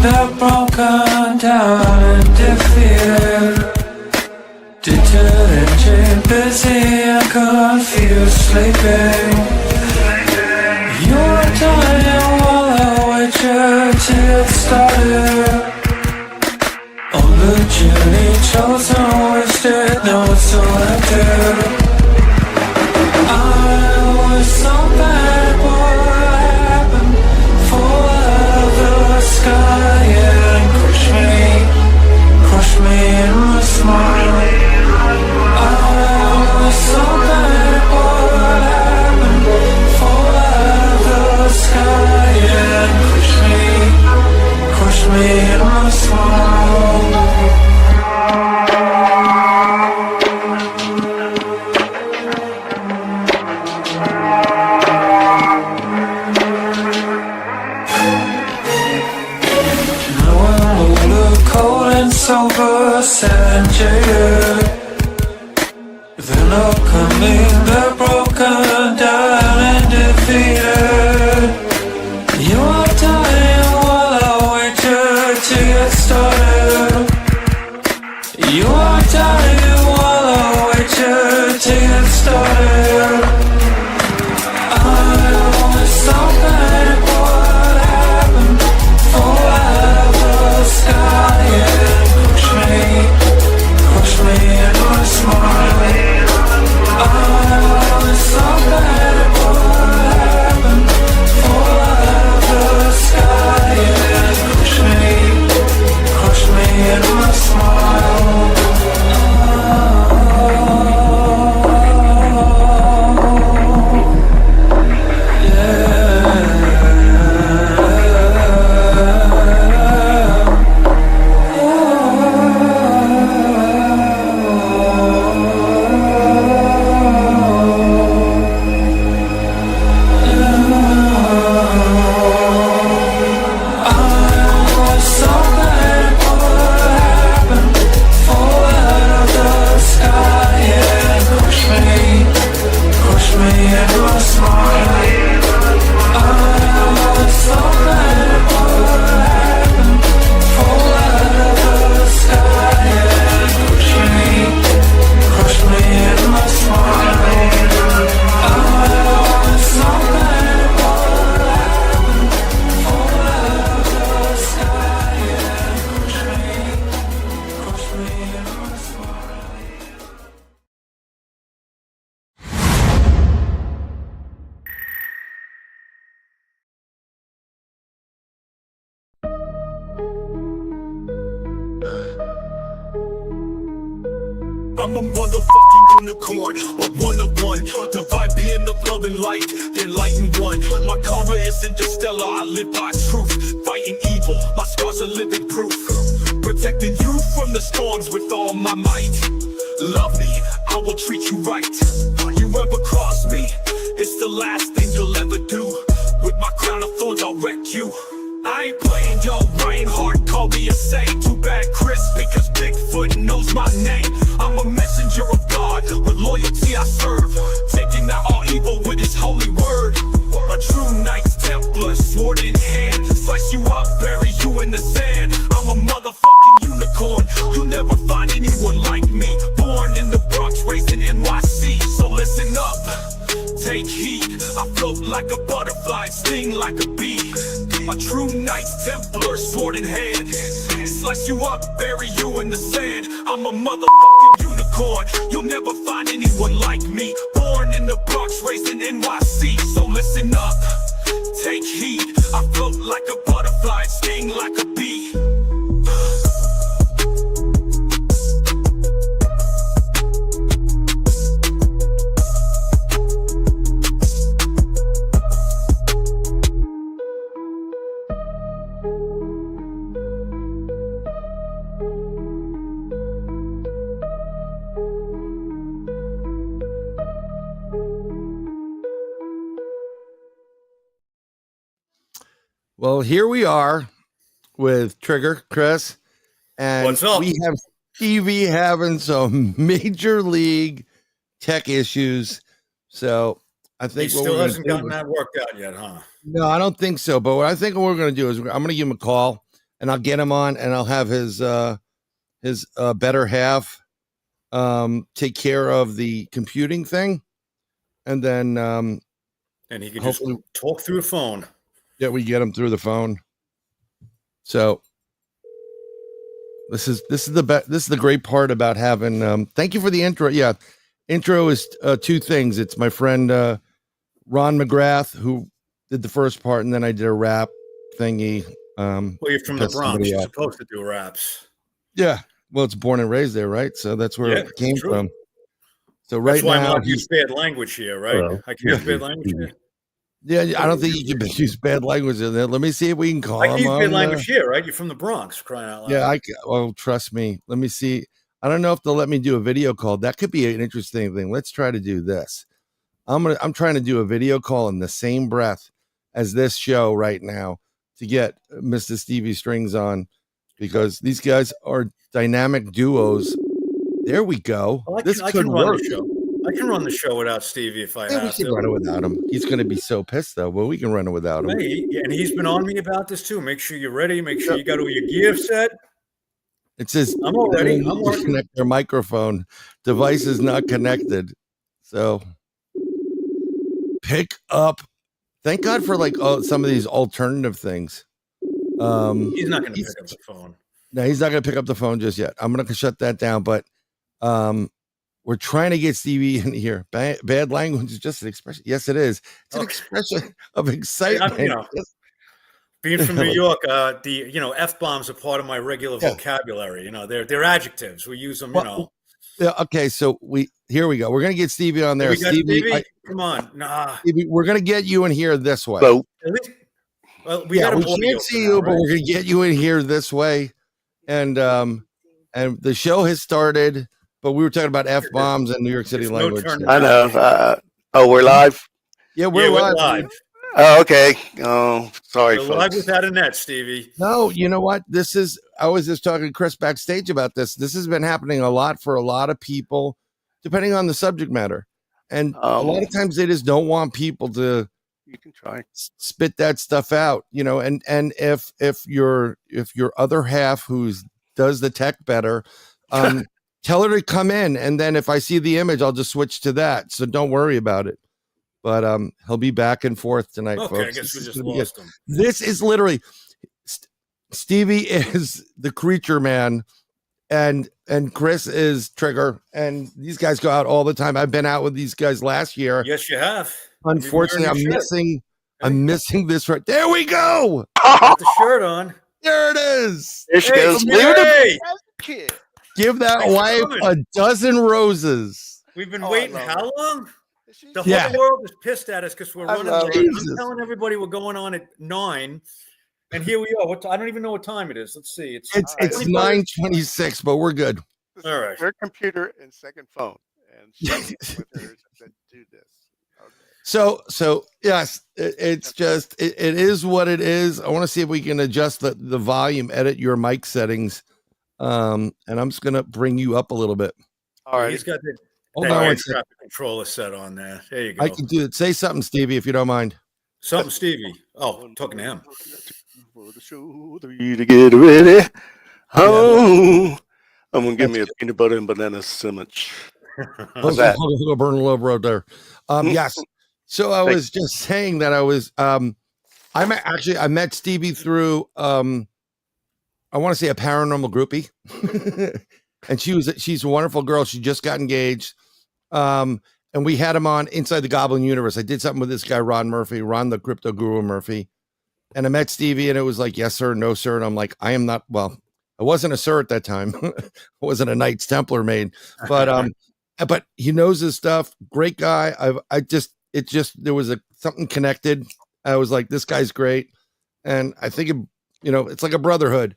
They're broken down and defeated, detergent, busy and confused, sleeping. You're dying while I wait you to get started. On the journey chosen, wasted, no selected. I was so bad, what happened? Fall out of the sky and crush me in my smile. I was so bad, what happened? Fall out of the sky and crush me in my smile. Sober, sad and jaded. They're not coming, they're broken down and defeated. You are dying while I wait you to get started. You are dying while I wait you to get started. I was so bad, what happened? Fall out of the sky, yeah. Crush me in my smile. I was so bad, what happened? Fall out of the sky and crush me in my smile. I'm a motherfucking unicorn, a one-of-one. Divide being the love and light, then light and one. My karma isn't just stellar, I live by truth. Fighting evil, my scars are living proof. Protecting you from the storms with all my might. Love me, I will treat you right. You ever cross me, it's the last thing you'll ever do. With my crown of thorns, I'll wreck you. I ain't playing, yo, Bryan hard, call me a saint. Too bad Chris, because Bigfoot knows my name. I'm a messenger of God, with loyalty I serve, taking out all evil with his holy word. A true Knights Templar, sword in hand, slice you up, bury you in the sand. I'm a motherfucking unicorn, you'll never find anyone like me. Born in the Bronx, raised in NYC, so listen up, take heed. I float like a butterfly, sting like a bee. A true Knights Templar, sword in hand, slice you up, bury you in the sand. I'm a motherfucking unicorn, you'll never find anyone like me. Born in the Bronx, raised in NYC, so listen up, take heed. I float like a butterfly, sting like a bee. Well, here we are with Trigger, Chris, and What's up? we have Stevie having some major league tech issues. So I He think what still we're hasn't gonna gotten do, that worked out yet, huh? no, I don't think so. But what I think we're going to do is I'm going to give him a call and I'll get him on and I'll have his better half take care of the computing thing, and then And he can just hopefully talk through the phone. we get him through the phone. So this is the great part about having thank you for the intro. Yeah, intro is two things. It's my friend Ron McGrath who did the first part, and then I did a rap thingy. Well, you're from the Bronx. You're supposed to do raps. Yeah, well, it's born and raised there, right? So that's where it came from. So right that's why now I'm use bad language here, right? I can't use bad language here. Yeah, I don't think you can use bad language in there. Let me see if we can call him. I can use bad language here, right? You're from the Bronx, crying out loud. Yeah, well, trust me. Let me see. I don't know if they'll let me do a video call. That could be an interesting thing. Let's try to do this. I'm trying to do a video call in the same breath as this show right now to get Mr. Stevie Strings on, because these guys are dynamic duos. There we go. Well, this I could can run work. the show. I can run the show without Stevie if I have We can to. run it without him. He's going to be so pissed though. But we can run it without him. Hey, and he's been on me about this too. Make sure you're ready. Make sure you got all your gear set. It says I'm all ready. I'm working. Connect their microphone. Device is not connected. So pick up. Thank God for like some of these alternative things. He's not going to pick up the phone. No, he's not going to pick up the phone just yet. I'm going to shut that down. But we're trying to get Stevie in here. Bad language is just an expression. Yes, it is. It's an expression of excitement. Being from New York, the F-bombs are part of my regular vocabulary. They're adjectives. We use them. Yeah. Okay. So here we go. We're gonna get Stevie on there. We got Stevie, come on, Stevie, we're gonna get you in here this way. Well, we can't see you, but we're gonna get you in here this way. And the show has started, but we were talking about F-bombs and New York City language. I know. We're live. Yeah, we're live. Oh, okay. Oh, sorry, folks. Live without a net, Stevie. No, you know what? I was just talking to Chris backstage about this. This has been happening a lot for a lot of people, depending on the subject matter. And a lot of times they just don't want people to spit that stuff out, and if your other half does the tech better, tell her to come in. And then if I see the image, I'll just switch to that. So don't worry about it. But he'll be back and forth tonight, folks. I guess we just lost him. This is literally Stevie is the creature man, and Chris is Trigger, and these guys go out all the time. I've been out with these guys last year. Yes, you have. Unfortunately, I'm missing this right. There we go. Got the shirt on. There it is. There she goes. Give that wife a dozen roses. We've been waiting how long? The whole world is pissed at us because we're running late. I'm telling everybody we're going on at 9, and here we are. I don't even know what time it is. Let's see. It's 9:26, but we're good. All right. Her computer and second phone, and with her to do this. Okay. So yes, it's just it is what it is. I want to see if we can adjust the volume, edit your mic settings, and I'm just gonna bring you up a little bit. All right. He's got the traffic controller set on there. There you go. I can do it. Say something, Stevie, if you don't mind. Something, Stevie. Oh, I'm talking to him. For the show, to get ready. Oh, I'm gonna give me a peanut butter and banana sandwich. How's that? Hold on, burn a little road there. Yes. So I was just saying that I met Stevie through I want to say a paranormal groupie. And she's a wonderful girl. She just got engaged. And we had him on Inside the Goblin Universe. I did something with this guy, Ron the crypto guru Murphy. And I met Stevie and it was like, yes, sir, no, sir. And I'm like, I wasn't a sir at that time. I wasn't a Knights Templar maid, but he knows his stuff. Great guy. There was something connected. I was like, this guy's great. And I think, it's like a brotherhood.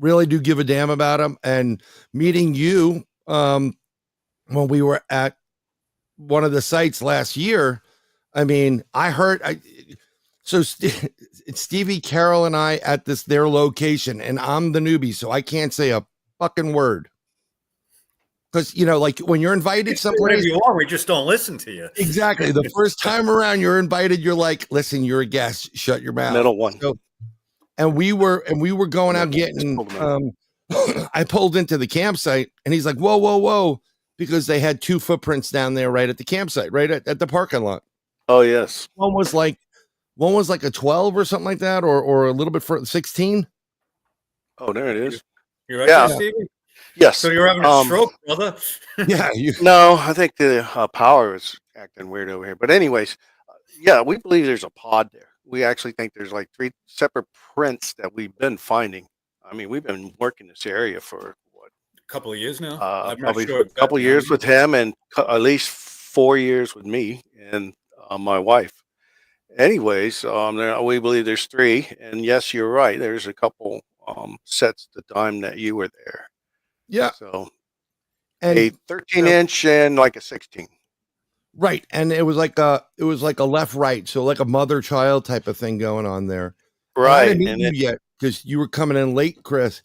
Really do give a damn about him. And meeting you when we were at one of the sites last year, I mean, So it's Stevie, Carol, and I at their location, and I'm the newbie, so I can't say a fucking word. Because like when you're invited someplace, you are, we just don't listen to you. Exactly. The first time around, you're invited. You're like, listen, you're a guest. Shut your mouth. Middle one. So, and we were going out getting. I pulled into the campsite, and he's like, whoa, whoa, whoa, because they had 2 footprints down there right at the campsite, right at the parking lot. Oh yes. One was like a 12 or something like that, or a little bit for 16. Oh, there it is. You're right, there, Stevie? Yes. So you're having a stroke, brother? Yeah. No, I think the power is acting weird over here. But anyways, yeah, we believe there's a pod there. We actually think there's like 3 separate prints that we've been finding. I mean, we've been working this area for what? A couple of years now. I'm Probably not sure a couple of years with him, and at least 4 years with me and my wife. Anyways, we believe there's 3, and yes, you're right. There's a couple sets the time that you were there. Yeah. So and a 13-inch and like a 16. Right, and it was like a left right, so like a mother child type of thing going on there. Right, and I didn't meet you yet because you were coming in late, Chris.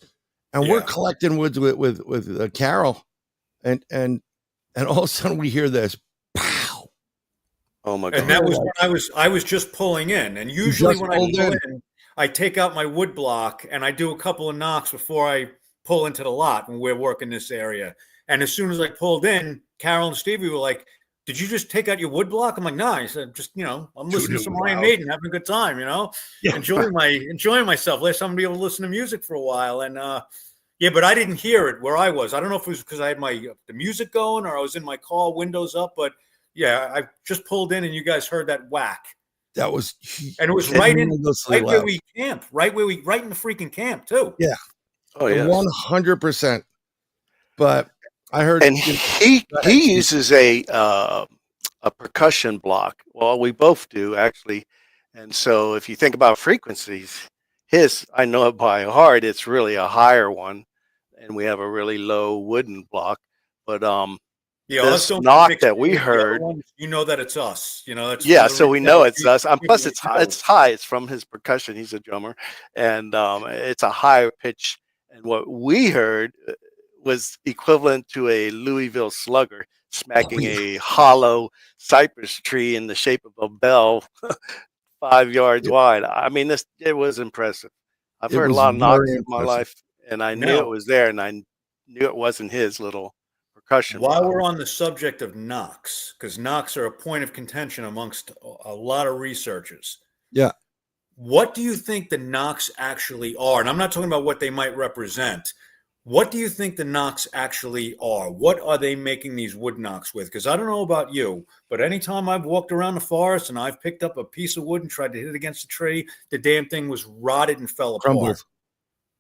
And we're collecting woods with Carol, and all of a sudden we hear this. Oh my God. And that was when I was just pulling in. And usually when I pull in, I take out my wood block and I do a couple of knocks before I pull into the lot when we're working this area. And as soon as I pulled in, Carol and Stevie were like, "Did you just take out your wood block?" I'm like, "No." I said, "Just, I'm listening to some Iron Maiden, having a good time, enjoying myself. Last time I'm gonna be able to listen to music for a while." And but I didn't hear it where I was. I don't know if it was because I had the music going or I was in my car, windows up, but yeah, I just pulled in and you guys heard that whack. That was, and it was right where we camped, right in the freaking camp too. Yeah. Oh yeah. 100%. But I heard, and he uses a percussion block. Well, we both do actually. And so if you think about frequencies, I know it by heart, it's really a higher one, and we have a really low wooden block. But this knock that we heard, that it's us. That's so we know it's us. Plus, it's high. It's high. It's from his percussion. He's a drummer, and it's a higher pitch. And what we heard was equivalent to a Louisville slugger smacking a hollow cypress tree in the shape of a bell, 5 yards wide. I mean, it was impressive. I've heard a lot of knocks in my life, and I knew it was there, and I knew it wasn't his little percussion. While we're on the subject of knocks, because knocks are a point of contention amongst a lot of researchers. Yeah. What do you think the knocks actually are? And I'm not talking about what they might represent. What do you think the knocks actually are? What are they making these wood knocks with? Because I don't know about you, but anytime I've walked around the forest and I've picked up a piece of wood and tried to hit it against a tree, the damn thing was rotted and fell apart.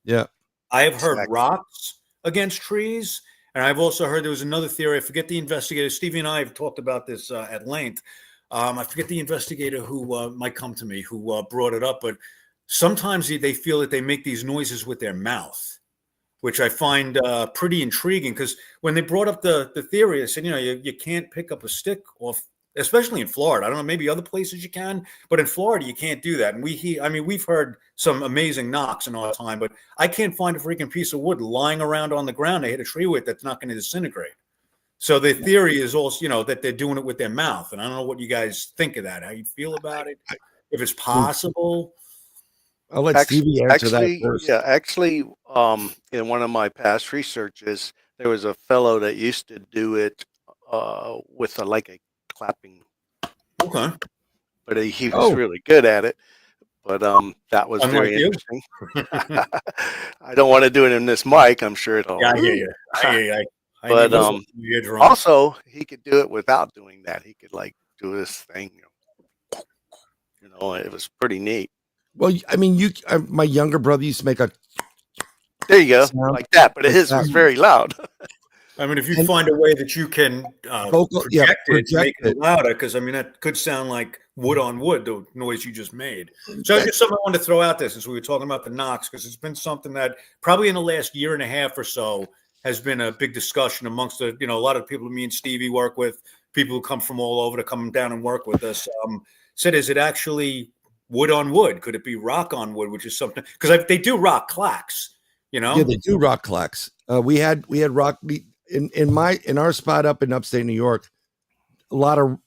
Yeah. I have heard rocks against trees. And I've also heard there was another theory. I forget the investigator. Stevie and I have talked about this at length. I forget the investigator who might come to me, who brought it up. But sometimes they feel that they make these noises with their mouth, which I find pretty intriguing. Because when they brought up the theory, I said, you can't pick up a stick off, especially in Florida. I don't know, maybe other places you can, but in Florida you can't do that. And we've heard some amazing knocks in our time, but I can't find a freaking piece of wood lying around on the ground they hit a tree with that's not going to disintegrate. So the theory is also, that they're doing it with their mouth. And I don't know what you guys think of that, how you feel about it, if it's possible. I'll let Stevie answer that first. Yeah, actually, in one of my past researches, there was a fellow that used to do it with a clapping. Okay. But he was really good at it. But that was very interesting. I don't want to do it in this mic. I'm sure it'll. Yeah, I hear you. I hear you. But also, he could do it without doing that. He could do this thing. It was pretty neat. Well, I mean, my younger brother used to make a. There you go, like that. But his was very loud. I mean, if you find a way that you can project it, make it louder, because that could sound like wood on wood, the noise you just made. So it's just something I wanted to throw out there since we were talking about the knocks, because it's been something that probably in the last year and a half or so has been a big discussion amongst a lot of people me and Stevie work with, people who come from all over to come down and work with us. Said, is it actually wood on wood? Could it be rock on wood, which is something because they do rock clacks, you know? Yeah, they do rock clacks. We had rock in our spot up in upstate New York. A lot of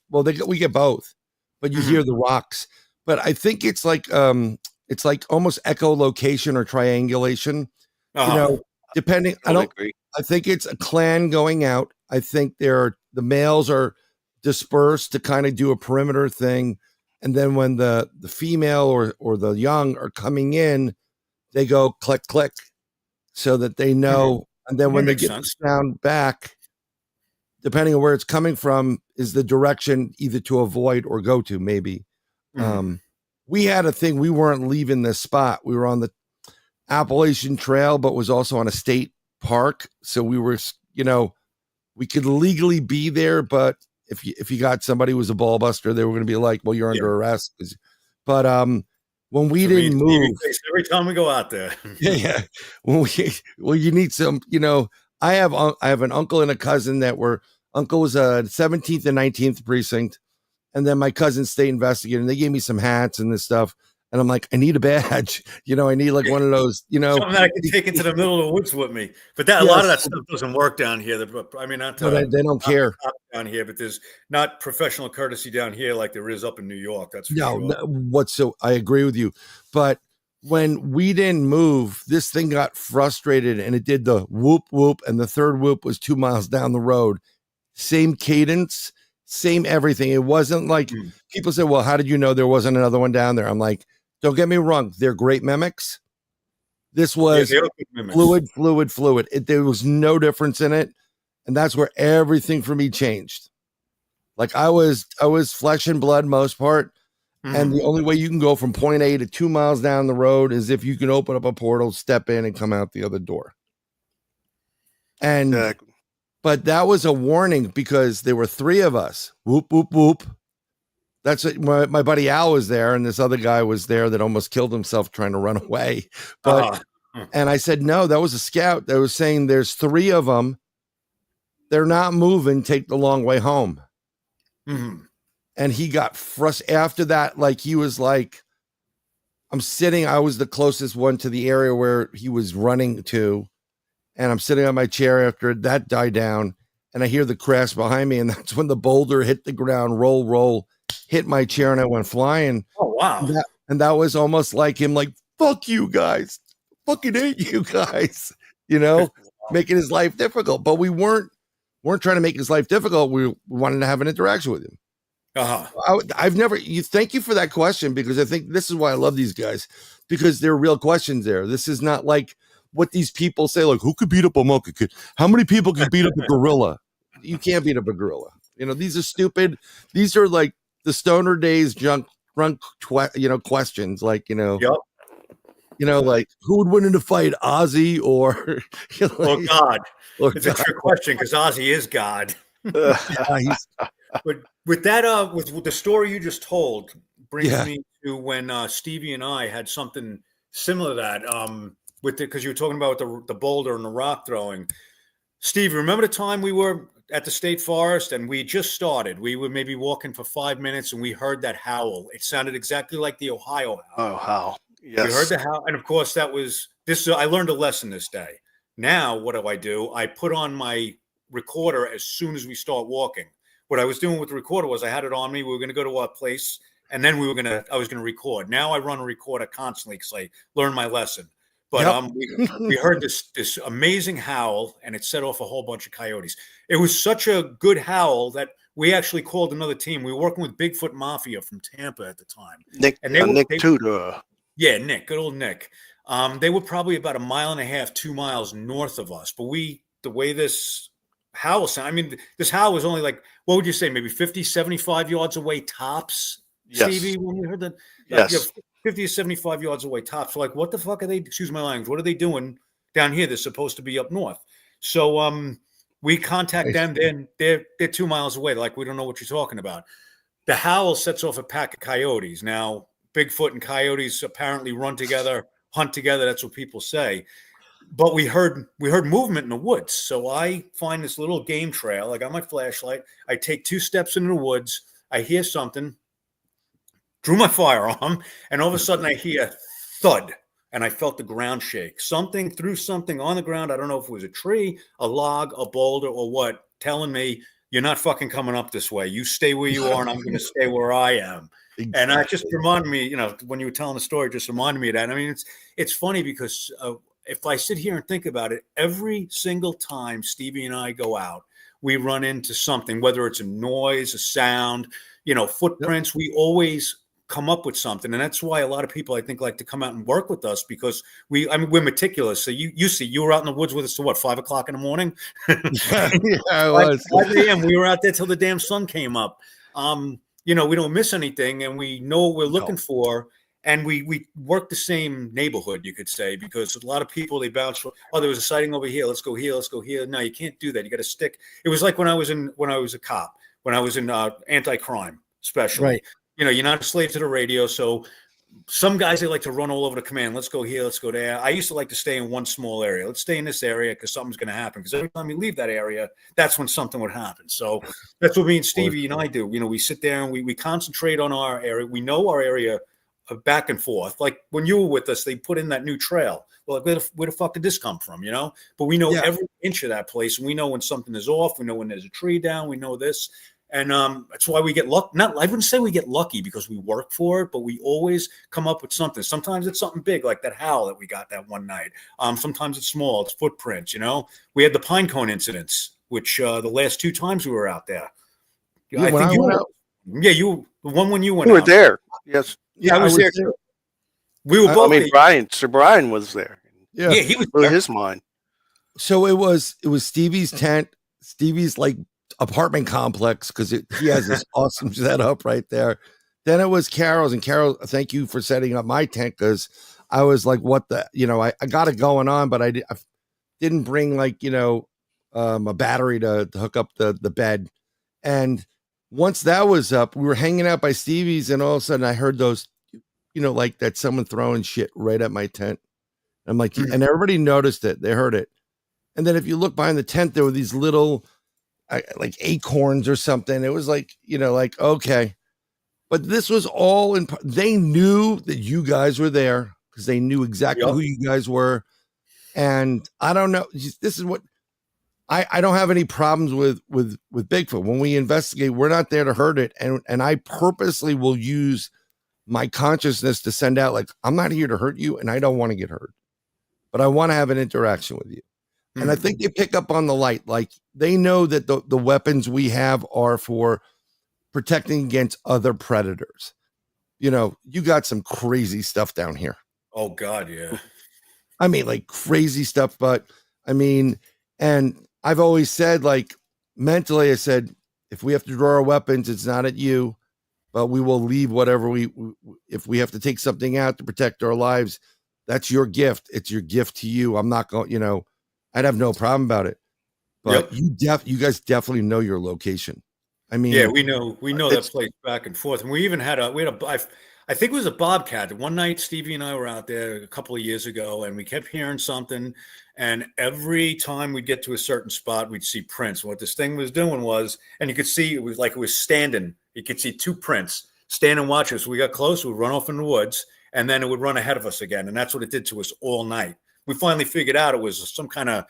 we get both, but you hear the rocks. But I think it's like almost echolocation or triangulation. You know, depending. Agree. I think it's a clan going out. I think the males are dispersed to kind of do a perimeter thing, and then when the female or the young are coming in, they go click click, so that they know. And then when they get the sound back, depending on where it's coming from, is the direction either to avoid or go to. Maybe we had a thing. We weren't leaving this spot. We were on the Appalachian Trail, but was also on a state park. So we were, we could legally be there, but if you got somebody who was a ball buster, they were going to be like, well, you're under arrest. But when we didn't move, every time we go out there, well, you need some, I have an uncle and a cousin that uncle was 17th and 19th precinct. And then my cousin state investigator, and they gave me some hats and this stuff. And I'm like, I need a badge. I need like one of those, something that I can take into the middle of the woods with me. But a lot of that stuff doesn't work down here. I mean, they don't care down here, but there's not professional courtesy down here like there is up in New York. That's for sure. I agree with you. But when we didn't move, this thing got frustrated and it did the whoop, whoop. And the third whoop was 2 miles down the road. Same cadence, same everything. It wasn't like people say, well, how did you know there wasn't another one down there? I'm like, don't get me wrong. They're great mimics. This was fluid. There was no difference in it. And that's where everything for me changed. Like I was flesh and blood most part. And the only way you can go from point A to 2 miles down the road is if you can open up a portal, step in and come out the other door. And, but that was a warning because there were 3 of us. Whoop, whoop, whoop. That's what my buddy Al was there. And this other guy was there that almost killed himself trying to run away. But, and I said, no, that was a scout that was saying there's 3 of them. They're not moving. Take the long way home. And he got frustrated after that. Like he was like, I was the closest one to the area where he was running to. And I'm sitting on my chair after that died down. And I hear the crash behind me. And that's when the boulder hit the ground, roll, hit my chair. And I went flying. Oh, wow. And that was almost like him, like, fuck you guys. Fucking hate you guys. Making his life difficult. But we weren't trying to make his life difficult. We wanted to have an interaction with him. Thank you for that question, because I think this is why I love these guys, because there are real questions there. This is not like what these people say, like, who could beat up a monkey? How many people could beat up a gorilla? You can't beat up a gorilla. These are stupid. These are like the stoner days drunk questions. Like, like who would win in a fight, Ozzy or God? It's a trick question because Ozzy is God. But with that, with the story you just told, brings me to when Stevie and I had something similar to that. Because you were talking about the boulder and the rock throwing. Steve, remember the time we were at the state forest and we just started? We were maybe walking for 5 minutes and we heard that howl. It sounded exactly like the Ohio howl. Oh, howl! Yes, we heard the howl, and of course that was this. I learned a lesson this day. Now, what do? I put on my recorder as soon as we start walking. What I was doing with the recorder was I had it on me. We were going to go to our place, and then I was going to record. Now I run a recorder constantly because I learned my lesson. But we heard this amazing howl, and it set off a whole bunch of coyotes. It was such a good howl that we actually called another team. We were working with Bigfoot Mafia from Tampa at the time. Nick Tudor. Yeah, Nick, good old Nick. They were probably about 1.5 miles, 2 miles north of us. But the way this howl sound, I mean, this howl was only like, what would you say, maybe 50, 75 yards away tops, Stevie, when we heard that? Yes. 50 to 75 yards away tops. So like, what the fuck are they, excuse my language, what are they doing down here? They're supposed to be up north. So we contact them. They're 2 miles away. Like, we don't know what you're talking about. The howl sets off a pack of coyotes. Now, Bigfoot and coyotes apparently run together, hunt together. That's what people say. But we heard movement in the woods. So I find this little game trail. I got my flashlight. I take 2 steps into the woods. I hear something. drew my firearm, and all of a sudden I hear thud, and I felt the ground shake. Something threw something on the ground. I don't know if it was a tree, a log, a boulder, or what, telling me, you're not fucking coming up this way. You stay where you are, and I'm going to stay where I am. Exactly. And that just reminded me, you know, when you were telling the story, just reminded me of that. I mean, it's funny because if I sit here and think about it, every single time Stevie and I go out, we run into something, whether it's a noise, a sound, you know, footprints. Yep. We always come up with something, and that's why a lot of people, I think, like to come out and work with us, because we're meticulous. So you were out in the woods with us to what, 5 o'clock in the morning? Yeah, I was. 5 a.m. We were out there till the damn sun came up. You know, we don't miss anything, and we know what we're looking for. And we work the same neighborhood, you could say, because a lot of people, they bounce from, oh, there was a sighting over here. Let's go here. Let's go here. No, you can't do that. You got to stick. It was like when I was a cop, when I was in anti-crime, especially. Right. You know, you're not a slave to the radio. So some guys, they like to run all over the command. Let's go here. Let's go there. I used to like to stay in one small area. Let's stay in this area because something's going to happen. Because every time you leave that area, that's when something would happen. So that's what me and Stevie and I do. You know, we sit there and we concentrate on our area. We know our area back and forth. Like when you were with us, they put in that new trail. Well, like, where the fuck did this come from? You know, but we know every inch of that place, and we know when something is off. We know when there's a tree down. We know this, and that's why we get lucky. I wouldn't say we get lucky because we work for it, but we always come up with something. Sometimes it's something big, like that howl that we got that one night. Sometimes it's small. It's footprints. You know, we had the pine cone incidents, which the last 2 times we were out there. I think you were. Yeah, you the one when you went. You were there. Yes. Yeah, I was there too. We were both. I mean, Sir Bryan was there. Yeah, he was blew his mind. So it was Stevie's tent, Stevie's like apartment complex, because he has this awesome setup right there. Then it was Carol's, and Carol, thank you for setting up my tent, because I was like, what the, you know, I got it going on, but I didn't bring like, you know, a battery to hook up the bed. And once that was up, we were hanging out by Stevie's, and all of a sudden I heard those, you know, like that someone throwing shit right at my tent. I'm like, and everybody noticed it. They heard it. And then if you look behind the tent, there were these little like acorns or something. It was like, you know, like, okay. But this was all they knew that you guys were there, because they knew exactly who you guys were. And I don't know. This is what I don't have any problems with Bigfoot. When we investigate, we're not there to hurt it. And I purposely will use my consciousness to send out, like, I'm not here to hurt you, and I don't want to get hurt, but I want to have an interaction with you. And I think they pick up on the light. Like, they know that the weapons we have are for protecting against other predators. You know, you got some crazy stuff down here. Oh God. Yeah. I mean, like crazy stuff, but I mean, and I've always said, like, mentally, I said, if we have to draw our weapons, it's not at you, but we will leave whatever if we have to take something out to protect our lives, that's your gift. It's your gift to you. I'm not going, you know, I'd have no problem about it, but you guys definitely know your location. I mean, yeah, we know that place back and forth. And we even had I think it was a bobcat. One night, Stevie and I were out there a couple of years ago, and we kept hearing something. And every time we'd get to a certain spot, we'd see prints. What this thing was doing was, and you could see it was like it was standing. You could see 2 prints standing watching us. We got close, we'd run off in the woods, and then it would run ahead of us again. And that's what it did to us all night. We finally figured out it was some kind of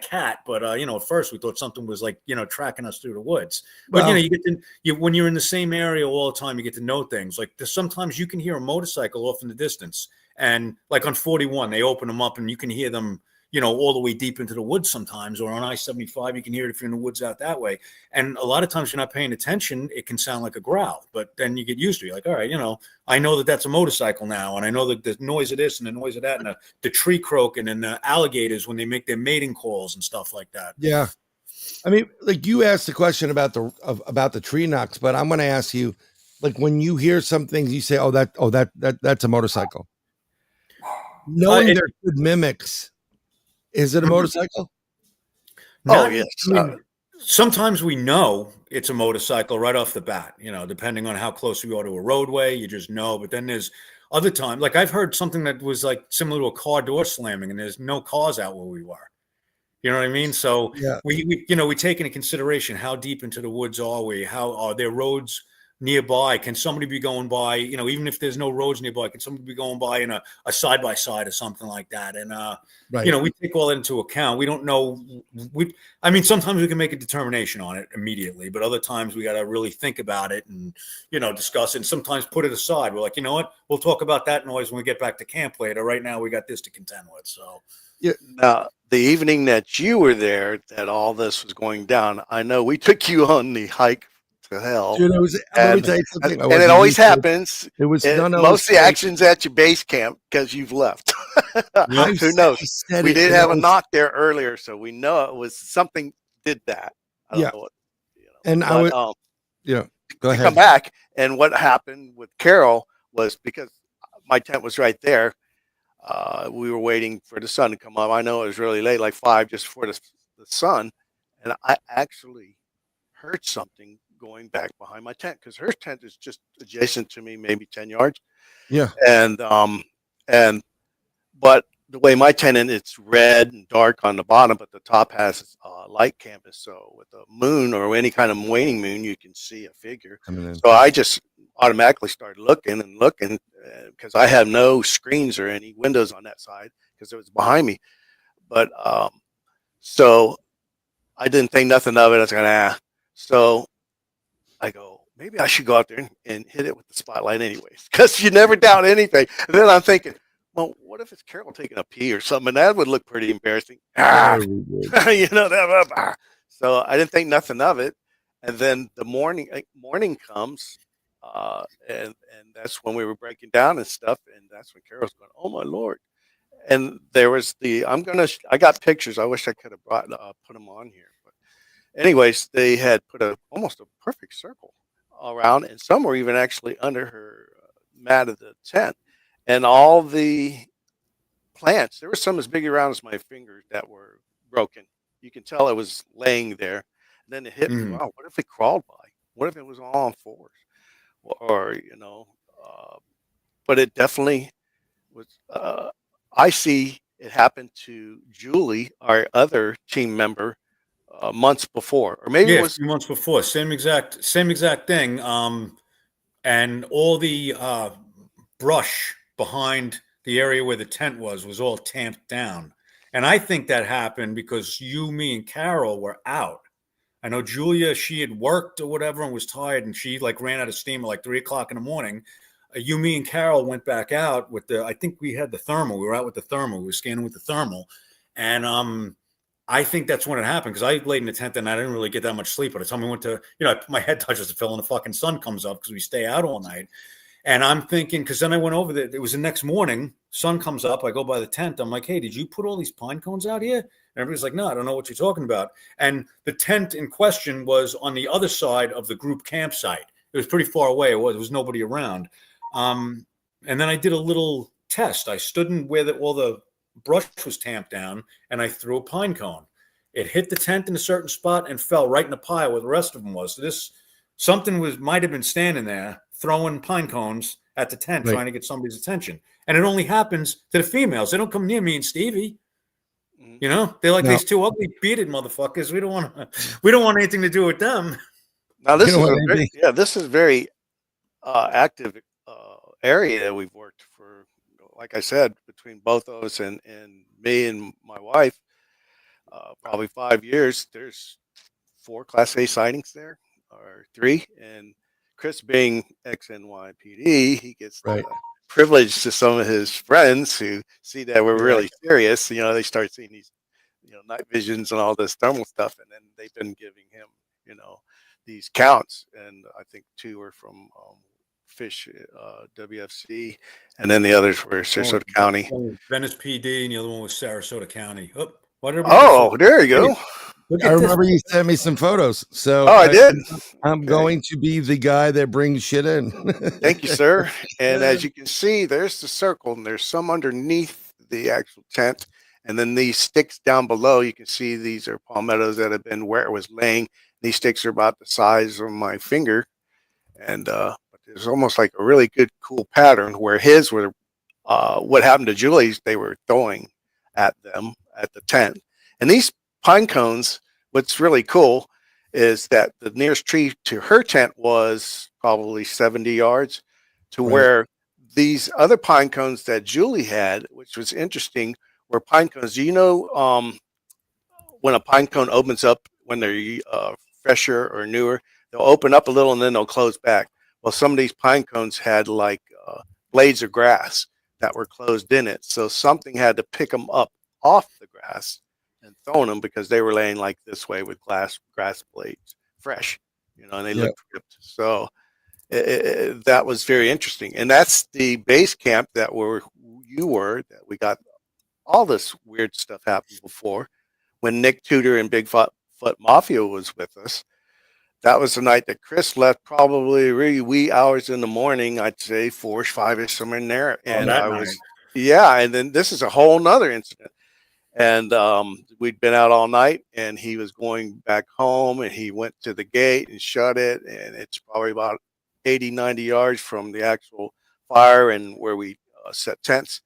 cat, but you know, at first we thought something was like, you know, tracking us through the woods. But you know, you get when you're in the same area all the time, you get to know things. Like sometimes you can hear a motorcycle off in the distance, and like on 41, they open them up, and you can hear them, you know, all the way deep into the woods sometimes, or on I-75, you can hear it if you're in the woods out that way. And a lot of times you're not paying attention, it can sound like a growl, but then you get used to it. You're like, all right, you know, I know that that's a motorcycle now, and I know that the noise of this and the noise of that, and the tree croaking, and the alligators when they make their mating calls and stuff like that. Yeah. I mean, like, you asked the question about the tree knocks, but I'm going to ask you, like, when you hear some things, you say, that's a motorcycle. Knowing they're good mimics. Is it a motorcycle? Yes. I mean, sometimes we know it's a motorcycle right off the bat, you know, depending on how close we are to a roadway, you just know. But then there's other times, like I've heard something that was like similar to a car door slamming, and there's no cars out where we were. You know what I mean? So we take into consideration, how deep into the woods are we? How are there roads nearby? Can somebody be going by, even if there's no roads nearby, can somebody be going by in a side-by-side or something like that? And, Right. we take all that into account. We don't know. Sometimes we can make a determination on it immediately, but other times we got to really think about it and, discuss it and sometimes put it aside. We're like, you know what? We'll talk about that noise when we get back to camp later. Right now we got this to contend with. So, Yeah. Now, the evening that you were there, that all this was going down, I know we took you on the hike to hell. Dude, let me tell you something. And it always happens. It was most of the action's at your base camp because you've left. Who knows? We did have a knock there earlier, so we know it was something did that. I don't know what, and but, I would, go ahead. Come back, and what happened with Carol was because my tent was right there. We were waiting for the sun to come up. I know it was really late, like 5 just before the sun, and I actually heard something going back behind my tent because her tent is just adjacent to me, maybe 10 yards. Yeah. But the way my tent is, it's red and dark on the bottom, but the top has light canvas. So with the moon or any kind of waning moon, you can see a figure. So I just automatically started looking because I have no screens or any windows on that side because it was behind me. But so I didn't think nothing of it. I was going so I go, maybe I should go out there and hit it with the spotlight anyways, because you never doubt anything. And then I'm thinking, well, what if it's Carol taking a pee or something? And that would look pretty embarrassing. So I didn't think nothing of it. And then the morning comes, and that's when we were breaking down and stuff. And that's when Carol's going, oh my Lord. And there was I got pictures. I wish I could have put them on here. Anyways, they had put almost a perfect circle around, and some were even actually under her mat of the tent. And all the plants, there were some as big around as my fingers that were broken. You can tell it was laying there. And then it hit me, wow, what if it crawled by? What if it was all on fours? But it definitely was. I see it happened to Julie, our other team member, months before, or maybe it was 2 months before. Same exact thing. And all the brush behind the area where the tent was all tamped down. And I think that happened because me and Carol were out. I know Julia, she had worked or whatever and was tired, and she ran out of steam at 3 o'clock in the morning. Me and Carol went back out with I think we had the thermal. We were out with the thermal. We were scanning with the thermal. And I think that's when it happened because I laid in the tent and I didn't really get that much sleep. By the time we went to, my head touches the pillow and the fucking sun comes up because we stay out all night. And I'm thinking, because then I went over there. It was the next morning. Sun comes up. I go by the tent. I'm like, hey, did you put all these pine cones out here? And everybody's like, no, I don't know what you're talking about. And the tent in question was on the other side of the group campsite. It was pretty far away. There was nobody around. And then I did a little test. I stood in where all the brush was tamped down, and I threw a pine cone. It hit the tent in a certain spot and fell right in the pile where the rest of them was. So something might have been standing there throwing pine cones at the tent, trying to get somebody's attention. And it only happens to the females. They don't come near me and Stevie. They're like these two ugly bearded motherfuckers. We don't want anything to do with them. Now this is very active area that we've worked for. Like I said, between both of us and me and my wife, probably 5 years. There's 4 Class A sightings there, or 3. And Chris, being ex-NYPD, he gets the privilege to some of his friends who see that we're really serious. They start seeing these, night visions and all this thermal stuff, and then they've been giving him, these counts. And I think 2 are from Fish WFC, and then the others were Sarasota County. Venice PD, and the other one was Sarasota County. There you go. I remember you sent me some photos. So I did. I'm going to be the guy that brings shit in. Thank you, sir. And as you can see, there's the circle, and there's some underneath the actual tent. And then these sticks down below, you can see these are palmettos that have been where it was laying. These sticks are about the size of my finger. And there's almost like a really good, cool pattern where his were, what happened to Julie's, they were throwing at them at the tent. And these pine cones, what's really cool is that the nearest tree to her tent was probably 70 yards to Right. where these other pine cones that Julie had, which was interesting, were pine cones. Do you know when a pine cone opens up when they're fresher or newer, they'll open up a little and then they'll close back. Well, some of these pine cones had like blades of grass that were closed in it. So something had to pick them up off the grass and throw them because they were laying like this way with grass blades fresh, and they looked ripped. So that was very interesting. And that's the base camp that that we got all this weird stuff happened before. When Nick Tudor and Bigfoot Mafia was with us, that was the night that Chris left, probably really wee hours in the morning. I'd say 4 or 5ish, somewhere in there. And and then this is a whole nother incident. And we'd been out all night, and he was going back home, and he went to the gate and shut it. And it's probably about 80, 90 yards from the actual fire and where we set tents.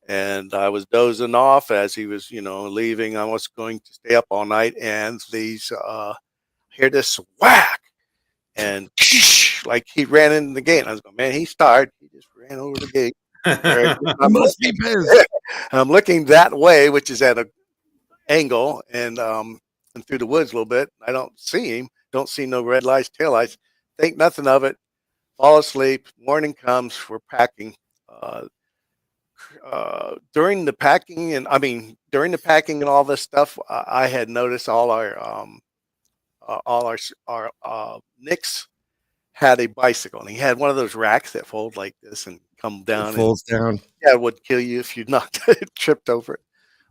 And I was dozing off as he was, leaving. I was going to stay up all night, and these hear this whack, and like he ran into the gate. And I was going, man, he's tired. He just ran over the gate. I'm looking that way, which is at an angle, and through the woods a little bit. I don't see him. Don't see no red lights, tail lights. Think nothing of it. Fall asleep. Morning comes. We're packing. During the packing and all this stuff, I had noticed all our Nick's had a bicycle, and he had one of those racks that fold like this and come down. It folds down. Yeah, it would kill you if you tripped over it.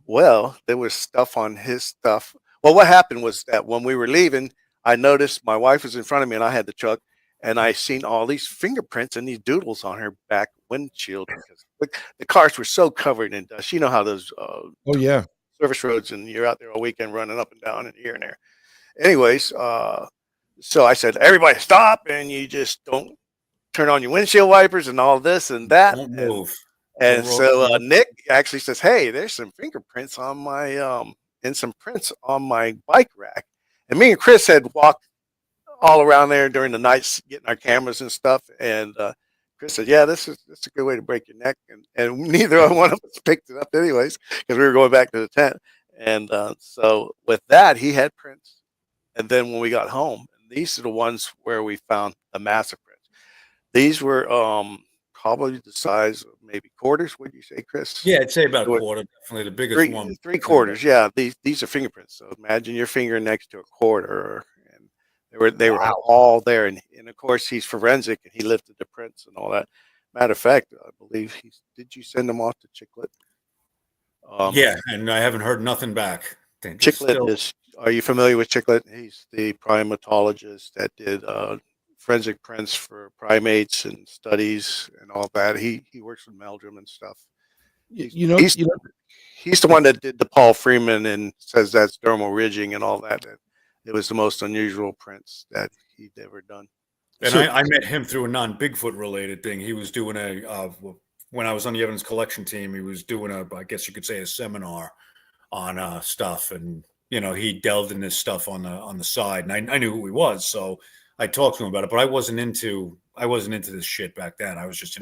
Well, there was stuff on his stuff. Well, what happened was that when we were leaving, I noticed my wife was in front of me, and I had the truck, and I seen all these fingerprints and these doodles on her back windshield because the cars were so covered in dust. You know how those service roads, and you're out there all weekend running up and down and here and there. Anyways, so I said, everybody stop, and you just don't turn on your windshield wipers and all this and that. Don't move. And so Nick actually says, hey, there's some fingerprints on my and some prints on my bike rack. And me and Chris had walked all around there during the nights getting our cameras and stuff. And Chris said, yeah, this is a good way to break your neck. And neither one of us picked it up anyways, because we were going back to the tent. And so with that, he had prints. And then when we got home, these are the ones where we found the massive prints. These were probably the size of maybe quarters. Would you say, Chris? Yeah, I'd say about a quarter. Definitely the biggest one. 3/4. Yeah, these are fingerprints. So imagine your finger next to a quarter, and they were all there. And of course, he's forensic, and he lifted the prints and all that. Matter of fact, I believe did you send them off to Chiclet? Yeah, and I haven't heard nothing back. Chiclet is. Are you familiar with Chiclet? He's the primatologist that did forensic prints for primates and studies and all that. He works with Meldrum and stuff. He's the one that did the Paul Freeman and says that's dermal ridging and all that. It was the most unusual prints that he'd ever done. And I met him through a non-Bigfoot related thing. He was doing when I was on the evidence collection team, he was doing I guess you could say a seminar on stuff, and he delved in this stuff on the side, and I knew who he was, so I talked to him about it. But I wasn't into this shit back then. I was just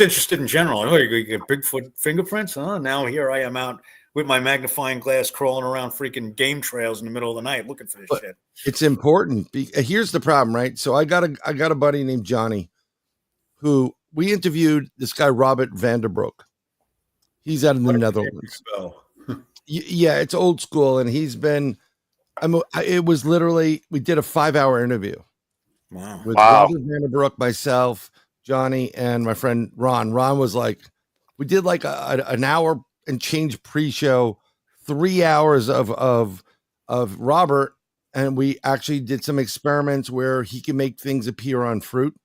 interested in general. Oh, you get Bigfoot fingerprints, huh? Now here I am out with my magnifying glass, crawling around freaking game trails in the middle of the night looking for this shit. It's important. Here's the problem, right? So I got a buddy named Johnny, who we interviewed. This guy Robert Vanderbroek. He's out of the Netherlands. Yeah, it's old school, and he's been. It was literally we did a 5-hour interview. Wow. With Robert Vanderbroek, myself, Johnny, and my friend Ron. Ron was like, we did like an hour and change pre-show, 3 hours of Robert, and we actually did some experiments where he can make things appear on fruit.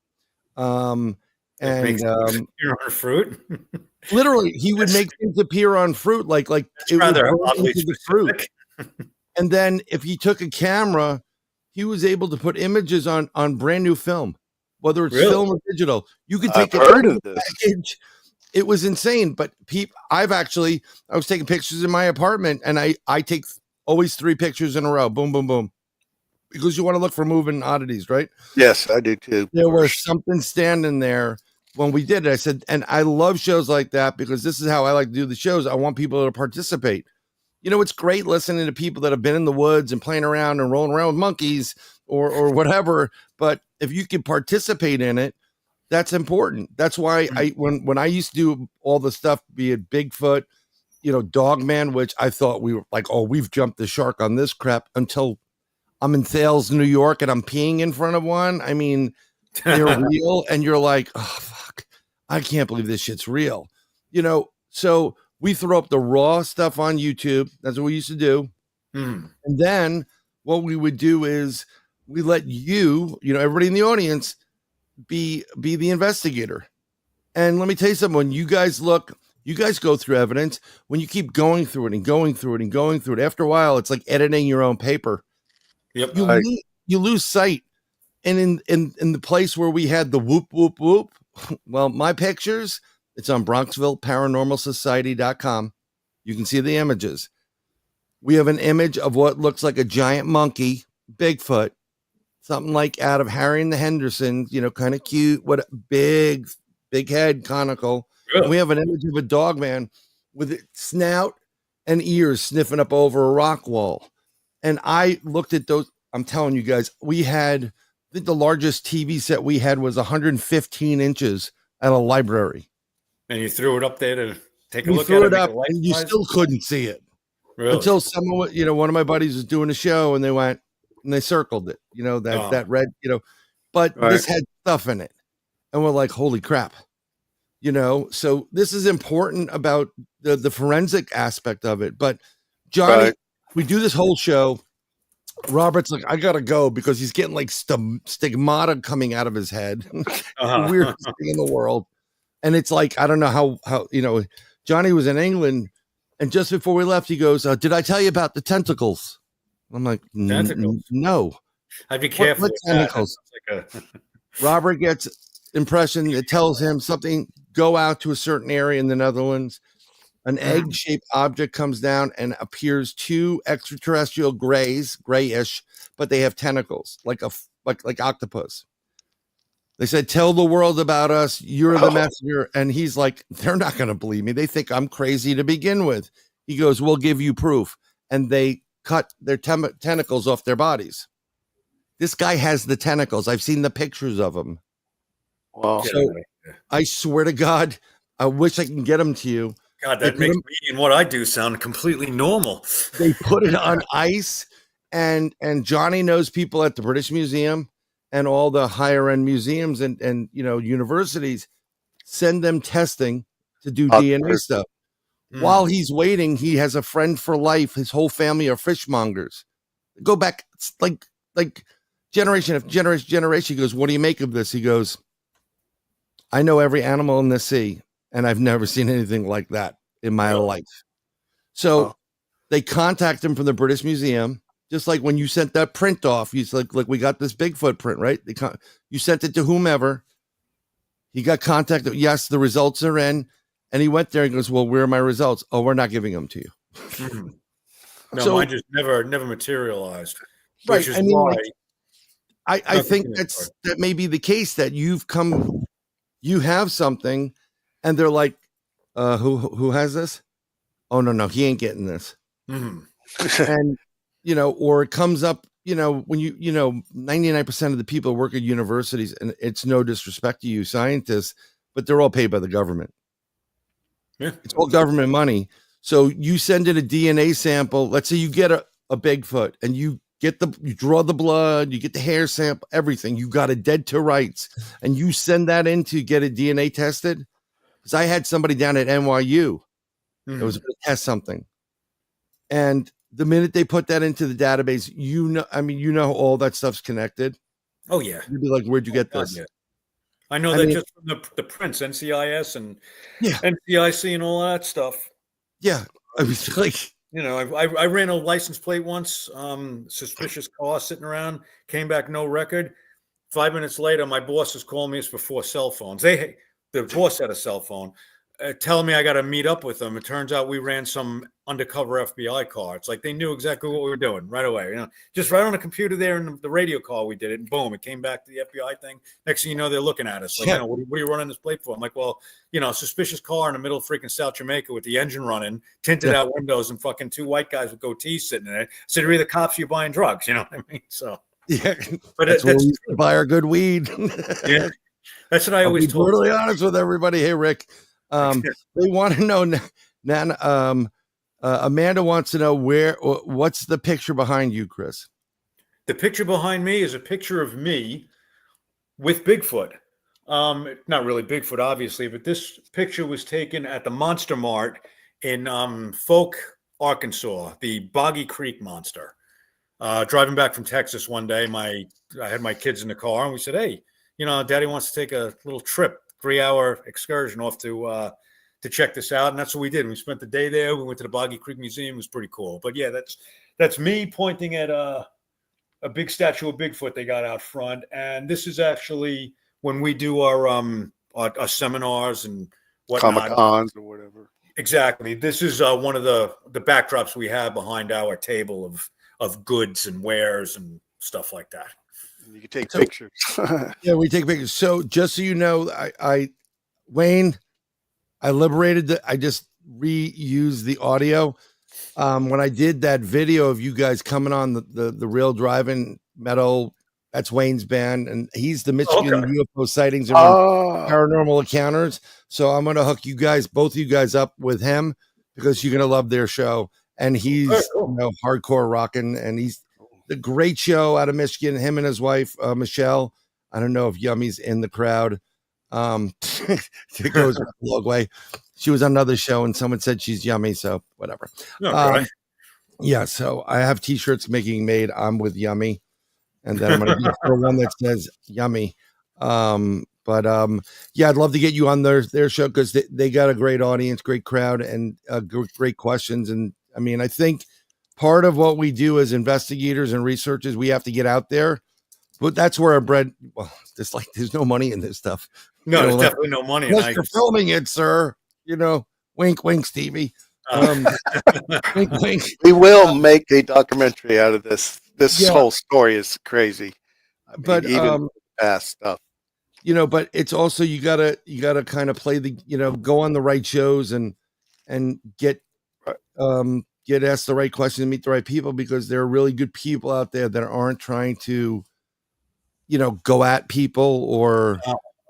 Appear on fruit. Literally, he would make things appear on fruit, like it would go into the fruit. And then if he took a camera, he was able to put images on brand new film, whether it's film or digital. You could take heard of this. Package. It was insane. But I was taking pictures in my apartment, and I take always 3 pictures in a row. Boom, boom, boom. because you want to look for moving oddities, right? Yes, I do too. There was something standing there when we did it. I said, and I love shows like that because this is how I like to do the shows. I want people to participate. You know, it's great listening to people that have been in the woods and playing around and rolling around with monkeys or whatever. But if you can participate in it, that's important. That's why when I used to do all the stuff, be it Bigfoot, you know, Dogman, which I thought we were like, oh, we've jumped the shark on this crap, until I'm in Thales, New York, and I'm peeing in front of one. I mean, they're real, and you're like, oh, fuck, I can't believe this shit's real. You know, so we throw up the raw stuff on YouTube. That's what we used to do. And then what we would do is we let you know, everybody in the audience be the investigator. And let me tell you something, when you guys go through evidence, when you keep going through it and going through it and going through it, after a while, it's like editing your own paper. Yep. You lose sight. And in the place where we had the whoop, whoop, whoop, well, my pictures, it's on BronxvilleParanormalSociety.com. You can see the images. We have an image of what looks like a giant monkey, Bigfoot, something like out of Harry and the Hendersons, you know, kind of cute, what a big head, conical. Really? We have an image of a dog man with its snout and ears sniffing up over a rock wall. And I looked at those. I'm telling you guys, we had, I think the largest TV set we had was 115 inches at a library. And you threw it up there to take a We look threw at it up, and you still couldn't see it. Really? Until someone, you know, one of my buddies was doing a show, and they went and they circled it, you know, that red, you know, but this had stuff in it, and we're like, holy crap, you know. So this is important about the forensic aspect of it. But Johnny, we do this whole show. Robert's like, I gotta go because he's getting like stigmata coming out of his head. The weirdest thing in the world. And it's like, I don't know how, you know, Johnny was in England, and just before we left, he goes, did I tell you about the tentacles? I'm like, no. I'd be careful. What tentacles? Robert gets impression. It tells him something, go out to a certain area in the Netherlands. An egg-shaped object comes down and appears two extraterrestrial grayish, but they have tentacles, like octopus. They said, tell the world about us. You're the messenger. And he's like, they're not going to believe me. They think I'm crazy to begin with. He goes, we'll give you proof. And they cut their tentacles off their bodies. This guy has the tentacles. I've seen the pictures of him. Wow. So I swear to God, I wish I can get them to you. God, that makes me and what I do sound completely normal. They put it on ice, and Johnny knows people at the British Museum and all the higher end museums and you know, universities send them testing to do DNA stuff. While he's waiting, he has a friend for life. His whole family are fishmongers. Go back like generation after generation. He goes, what do you make of this? He goes, I know every animal in the sea, and I've never seen anything like that in my life. So they contact him from the British Museum, just like when you sent that print off. He's like we got this Bigfoot print, right? You sent it to whomever. He got contacted. Yes, the results are in. And he went there and goes, well, where are my results? Oh, we're not giving them to you. No, so, mine just never materialized. Right. I mean, like, I think that may be the case, that you have something, and they're like, who has this? Oh, no, he ain't getting this. And, you know, or it comes up, you know, when you know, 99% of the people work at universities, and it's no disrespect to you scientists, but they're all paid by the government. Yeah. It's all government money. So you send in a DNA sample. Let's say you get a Bigfoot, and you draw the blood, you get the hair sample, everything. You got it dead to rights, and you send that in to get it DNA tested. Because I had somebody down at NYU that was going to test something, and the minute they put that into the database, you know, all that stuff's connected. Oh yeah, you'd be like, where'd you get this? Yeah. I know that just from the prints, NCIS and NCIC and all that stuff. Yeah, I was like, you know, I ran a license plate once, suspicious car sitting around, came back no record. 5 minutes later, my boss is calling me. It's before cell phones. The boss had a cell phone. telling me I got to meet up with them. It turns out we ran some undercover FBI car. It's like they knew exactly what we were doing right away. Just right on the computer there in the radio call, we did it, and boom, it came back to the FBI thing. Next thing you know, they're looking at us like, what are you running this plate for? I'm like, well, suspicious car in the middle of freaking South Jamaica with the engine running, tinted out windows, and fucking 2 white guys with goatees sitting in it. So you're either cops or you're buying drugs. You know what I mean? So yeah, but that's where we used to buy our good weed. Yeah, that's what I always told. Brutally honest with everybody. Hey, Rick. They want to know, Amanda wants to know what's the picture behind you, Chris? The picture behind me is a picture of me with Bigfoot. Not really Bigfoot, obviously, but this picture was taken at the Monster Mart in Folk, Arkansas, the Boggy Creek Monster. Driving back from Texas one day, I had my kids in the car, and we said, hey, Daddy wants to take a little trip, 3-hour excursion off to check this out, and that's what we did. We spent the day there. We went to the Boggy Creek Museum. It was pretty cool. But yeah, that's me pointing at a big statue of Bigfoot they got out front. And this is actually when we do our seminars and whatnot, Comic-Cons or whatever. Exactly. This is one of the backdrops we have behind our table of goods and wares and stuff like that. You can take pictures. Yeah, we take pictures. So just so you know, Wayne, I liberated I just reused the audio. When I did that video of you guys coming on the real driving metal, that's Wayne's band, and he's the Michigan UFO sightings and paranormal encounters. So I'm gonna hook both of you guys up with him because you're gonna love their show. And he's hardcore rocking, and he's the great show out of Michigan. Him and his wife Michelle. I don't know if Yummy's in the crowd. It goes a long way. She was on another show and someone said she's yummy, so whatever. Yeah, so I have t-shirts making made. I'm with Yummy, and then I'm gonna get for one that says Yummy. Yeah, I'd love to get you on their show because they got a great audience, great crowd, and great questions. And I mean, I think part of what we do as investigators and researchers, we have to get out there. But that's where our bread. Well, there's no money in this stuff. No, there's definitely no money. Unless you're filming it, sir. Wink, wink, Stevie. Wink, wink. We will make a documentary out of this. This whole story is crazy. But even past stuff. But it's also you gotta kind of play go on the right shows and get asked the right questions and meet the right people, because there are really good people out there that aren't trying to go at people or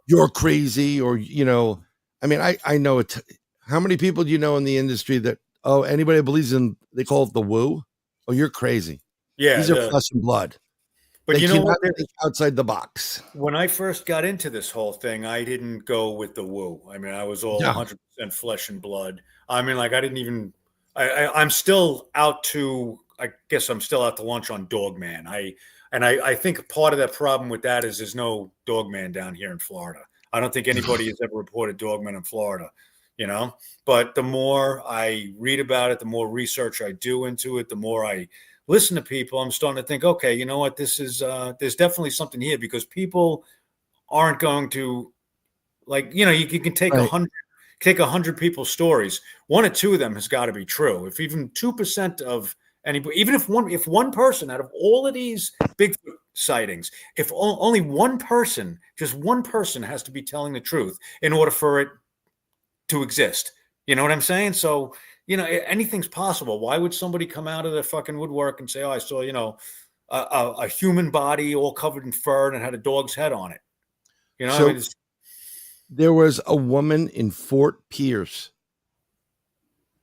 you're crazy or I mean, I know it. How many people do you know in the industry that anybody believes in, they call it the woo? Oh, you're crazy. Yeah, these are flesh and blood. But they cannot think outside the box. When I first got into this whole thing, I didn't go with the woo. I mean, I was all 100% flesh and blood. I mean, like I didn't even. I'm still out to. I guess I'm still out to lunch on Dogman. I think part of the problem with that is there's no Dogman down here in Florida. I don't think anybody has ever reported Dogman in Florida. But the more I read about it, the more research I do into it, the more I listen to people, I'm starting to think, okay, you know what, this is there's definitely something here, because people aren't going to you can take 100 people's stories, 1 or 2 of them has got to be true. If even 2% of anybody, even if one person out of all of these Bigfoot sightings, if only one person, just one person has to be telling the truth in order for it to exist. You know what I'm saying? So, anything's possible. Why would somebody come out of the fucking woodwork and say, oh, I saw, a human body all covered in fur and it had a dog's head on it? So, there was a woman in Fort Pierce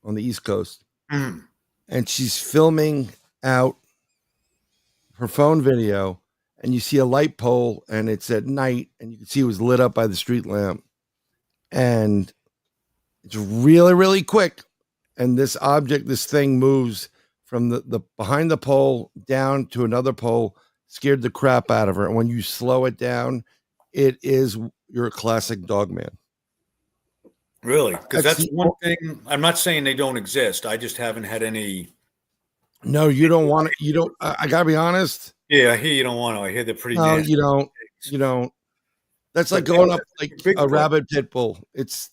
on the East Coast, and she's filming out her phone video, and you see a light pole, and it's at night, and you can see it was lit up by the street lamp. And it's really, really quick. And this thing moves from the behind the pole down to another pole, scared the crap out of her. And when you slow it down, you're a classic Dogman. Really? Because that's one thing. I'm not saying they don't exist. I just haven't had any. No, you don't want it. You don't. I gotta be honest. Yeah, I hear you don't want to. I hear they're pretty. No, you don't. That's like But going up like a Bigfoot. rabid pit bull. It's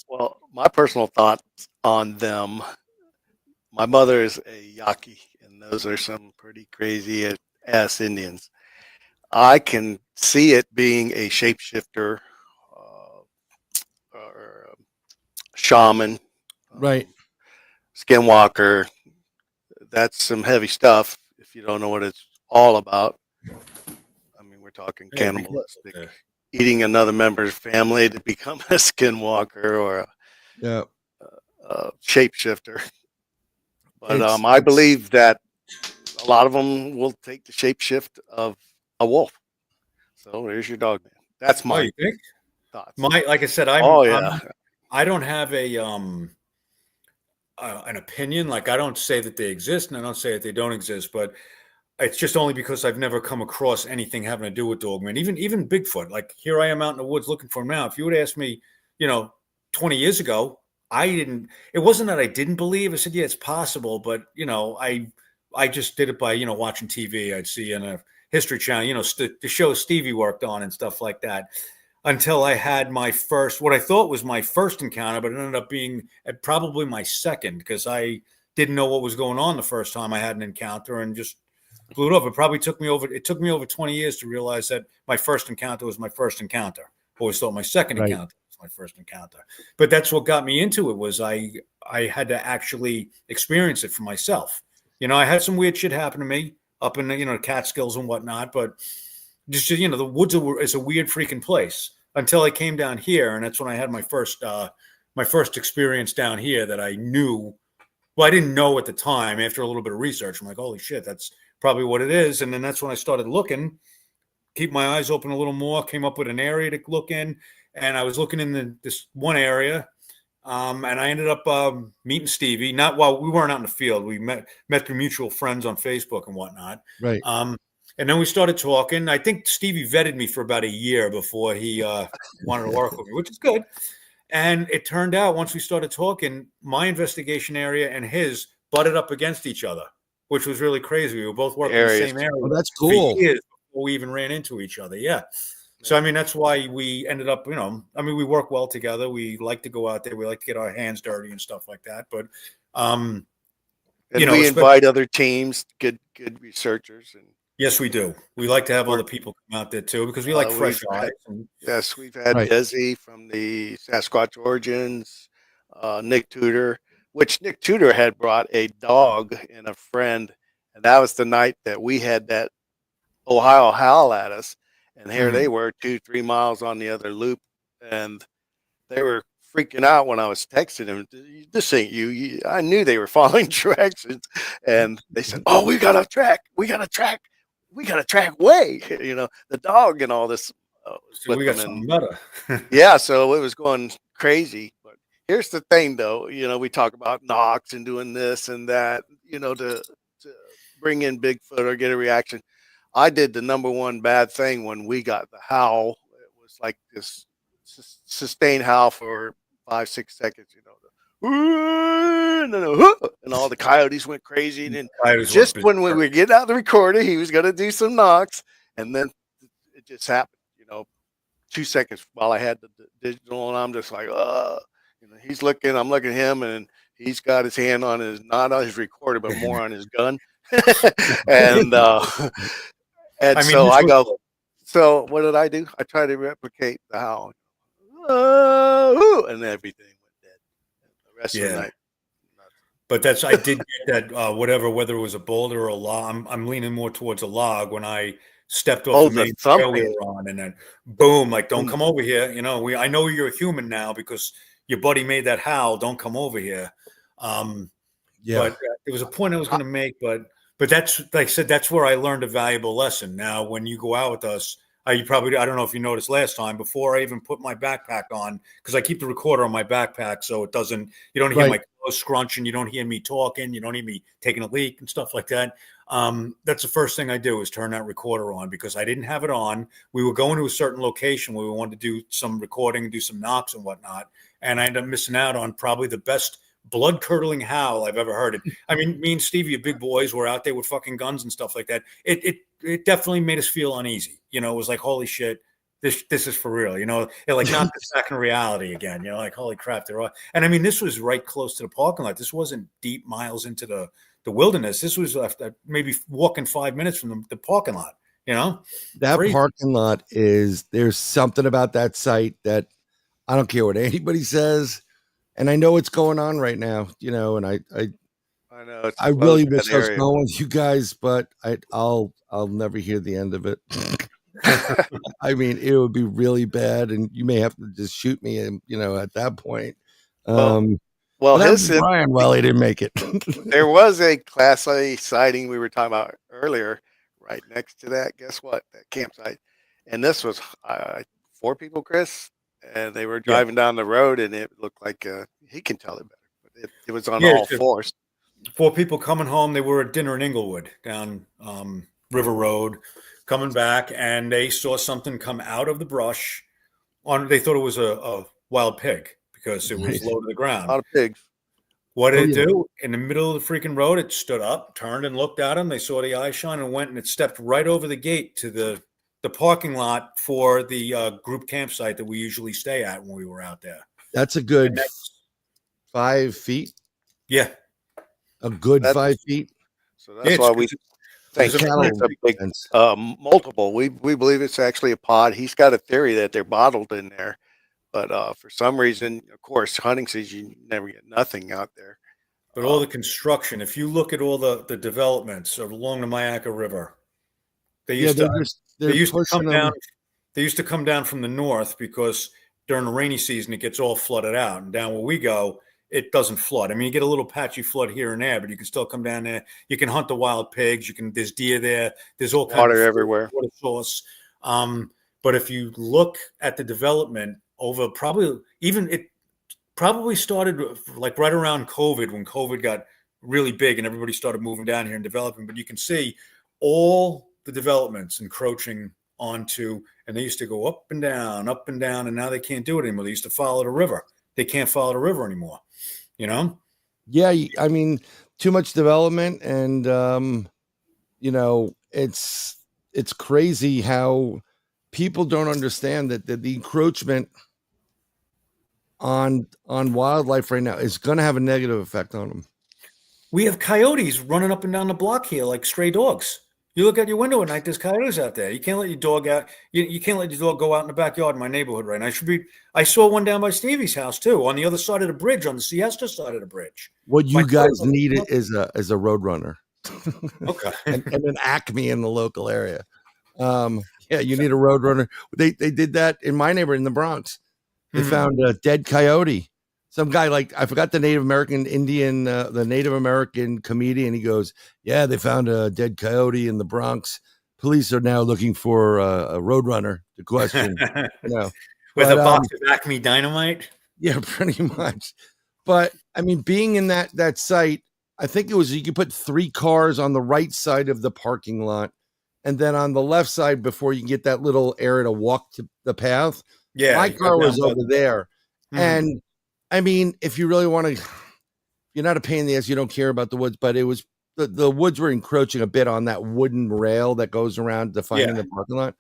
Well, my personal thoughts on them. My mother is a Yaqui, and those are some pretty crazy ass Indians. I can see it being a shapeshifter or shaman, right. skinwalker. That's some heavy stuff if you don't know what it's all about. I mean, we're talking Yeah, big cannibalistic, Bigfoot. eating another member's family to become a skinwalker or Yeah. a shapeshifter. But It's I believe that a lot of them will take the shapeshift of a wolf. So there's your dog man. That's Oh, my you think? thoughts. Like I said, Oh yeah, I don't have an opinion. Like I don't say that they exist, and I don't say that they don't exist. But it's just only because I've never come across anything having to do with dogmen. Even Bigfoot. Like here I am out in the woods looking for him now. If you would ask me, 20 years ago, I didn't. It wasn't that I didn't believe. I said, yeah, it's possible, but I just did it by watching TV. I'd see in a History Channel, the show Stevie worked on and stuff like that. Until I had my first, what I thought was my first encounter, but it ended up being probably my second because I didn't know what was going on the first time I had an encounter and just blew it off. It took me over 20 years to realize that my first encounter was my first encounter. Always thought my second Right. encounter was my first encounter. But that's what got me into it was I had to actually experience it for myself. I had some weird shit happen to me up in the Catskills and whatnot, but just the woods is a weird freaking place until I came down here, and that's when I had my first experience down here that I knew. Well, I didn't know at the time. After a little bit of research, I'm like, holy shit, that's probably what it is. And then that's when I started looking, keep my eyes open a little more, came up with an area to look in, and I was looking in this one area. And I ended up meeting Stevie. Not while we weren't out in the field. We met through mutual friends on Facebook and whatnot. right. And then we started talking. I think Stevie vetted me for about a year before he wanted to work with me, which is good. And it turned out once we started talking, my investigation area and his butted up against each other, which was really crazy. We were both working in the Areas. same area. Oh, that's cool. For years before we even ran into each other. Yeah. So, I mean, that's why we ended up, we work well together. We like to go out there. We like to get our hands dirty and stuff like that. But, and we invite other teams, good researchers, and yes, we do. We like to have other people come out there too because we like fresh eyes. Yes, we've had Right. Desi from the Sasquatch Origins, Nick Tudor, which Nick Tudor had brought a dog and a friend, and that was the night that we had that Ohio howl at us, and here they were 2-3 miles on the other loop, and they were freaking out when I was texting them. This ain't you. I knew they were following directions, and they said, "Oh, we got a track way." The dog and all this. So we got something better. Yeah, so it was going crazy. But here's the thing, though. We talk about knocks and doing this and that. To bring in Bigfoot or get a reaction. I did the number one bad thing when we got the howl. It was like this sustained howl for 5-6 seconds, and all the coyotes went crazy. And then just when we were getting out the recorder, he was going to do some knocks, and then it just happened. 2 seconds while I had the digital, and I'm just like, he's looking, I'm looking at him, and he's got his hand on not on his recorder, but more on his gun, and so I go. So what did I do? I tried to replicate the howl. And everything went dead. The rest of the night. But I did get that whether it was a boulder or a log. I'm leaning more towards a log when I stepped off the main trail we were on, and then boom, like don't come over here. I know you're a human now because your buddy made that howl. Don't come over here. But there was a point I was going to make, but that's like I said, that's where I learned a valuable lesson. Now, when you go out with us. I don't know if you noticed last time before I even put my backpack on, because I keep the recorder on my backpack so it doesn't, you don't hear my clothes scrunching, you don't hear me talking, you don't hear me taking a leak and stuff like that. That's the first thing I do is turn that recorder on because I didn't have it on. We were going to a certain location where we wanted to do some recording and do some knocks and whatnot. And I ended up missing out on probably the best blood-curdling howl I've ever heard. I mean, me and Stevie are big boys. We're out there with fucking guns and stuff like that. It definitely made us feel uneasy. It was like, holy shit, this is for real, like not the second reality again, like holy crap, they're all. And I mean, this was right close to the parking lot. This wasn't deep miles into the wilderness. This was maybe walking 5 minutes from the parking lot. That Crazy. parking lot there's something about that site that I don't care what anybody says, and I know what's going on right now, and I know I really wish I was going with you guys, but I'll never hear the end of it. I mean, it would be really bad, and you may have to just shoot me, and at that point. Well, Bryan, he didn't make it. There was a Class A sighting we were talking about earlier, right next to that. Guess what? That campsite, and this was 4 people, Chris, and they were driving down the road, and it looked like he can tell it better, but it was on all fours. 4 people coming home. They were at dinner in Inglewood down River Road, coming back, and they saw something come out of the brush. They thought it was a wild pig because it was low to the ground. A lot of pigs. What did it do? In the middle of the freaking road, it stood up, turned and looked at them. They saw the eye shine and went, and it stepped right over the gate to the parking lot for the group campsite that we usually stay at when we were out there. That's a good 5 feet. Yeah. A good 5 feet. So that's why we think it's a big multiple. We believe it's actually a pod. He's got a theory that they're bottled in there, but for some reason, of course, hunting season, you never get nothing out there. But all the construction, if you look at all the developments along the Mayaca River, they used to come down. They used to come down from the north because during the rainy season it gets all flooded out, and down where we go, it doesn't flood. I mean, you get a little patchy flood here and there, but you can still come down there. You can hunt the wild pigs. There's deer there. There's all kinds water everywhere. Water source. But if you look at the development over it probably started like right around COVID, when COVID got really big and everybody started moving down here and developing. But you can see all the developments encroaching onto, and they used to go up and down, and now they can't do it anymore. They used to follow the river. They can't follow the river anymore, Yeah, I mean, too much development, and it's crazy how people don't understand that the encroachment on wildlife right now is going to have a negative effect on them. We have coyotes running up and down the block here like stray dogs. You look out your window at night, there's coyotes out there. You can't let your dog out. You can't let your dog go out in the backyard in my neighborhood right now. I saw one down by Stevie's house too, on the other side of the bridge, on the Siesta side of the bridge. What you guys need is a road runner. Okay. and an Acme in the local area. You need a road runner. They did that in my neighborhood in the Bronx. They found a dead coyote. Some guy, I forgot the Native American Indian, the Native American comedian. He goes, "Yeah, they found a dead coyote in the Bronx. Police are now looking for a roadrunner to question." With a box of Acme Dynamite. Yeah, pretty much. But I mean, being in that site, I think it was you could put 3 cars on the right side of the parking lot, and then on the left side before you get that little area to walk to the path. Yeah, my car was over there, and I mean, if you really want to, you're not a pain in the ass. You don't care about the woods, but it was the woods were encroaching a bit on that wooden rail that goes around defining the parking lot.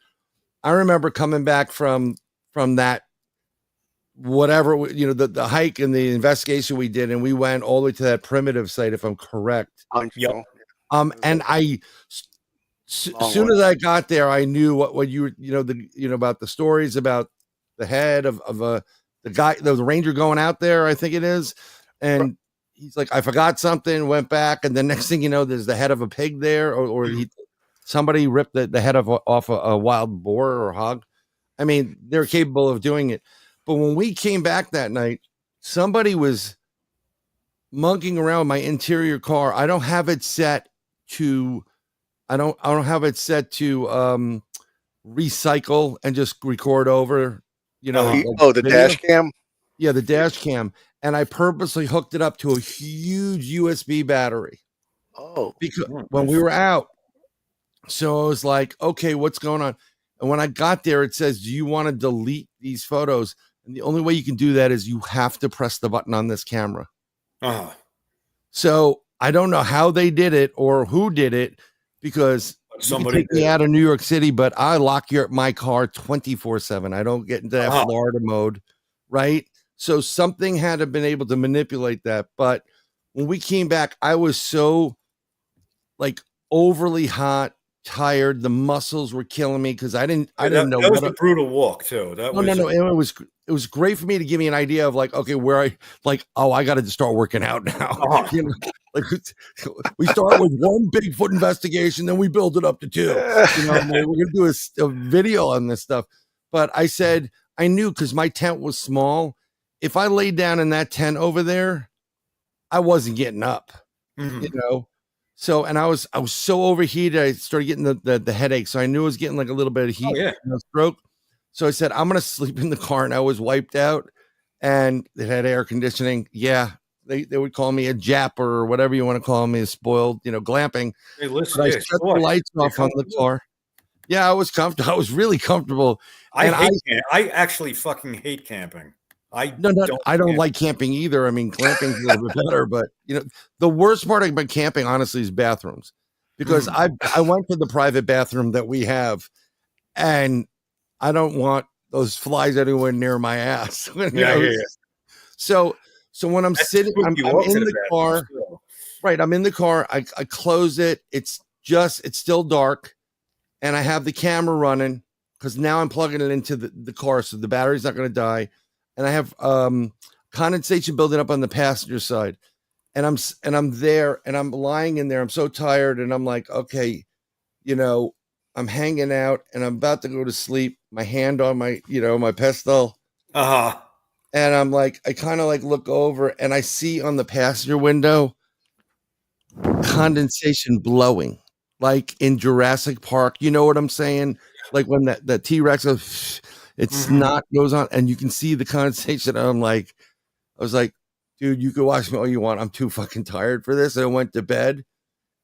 I remember coming back from that, whatever, the hike and the investigation we did, and we went all the way to that primitive site, if I'm correct. Yep. And soon as I got there, I knew what you were, about the stories about the head of the guy, the ranger going out there, I think it is. And he's like, I forgot something, went back. And the next thing you know, there's the head of a pig there, or somebody ripped the head off a wild boar or hog. I mean, they're capable of doing it. But when we came back that night, somebody was monkeying around my interior car. I don't have it set to recycle and just record over. The dash cam. Yeah, the dash cam, and I purposely hooked it up to a huge USB battery. Oh, because when we were out, so I was like, okay, what's going on? And when I got there, it says, do you want to delete these photos? And the only way you can do that is you have to press the button on this camera. So I don't know how they did it or who did it, because You can somebody take me out of New York City, but I lock my car 24/7. I don't get into that Florida mode, right? So something had to have been able to manipulate that. But when we came back, I was so like overly hot, tired. The muscles were killing me because I didn't know that was a brutal walk too. No. It was great for me to give me an idea of like, okay, where I like, oh, I got to start working out now. You know, like we start with one Bigfoot investigation, then we build it up to two. You know, we're gonna do a video on this stuff. But I said I knew because my tent was small. If I laid down in that tent over there, I wasn't getting up. You know. So, and I was so overheated, I started getting the headache. So I knew I was getting like a little bit of heat, stroke. So I said, I'm going to sleep in the car, and I was wiped out, and it had air conditioning. Yeah. They would call me a japper or whatever you want to call me, a spoiled, you know, glamping. Hey, listen, I shut the lights off on the car. Yeah, I was comfortable. I was really comfortable. I actually fucking hate camping. I don't like camping either. I mean, glamping's a little bit better, but you know, the worst part about camping, honestly, is bathrooms, because I went to the private bathroom that we have, and I don't want those flies anywhere near my ass. So when I'm sitting, I'm in the car, right? I'm in the car. I close it. It's still dark, and I have the camera running because now I'm plugging it into the car, so the battery's not going to die. And I have condensation building up on the passenger side, and I'm there, and I'm lying in there. I'm so tired, and I'm like, okay, you know, I'm hanging out, and I'm about to go to sleep. My hand on my, you know, my pistol, and I'm like, I kind of like look over, and I see on the passenger window condensation blowing, like in Jurassic Park. You know what I'm saying? Like when that T-Rex goes. Snot goes on, and you can see the condensation. And I was like, dude, you can watch me all you want. I'm too fucking tired for this. And I went to bed,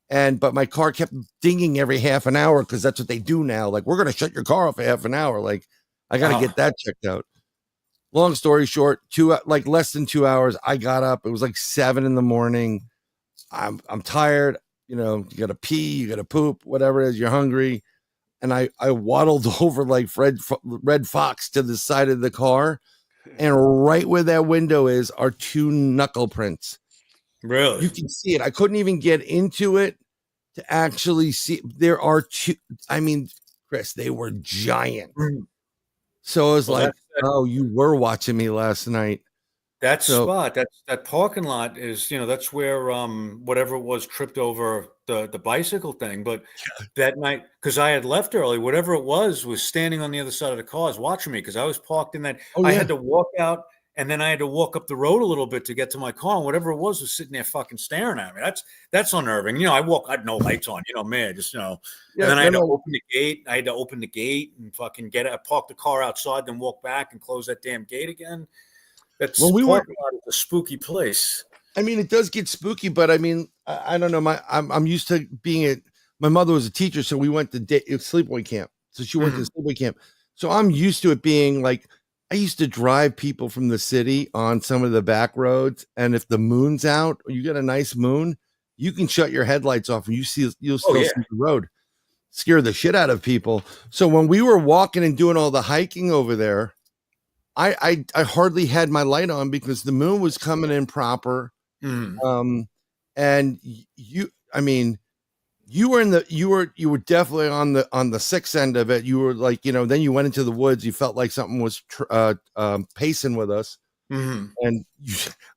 but my car kept dinging every half an hour because that's what they do now. Like, we're gonna shut your car off for half an hour. Like, I gotta get that checked out. Long story short, less than 2 hours. I got up. It was like 7 a.m. I'm tired. You know, you gotta pee, you gotta poop, whatever it is. You're hungry. And I waddled over like Red Fox to the side of the car, and right where that window is are 2 knuckle prints. Really? You can see it. I couldn't even get into it to actually see. There are 2. I mean, Chris, they were giant. So I was oh, you were watching me last night. That spot, that parking lot is, you know, that's where whatever it was tripped over the bicycle thing. But that night, because I had left early, whatever it was standing on the other side of the cars watching me, because I was parked in that. I had to walk out, and then I had to walk up the road a little bit to get to my car, and whatever it was sitting there fucking staring at me. That's unnerving. You know, I had no lights on, you know, man, just, you know, and then I had to open the gate. I had to open the gate and fucking park the car outside, then walk back and close that damn gate again. That's a spooky place. I mean, it does get spooky, but I mean, I don't know. I'm used to being my mother was a teacher, so we went to sleepaway camp. So she went to sleepaway camp. So I'm used to it being like, I used to drive people from the city on some of the back roads, and if the moon's out or you get a nice moon, you can shut your headlights off and you'll still see the road. Scare the shit out of people. So when we were walking and doing all the hiking over there, I hardly had my light on because the moon was coming in proper. And you were definitely on the 6th end of it. You were like, you know, then you went into the woods. You felt like something was pacing with us. And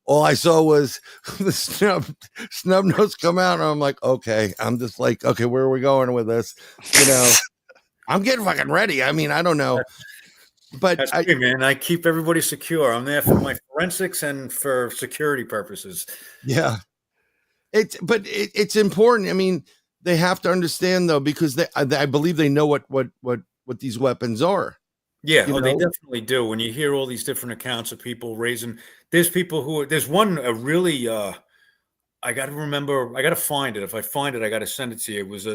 all I saw was the snub nose come out. And I'm like, okay, I'm just like, okay, where are we going with this? You know, I'm getting fucking ready. I mean, I don't know. But that's great, man. I keep everybody secure. I'm there for my forensics and for security purposes. Yeah. It's important. I mean, they have to understand though, because I believe they know what these weapons are. Yeah, they definitely do. When you hear all these different accounts of people raising, there's one really I got to find it. If I find it, I got to send it to you. It was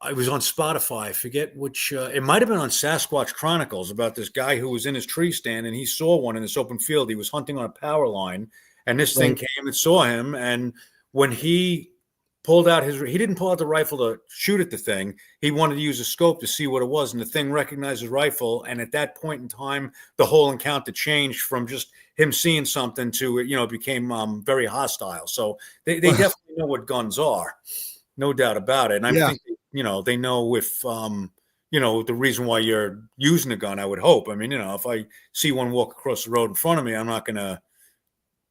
I was on Spotify. I forget which. It might have been on Sasquatch Chronicles, about this guy who was in his tree stand and he saw one in this open field. He was hunting on a power line, and this thing came and saw him. And when he pulled out he didn't pull out the rifle to shoot at the thing. He wanted to use a scope to see what it was. And the thing recognized his rifle. And at that point in time, the whole encounter changed from just him seeing something to, it became very hostile. So they definitely know what guns are. No doubt about it. And I think, they know if, the reason why you're using a gun, I would hope. I mean, if I see one walk across the road in front of me, I'm not going to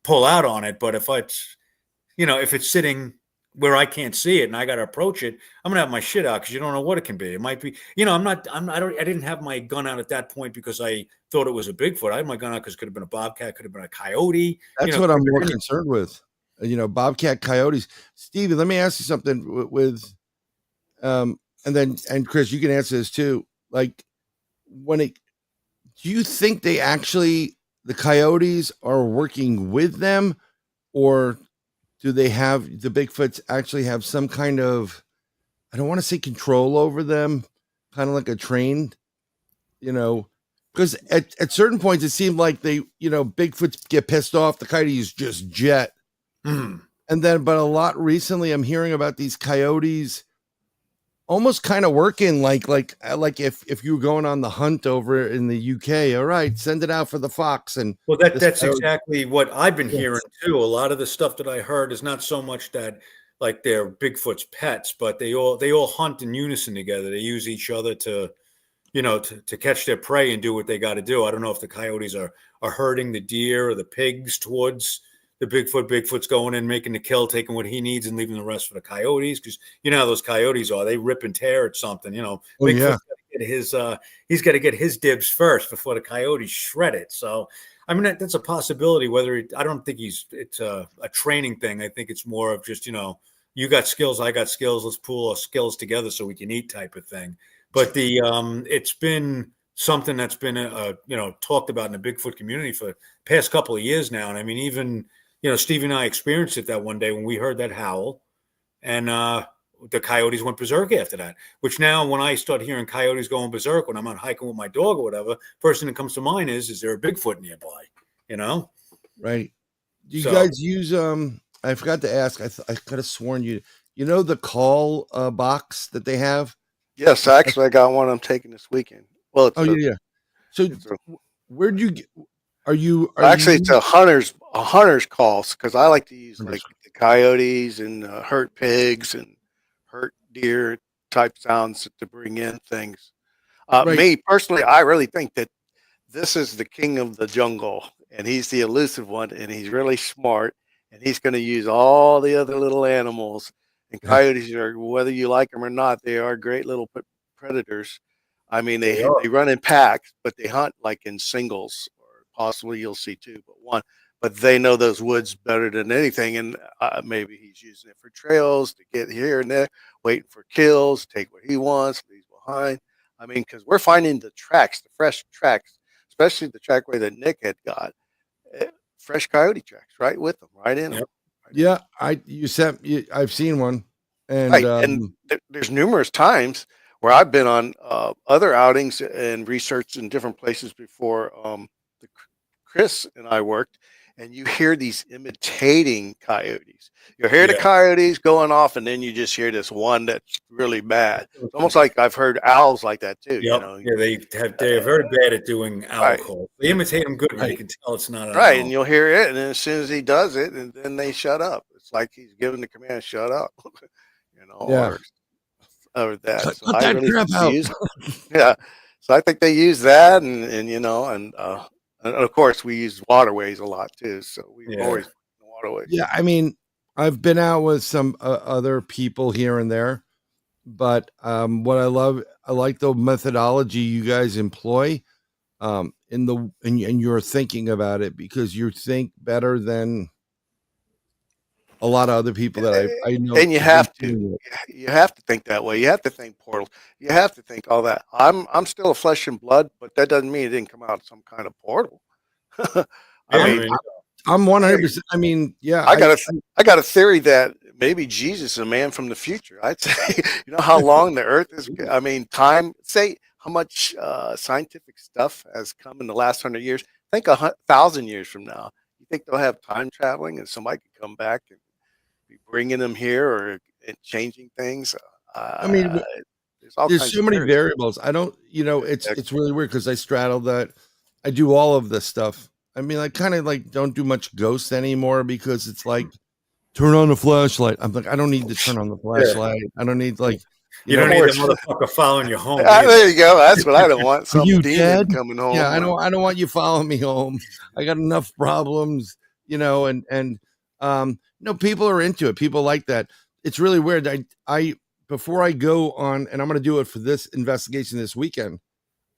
pull out on it. But if it's sitting where I can't see it and I got to approach it, I'm going to have my shit out because you don't know what it can be. It might be, I didn't have my gun out at that point because I thought it was a Bigfoot. I had my gun out because it could have been a bobcat, could have been a coyote. That's what I'm more concerned with. Bobcat, coyotes. Stevie, let me ask you something and Chris, you can answer this too. Like, do you think the coyotes are working with them, or do they have the Bigfoots actually have some kind of, I don't want to say control over them, kind of like a trained, because at certain points it seemed like Bigfoots get pissed off, the coyotes just jet. Mm. But a lot recently I'm hearing about these coyotes almost kind of working like if you were going on the hunt over in the UK, all right, send it out for the fox. And that's exactly what I've been hearing too. A lot of the stuff that I heard is not so much that like they're Bigfoot's pets, but they all hunt in unison together. They use each other to catch their prey and do what they got to do. I don't know if the coyotes are herding the deer or the pigs towards the Bigfoot. Bigfoot's going in, making the kill, taking what he needs and leaving the rest for the coyotes. Because how those coyotes are, they rip and tear at something, Bigfoot's got to get he's got to get his dibs first before the coyotes shred it. So, I mean, that's a possibility. I don't think it's a training thing. I think it's more of just, you got skills, I got skills. Let's pool our skills together so we can eat type of thing. But it's been something that's been, talked about in the Bigfoot community for the past couple of years now. And I mean, even, Steve and I experienced it that one day when we heard that howl, and the coyotes went berserk after that, which now when I start hearing coyotes going berserk when I'm out hiking with my dog or whatever, first thing that comes to mind is there a Bigfoot nearby, Right. Do you guys use, I forgot to ask, I could have sworn the call box that they have? Yes, actually I got one I'm taking this weekend. Well, So where'd you get, it's a hunter's calls, because I like to use like the coyotes and hurt pigs and hurt deer type sounds to bring in things. Me personally, I really think that this is the king of the jungle, and he's the elusive one, and he's really smart, and he's going to use all the other little animals. And coyotes are, whether you like them or not, they are great little predators. I mean, they run in packs, but they hunt like in singles. Possibly you'll see two, but one. But they know those woods better than anything, and maybe he's using it for trails to get here and there, waiting for kills, take what he wants, leaves behind. I mean, because we're finding the tracks, the fresh tracks, especially the trackway that Nick had got, fresh coyote tracks right with them, right in them. Yeah, I've seen one, and and there's numerous times where I've been on other outings and research in different places before. Chris and I worked, and you hear these imitating coyotes. You hear the coyotes going off, and then you just hear this one that's really bad. It's almost like I've heard owls like that too. Yep. They're very bad at doing owl calls. They imitate them good, but you can tell it's not an owl. And you'll hear it, and then as soon as he does it, and then they shut up. It's like he's giving the command, "Shut up," or that. So I really So I think they use that, and of course, we use waterways a lot too. So we always waterways. Yeah, I mean, I've been out with some other people here and there, but what I like the methodology you guys employ, and you're thinking about it, because you think better than a lot of other people that I know. And you have to think that way. You have to think portals. You have to think all that. I'm still a flesh and blood, but that doesn't mean it didn't come out of some kind of portal. I'm 100%. I mean, I got a theory that maybe Jesus is a man from the future. I'd say, how long the earth is. I mean, time, say how much scientific stuff has come in the last 100 years. Think 1,000 years from now. You think they'll have time traveling and somebody could come back and be bringing them here, or and changing things. I mean, There's all there's kinds so of many theories. variables. I don't, it's really weird because I straddle that. I do all of this stuff. I mean, I kind of like don't do much ghost anymore because it's like turn on the flashlight. I'm like, I don't need to turn on the flashlight. I don't need like, You don't need the course. motherfucker following you home. There you go. That's what I don't want. Are Some you demon dead? coming home. Yeah, I don't want you following me home. I got enough problems, and no, people are into it. People like that. It's really weird. I before I go on, and I'm going to do it for this investigation this weekend.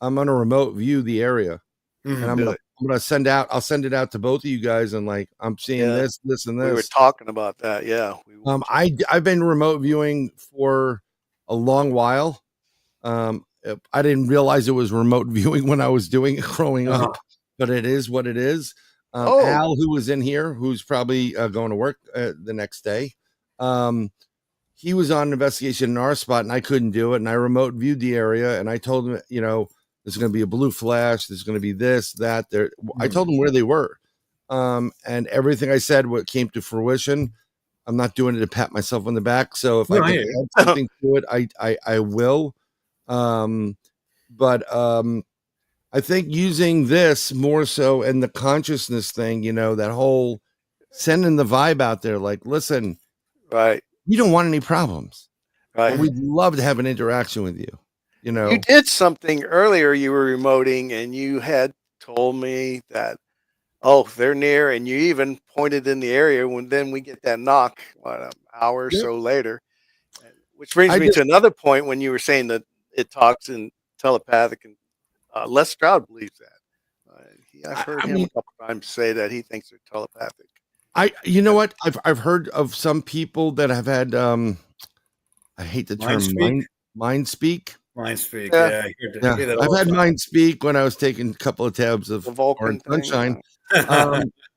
I'm going to remote view the area, and I'm going to send out. I'll send it out to both of you guys, and like I'm seeing this, and this. We were talking about that. Yeah. I've been remote viewing for a long while. I didn't realize it was remote viewing when I was doing it growing up, but it is what it is. Al, who was in here, who's probably going to work the next day, he was on an investigation in our spot, and I couldn't do it. And I remote viewed the area, and I told him, there's going to be a blue flash. There's going to be this, that. There. I told them where they were, and everything I said what came to fruition. I'm not doing it to pat myself on the back. So if I can add something to it, I will. But I think using this more so and the consciousness thing, that whole sending the vibe out there, like, listen, right. You don't want any problems. Right. We'd love to have an interaction with you. You did something earlier. You were remoting and you had told me that, they're near. And you even pointed in the area when then we get that knock an hour or so later, which brings me to another point when you were saying that it talks in telepathic, and Les Stroud believes that. I've heard him a couple times say that he thinks they're telepathic. You know what? I've heard of some people that have had I hate the term mind speak. Mind speak, yeah. I've had mind speak when I was taking a couple of tabs of Orange Sunshine. I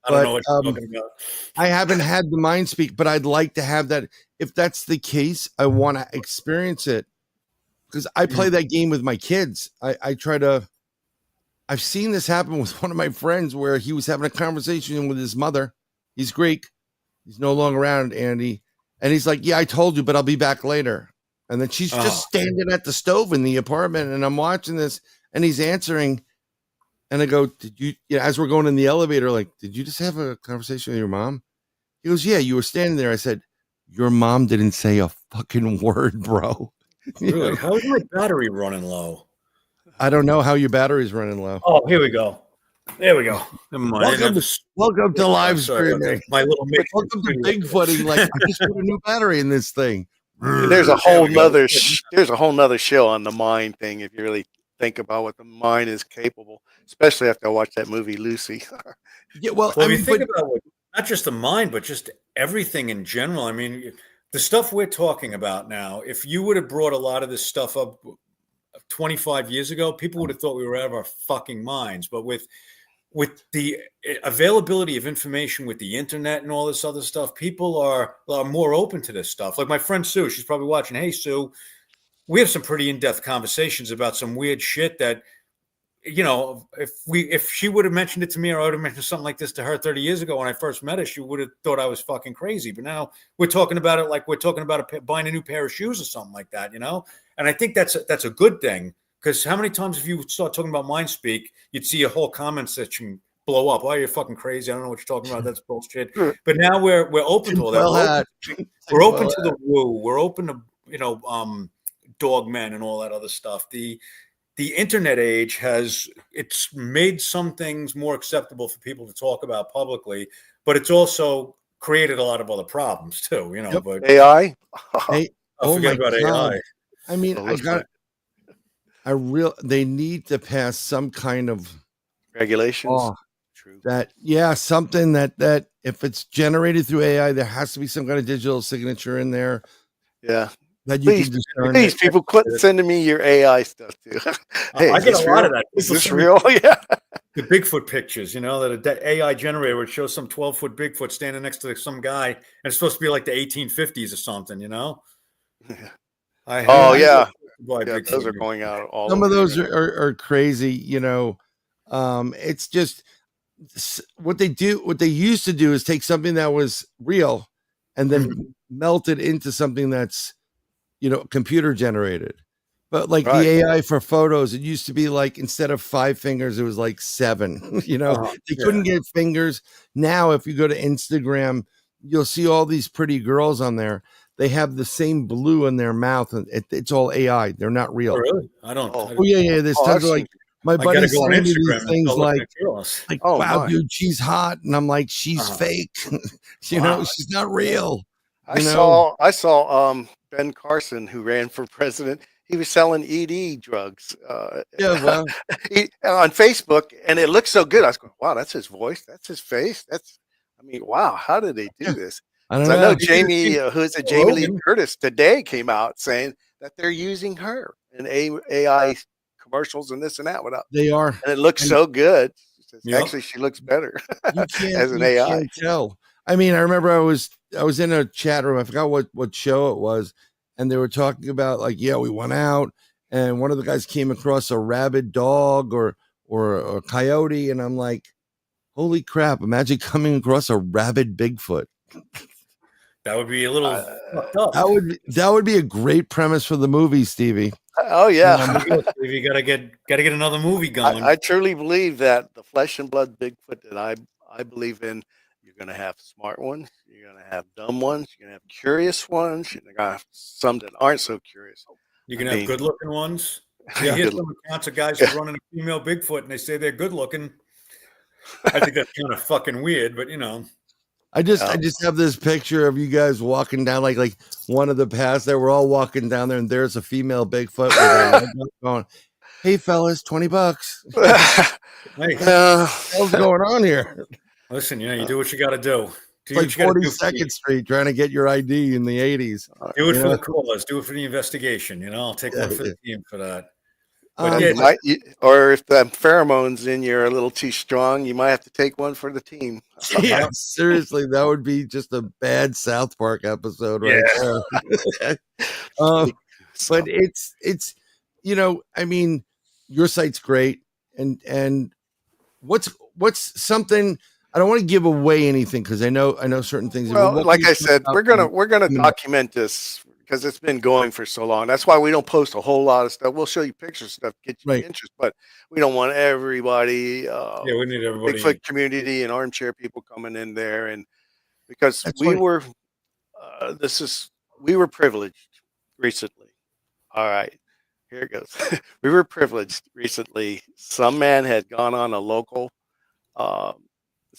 don't know what you're talking about. I haven't had the mind speak, but I'd like to have that. If that's the case, I want to experience it because I play that game with my kids. I've seen this happen with one of my friends where he was having a conversation with his mother. He's Greek. He's no longer around, Andy. And he's like, yeah, I told you, but I'll be back later. And then she's just standing at the stove in the apartment, and I'm watching this, and he's answering. And I go, did you, as we're going in the elevator, like, did you just have a conversation with your mom? He goes, yeah, you were standing there. I said, your mom didn't say a fucking word, bro. Really? How's my battery running low? I don't know how your battery's running low. Oh, here we go. There we go. Never mind. Welcome to live streaming. My little welcome to Bigfooting. Like, I just put a new battery in this thing. There's a whole nother show on the mind thing if you really think about what the mind is capable, especially after I watched that movie Lucy. Yeah, well, I mean, think about not just the mind, but just everything in general. I mean, the stuff we're talking about now, if you would have brought a lot of this stuff up 25 years ago, people would have thought we were out of our fucking minds. But with the availability of information with the internet and all this other stuff, people are more open to this stuff. Like my friend Sue, she's probably watching. Hey, Sue, we have some pretty in-depth conversations about some weird shit that, if she would have mentioned it to me, or I would have mentioned something like this to her 30 years ago when I first met her, she would have thought I was fucking crazy. But now we're talking about it like we're talking about buying a new pair of shoes or something like that, And I think that's a good thing, because how many times if you start talking about mind speak, you'd see a whole comment section blow up. Why are you fucking crazy? I don't know what you're talking about. That's bullshit. But now we're open to all that. We're open to the woo. We're open to dog men and all that other stuff. The internet age it's made some things more acceptable for people to talk about publicly, but it's also created a lot of other problems too. Yep. But AI. Forget about God. AI. I mean, they need to pass some kind of regulations. True. Something that if it's generated through AI, there has to be some kind of digital signature in there. Yeah. That you can discern. Please, people, quit sending me your AI stuff too. Hey, I get a lot of that. Is this real? Yeah. The Bigfoot pictures, that AI generator would show some 12-foot Bigfoot standing next to some guy, and it's supposed to be like the 1850s or something, Yeah. Those are going out all some over of those are crazy, it's just what they used to do is take something that was real and then melt it into something that's, computer generated. But like the AI for photos, it used to be like instead of 5 fingers, it was like 7. They couldn't get fingers. Now, if you go to Instagram, you'll see all these pretty girls on there. They have the same blue in their mouth, and it's all AI. They're not real. Oh, really? I don't. Oh yeah. There's tons of like my buddy's go on sending me Instagram these things like oh, wow, my. dude, she's hot, and I'm like, she's fake. She's not real. I saw Ben Carson, who ran for president. He was selling ED drugs. Yeah, well, on Facebook, and it looked so good. I was going, wow, that's his voice, that's his face. Wow, how did they do this? I don't So I know. know Jamie, Jamie Lee Curtis today came out saying that they're using her in AI commercials and this and that. They are, and it looks so good. Actually, she looks better as an AI. Can't tell. I mean, I remember I was in a chat room. I forgot what show it was, and they were talking about like, yeah, we went out, and one of the guys came across a rabid dog or a coyote, and I'm like, holy crap! Imagine coming across a rabid Bigfoot. That would be a little fucked up. That would be a great premise for the movie, Stevie. Oh yeah, you gotta get another movie going. I truly believe that the flesh and blood Bigfoot that I believe in, you're gonna have smart ones, you're gonna have dumb ones, you're gonna have curious ones, you're gonna have some that aren't so curious. You're gonna have good looking ones. You hear some accounts of guys who run in a female Bigfoot and they say they're good looking. I think that's kind of fucking weird, but I just have this picture of you guys walking down like one of the paths there. We're all walking down there, and there's a female Bigfoot with going, "Hey fellas, $20." What's going on here? Listen, you do what you got to do. It's like 42nd Street trying to get your ID in the 80s. Do it for the cause. Do it for the investigation. I'll take one for the team for that. But or if the pheromones in you are a little too strong, you might have to take one for the team. Yeah, seriously, that would be just a bad South Park episode right there. But it's I mean, your site's great, and what's something. I don't want to give away anything because I know certain things. Well, like I said, we're gonna document this because it's been going for so long. That's why we don't post a whole lot of stuff. We'll show you pictures, stuff, get you interest, but we don't want everybody. We need everybody. Bigfoot community and armchair people coming in there, and because we were privileged recently. All right, here it goes. We were privileged recently. Some man had gone on a local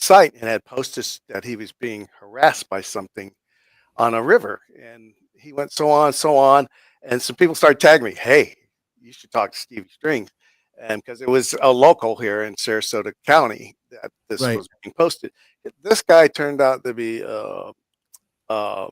site and had posted that he was being harassed by something on a river, and he went so on, and some people started tagging me. Hey, you should talk to Stevie Strings, and because it was a local here in Sarasota County that this was being posted. This guy turned out to be a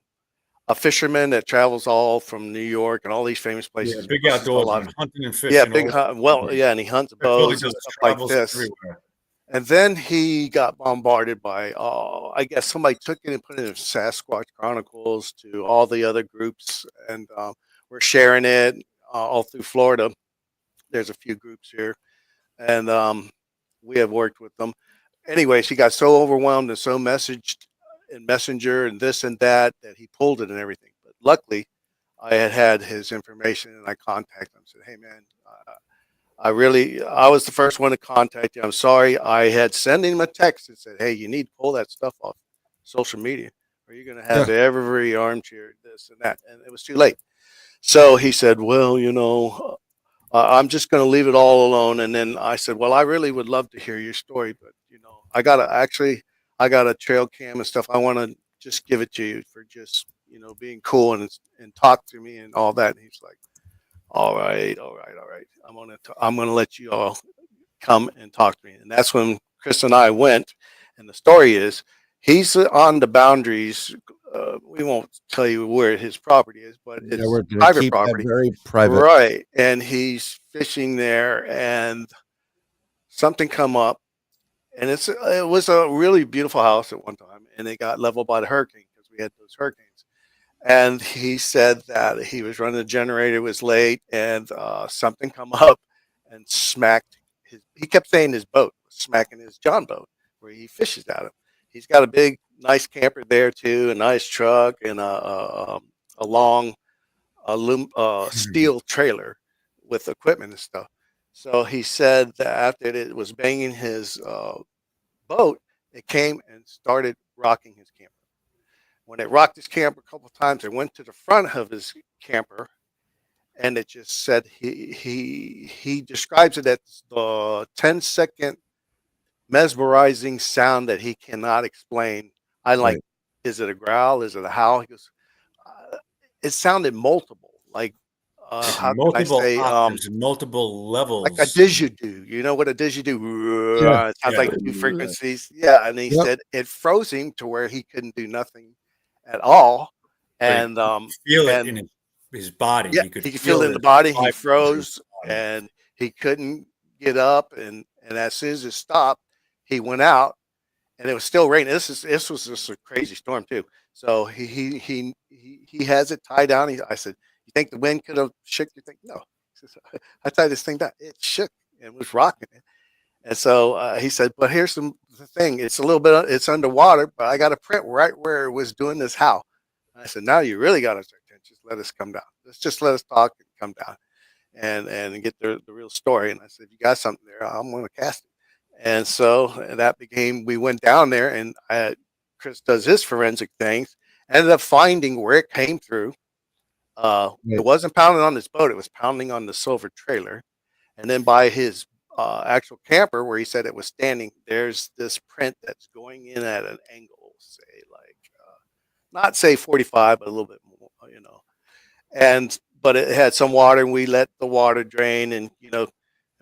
fisherman that travels all from New York and all these famous places. Yeah, big outdoors, hunting and fishing. Yeah, and he hunts bows and stuff like this. Everywhere. And then he got bombarded by, I guess somebody took it and put it in Sasquatch Chronicles to all the other groups, and we're sharing it all through Florida. There's a few groups here, and we have worked with them. Anyways, he got so overwhelmed and so messaged in Messenger and this and that he pulled it and everything. But luckily, I had his information, and I contacted him and said, hey, man, I was the first one to contact you. I'm sorry. I had sent him a text that said, hey, you need to pull that stuff off social media, or you're going to have every armchair, this and that. And it was too late. So he said, well, I'm just going to leave it all alone. And then I said, well, I really would love to hear your story, but, I got a trail cam and stuff. I want to just give it to you for just, being cool and talk to me and all that. And he's like, all right. I'm gonna let you all come and talk to me. And that's when Chris and I went. And the story is, he's on the boundaries. We won't tell you where his property is, but it's private property, very private, right? And he's fishing there, and something come up, and it was a really beautiful house at one time, and it got leveled by the hurricane because we had those hurricanes. And he said that he was running the generator, was late, and something come up and smacked he kept saying his boat was smacking his John boat where he fishes out of. he's got a big, nice camper there too, a nice truck, and a long steel trailer with equipment and stuff. So he said that after it was banging his boat, it came and started rocking his camper. When it rocked his camper a couple of times, it went to the front of his camper, and it just said he describes it as the 10-second mesmerizing sound that he cannot explain. I like, Right. is it a growl? Is it a howl? He goes, it sounded multiple, like how can I Multiple say, octaves and multiple like a levels. didgeridoo. You know what a didgeridoo? Yeah. It sounds Yeah. like two frequencies. Yeah, and he Yep. said it froze him to where he couldn't do nothing at all. But And feel it and in his body. yeah, He could he could feel it in the it body. He vibrate through his froze, body. and he couldn't get up. And as soon as it stopped, he went out, and it was still raining. This was just a crazy storm too. So he has it tied down. I said, "You think the wind could have shook your thing?" No. He says, I tied this thing down. It shook and was rocking it. And so he said, "But here's the thing. It's a little bit. It's underwater, but I got a print right where it was doing this howl." And I said, "Now you really got to start. Just let us come down. Just let us talk and come down, and get the real story." And I said, "You got something there? I'm going to cast it." And so that became. We went down there, and Chris does his forensic things. Ended up finding where it came through. It wasn't pounding on his boat; it was pounding on the silver trailer, and then by his actual camper where he said it was standing. There's this print that's going in at an angle, say like not say 45, but a little bit more, And but it had some water, and we let the water drain. And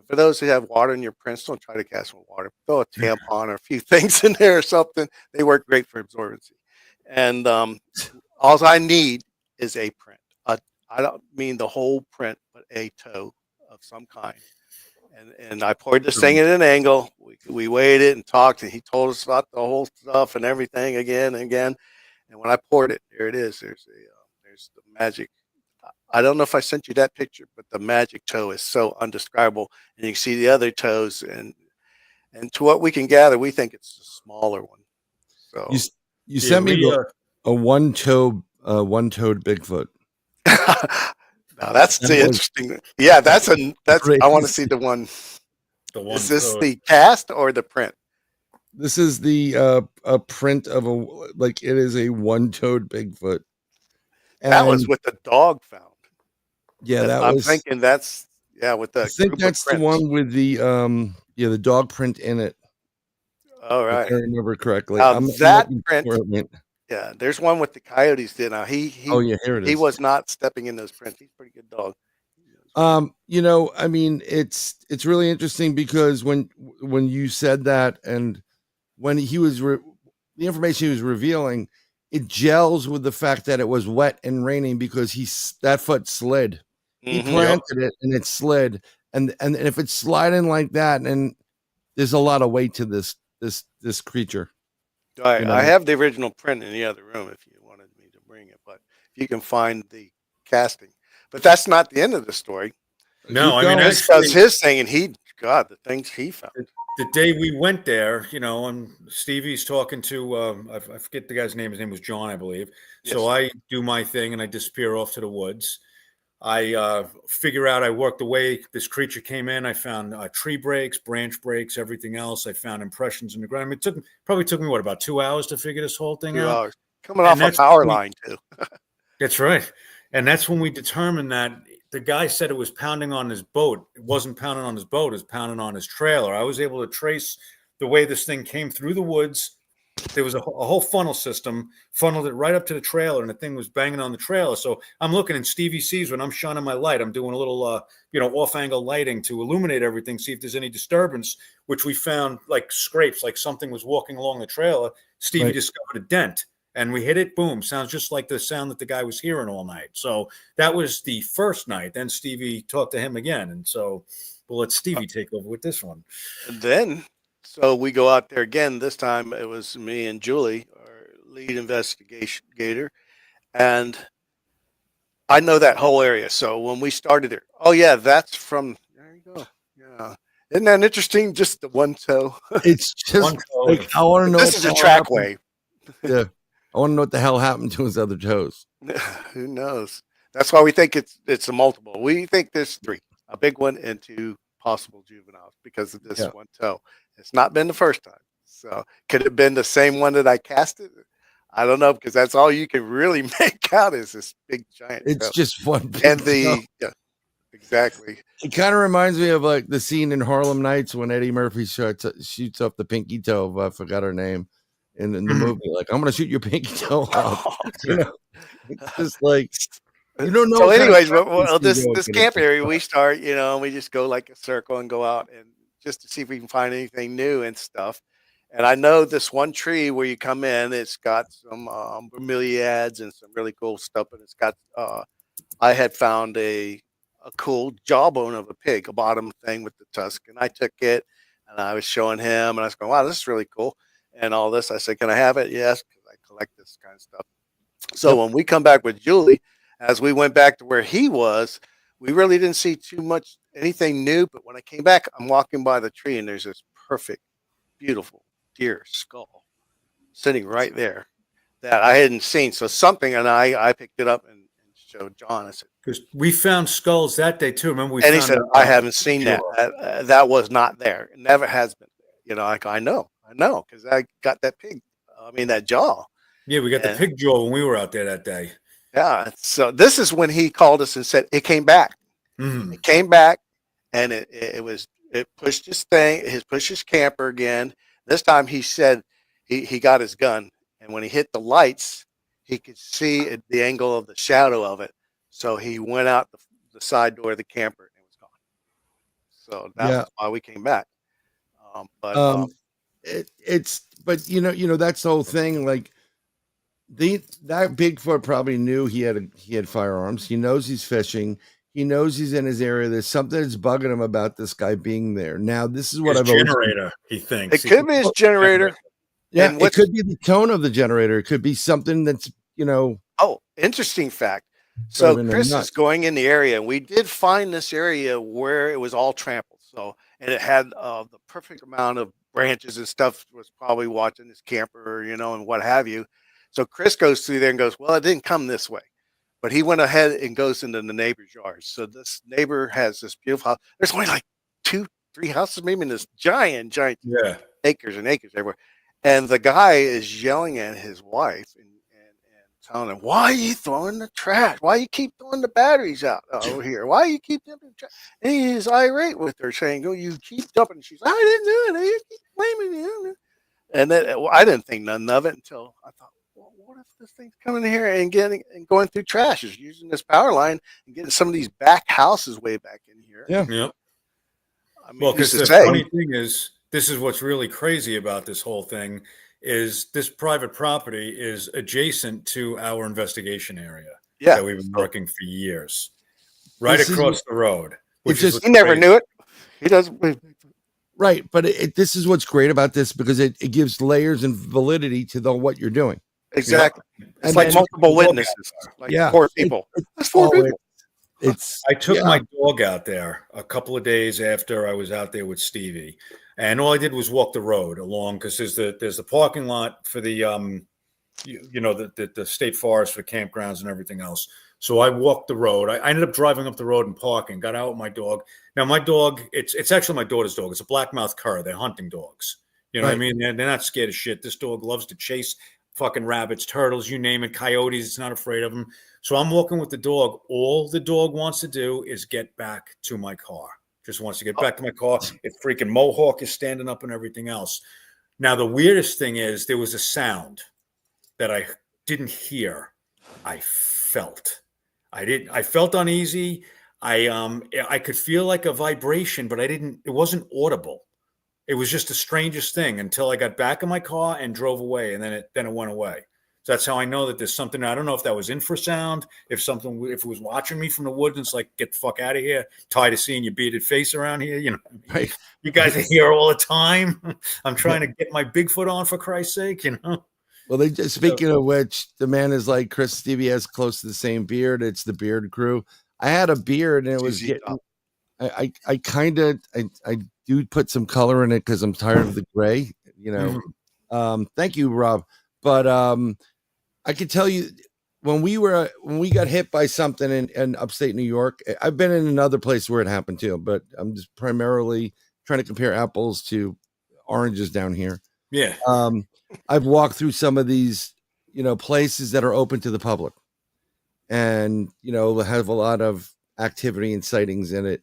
for those who have water in your prints, don't try to cast with water. Throw a tampon or a few things in there or something. They work great for absorbency. And all I need is a print. I don't mean the whole print, but a toe of some kind. And I poured this thing at an angle. We weighed it and talked, and he told us about the whole stuff and everything again and again. And when I poured it, there it is. There's the magic. I don't know if I sent you that picture, but the magic toe is so undescribable. And you can see the other toes, and to what we can gather, we think it's a smaller one. So you sent me a one-toed Bigfoot. Now that's the interesting. Yeah, that's crazy. I want to see the one. The one Is this the cast or the print? This is the a print of it is a one-toed Bigfoot. And that was what the dog found. Yeah, I'm thinking that's with the. I think that's the one with the the dog print in it. All right, if I remember correctly. Now that print. Yeah, there's one with the coyotes. Did now he? Oh yeah, here it is. He was not stepping in those prints. He's a pretty good dog. I mean, it's really interesting because when you said that, and when he was the information he was revealing, it gels with the fact that it was wet and raining because that foot slid. He planted it and it slid, and if it's sliding like that, and there's a lot of weight to this creature. All right, I have the original print in the other room if you wanted me to bring it, but you can find the casting. But that's not the end of the story. No, I mean, Chris does his thing, and the things he found. The day we went there, and Stevie's talking to, I forget the guy's name. His name was John, I believe. Yes. So I do my thing, and I disappear off to the woods. I figure out I worked the way this creature came in. I found tree breaks, branch breaks, everything else. I found impressions in the ground. I mean, it probably took me, about 2 hours to figure this whole thing 2 out? hours. Coming off a power line, too. That's right. And that's when we determined that the guy said it was pounding on his boat. It wasn't pounding on his boat. It was pounding on his trailer. I was able to trace the way this thing came through the woods. There was a whole funnel system, funneled it right up to the trailer, and the thing was banging on the trailer. So I'm looking, and Stevie sees when I'm shining my light. I'm doing a little, off-angle lighting to illuminate everything, see if there's any disturbance, which we found like scrapes, like something was walking along the trailer. Stevie discovered a dent. And we hit it, boom, sounds just like the sound that the guy was hearing all night. So that was the first night. Then Stevie talked to him again. And so we'll let Stevie take over with this one. And then, so we go out there again. This time it was me and Julie, our lead investigator. And I know that whole area. So when we started there, that's from, there you go. Yeah. Isn't that interesting? Just the one toe. It's just like, I want to know. This is a trackway. Yeah. I want to know what the hell happened to his other toes. Who knows? That's why we think it's a multiple. We think there's 3, a big one and 2 possible juveniles because of this one toe. It's not been the first time. So could it have been the same one that I casted? I don't know, because that's all you can really make out is this big giant It's toe. just one big And toe. exactly. It kind of reminds me of like the scene in Harlem Nights when Eddie Murphy shoots off the pinky toe of, I forgot her name, in the movie. Like, I'm going to shoot your pinky toe off. You know, it's just like, you don't know. So anyways, well, this camp area, we start, and we just go like a circle and go out and just to see if we can find anything new and stuff. And I know this one tree where you come in, it's got some bromeliads and some really cool stuff. And it's got, I had found a cool jawbone of a pig, a bottom thing with the tusk. And I took it and I was showing him and I was going, wow, this is really cool. And all this, I said, can I have it? Yes, because I collect this kind of stuff. So when we come back with Julie, as we went back to where he was, we really didn't see too much, anything new. But when I came back, I'm walking by the tree and there's this perfect, beautiful deer skull sitting right there that I hadn't seen. So something, and I picked it up and showed John. I said, because we found skulls that day too. Remember, and he said, I haven't seen that. That was not there. It never has been. I know, because I got that pig. I mean, that jaw. Yeah, we got the pig jaw when we were out there that day. Yeah. So this is when he called us and said it came back. It came back, and it pushed his camper again. This time he said he got his gun, and when he hit the lights, he could see the angle of the shadow of it. So he went out the side door of the camper and it was gone. So that's why we came back. But that's the whole thing. Like that Bigfoot probably knew he had firearms. He knows he's fishing. He knows he's in his area. There's something that's bugging him about this guy being there. Now, this is what his generator. He thinks it could be his generator. Yeah, it could be the tone of the generator. It could be something that's Oh, interesting fact. So Chris is going in the area, and we did find this area where it was all trampled. So, and it had the perfect amount of branches and stuff. Was probably watching this camper, and what have you. So Chris goes through there and goes, well, it didn't come this way. But he went ahead and goes into the neighbor's yard. So this neighbor has this beautiful house. There's only like 2-3 houses, maybe in this giant acres and acres everywhere. And the guy is yelling at his wife and telling him, why are you throwing the trash? Why you keep throwing the batteries out over here? Why you keep dumping the trash? And he is irate with her, saying, oh, you keep dumping. She's like, I didn't do it. You keep blaming me. And then I didn't think nothing of it until I thought, what if this thing's coming in here and going through trash, is using this power line and getting some of these back houses way back in here? Yeah. I mean, well, because the funny thing is, this is what's really crazy about this whole thing is this private property is adjacent to our investigation area that we've been working for years, right across the road. He never knew it. He doesn't. Right, but this is what's great about this because it gives layers and validity to what you're doing. Exactly. It's like multiple witnesses. Like 4 people. That's 4 people. I took my dog out there a couple of days after I was out there with Stevie, and all I did was walk the road along because there's the parking lot for the the state forest for campgrounds and everything else. So I walked the road. I ended up driving up the road and parking. Got out with my dog. Now my dog, it's actually my daughter's dog. It's a blackmouth cur. They're hunting dogs. You know what I mean? They're not scared of shit. This dog loves to chase fucking rabbits, turtles, you name it, coyotes. It's not afraid of them. So I'm walking with the dog. All the dog wants to do is get back to my car. Just wants to get back to my car. If freaking Mohawk is standing up and everything else. Now, the weirdest thing is there was a sound that I didn't hear. I felt. I felt uneasy. I could feel like a vibration, but it wasn't audible. It was just the strangest thing until I got back in my car and drove away, and then it went away. So that's how I know that there's something. I don't know if that was infrasound, if it was watching me from the woods, and it's like, get the fuck out of here. Tired of seeing your bearded face around here. You guys are here all the time. I'm trying to get my Bigfoot on, for Christ's sake. Well, speaking of which, the man is like Chris. Stevie has close to the same beard. It's the beard crew. I had a beard, and it was getting. I do put some color in it because I'm tired of the gray. Thank you, Rob. But I can tell you when we got hit by something in upstate New York. I've been in another place where it happened too, but I'm just primarily trying to compare apples to oranges down here. Yeah. I've walked through some of these, places that are open to the public, and have a lot of activity and sightings in it.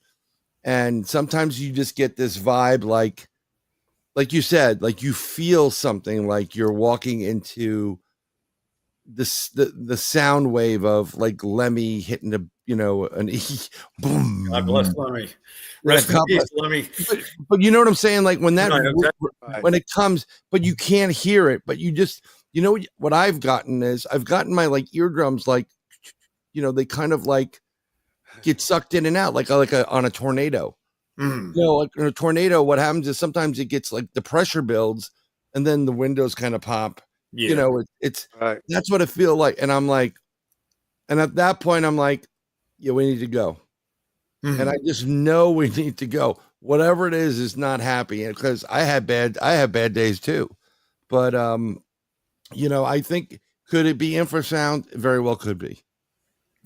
And sometimes you just get this vibe, like you said, like you feel something, like you're walking into the sound wave of like Lemmy hitting an E. Boom. God bless Lemmy. Rest in peace, Lemmy. But you know what I'm saying? Like when Exactly. when it comes, but you can't hear it. But you just, what I've gotten is I've gotten my like eardrums, like, they kind of like get sucked in and out, like on a tornado. Like in a tornado, what happens is sometimes it gets like the pressure builds, and then the windows kind of pop. Yeah. It's Right. That's what it feels like. And I'm like, and at that point, I'm like, yeah, we need to go. And I just know we need to go. Whatever it is not happy, because I have bad days too. But I think, could it be infrasound? It very well could be.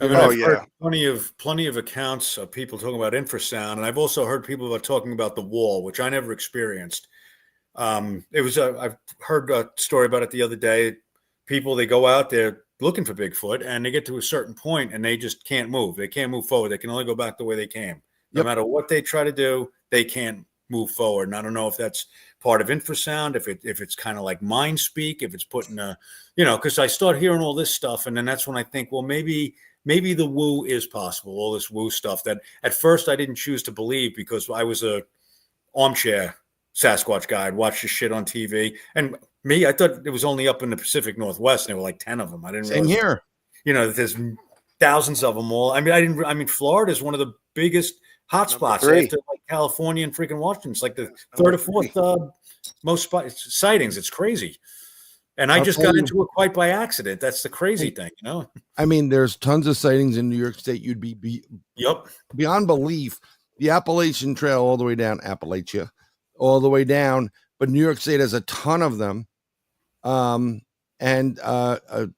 I mean, I've heard plenty of accounts of people talking about infrasound, and I've also heard people talking about the wall, which I never experienced. I've heard a story about it the other day. People, they go out there looking for Bigfoot, and they get to a certain point and they just can't move. They can't move forward. They can only go back the way they came. No matter what they try to do, they can't move forward. And I don't know if that's part of infrasound, if it's kind of like mind speak, if it's putting because I start hearing all this stuff, and then that's when I think, well, maybe the woo is possible. All this woo stuff that at first I didn't choose to believe, because I was a armchair Sasquatch guy. I'd watch this shit on TV, and I thought it was only up in the Pacific Northwest, and there were like 10 of them. I didn't realize. Same here. There's thousands of them all. I mean, Florida is one of the biggest hotspots after like California and freaking Washington. It's like the third or fourth most sightings. It's crazy. And I just got into it quite by accident. That's the crazy thing, I mean, there's tons of sightings in New York State. You'd be beyond belief. The Appalachian Trail all the way down, Appalachia, all the way down. But New York State has a ton of them. And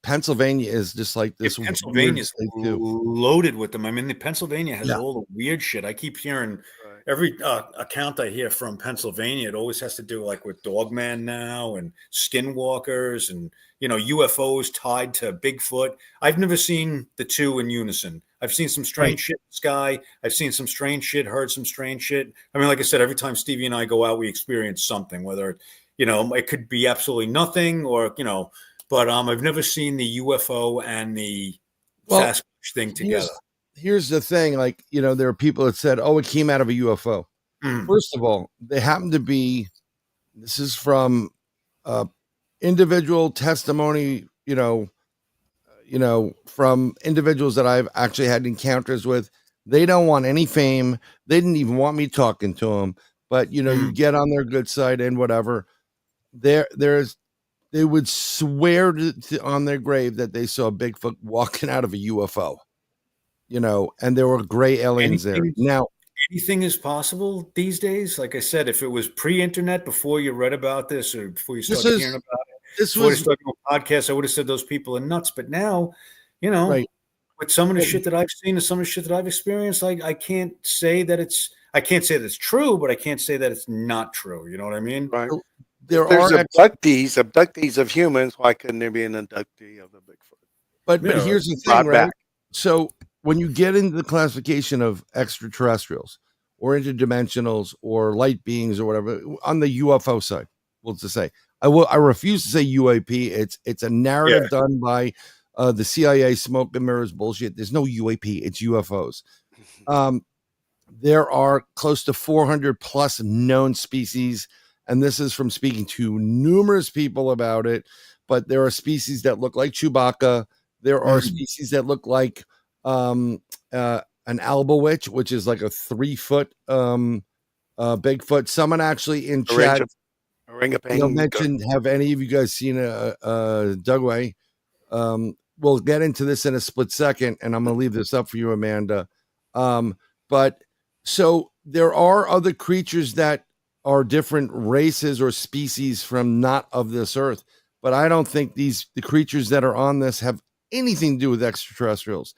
Pennsylvania is just like this. Pennsylvania is loaded with them. I mean, Pennsylvania has all the weird shit. I keep hearing every account I hear from Pennsylvania, it always has to do like with Dogman now and skinwalkers and, UFOs tied to Bigfoot. I've never seen the two in unison. I've seen some strange shit in the sky. I've seen some strange shit, heard some strange shit. I mean, like I said, every time Stevie and I go out, we experience something, whether, it could be absolutely nothing or, but I've never seen the UFO and the Sasquatch thing together. Here's the thing. Like, there are people that said, oh, it came out of a UFO. First of all, they happen to be, this is from individual testimony, from individuals that I've actually had encounters with. They don't want any fame. They didn't even want me talking to them. But, you get on their good side and whatever. They would swear on their grave that they saw Bigfoot walking out of a UFO, and there were gray aliens there. Now, anything is possible these days. Like I said, if it was pre-internet, before you read about this or before you started hearing about it, before you started a podcast, I would have said those people are nuts. But now, with some of the shit that I've seen and some of the shit that I've experienced, I can't say that it's true, but I can't say that it's not true. You know what I mean? Right. There's abductees of humans. Why couldn't there be an abductee of a Bigfoot? But here's the thing, right? So when you get into the classification of extraterrestrials or interdimensionals or light beings or whatever, on the UFO side, we'll just say, I refuse to say UAP. It's a narrative done by the CIA, smoke and mirrors bullshit. There's no UAP. It's UFOs. There are close to 400 plus known species. And this is from speaking to numerous people about it. But there are species that look like Chewbacca. There are species that look like an albawitch, which is like a 3-foot Bigfoot. Someone actually in chat mentioned, have any of you guys seen a Dugway? We'll get into this in a split second, and I'm going to leave this up for you, Amanda. But so there are other creatures that are different races or species from not of this earth. But I don't think the creatures that are on this have anything to do with extraterrestrials.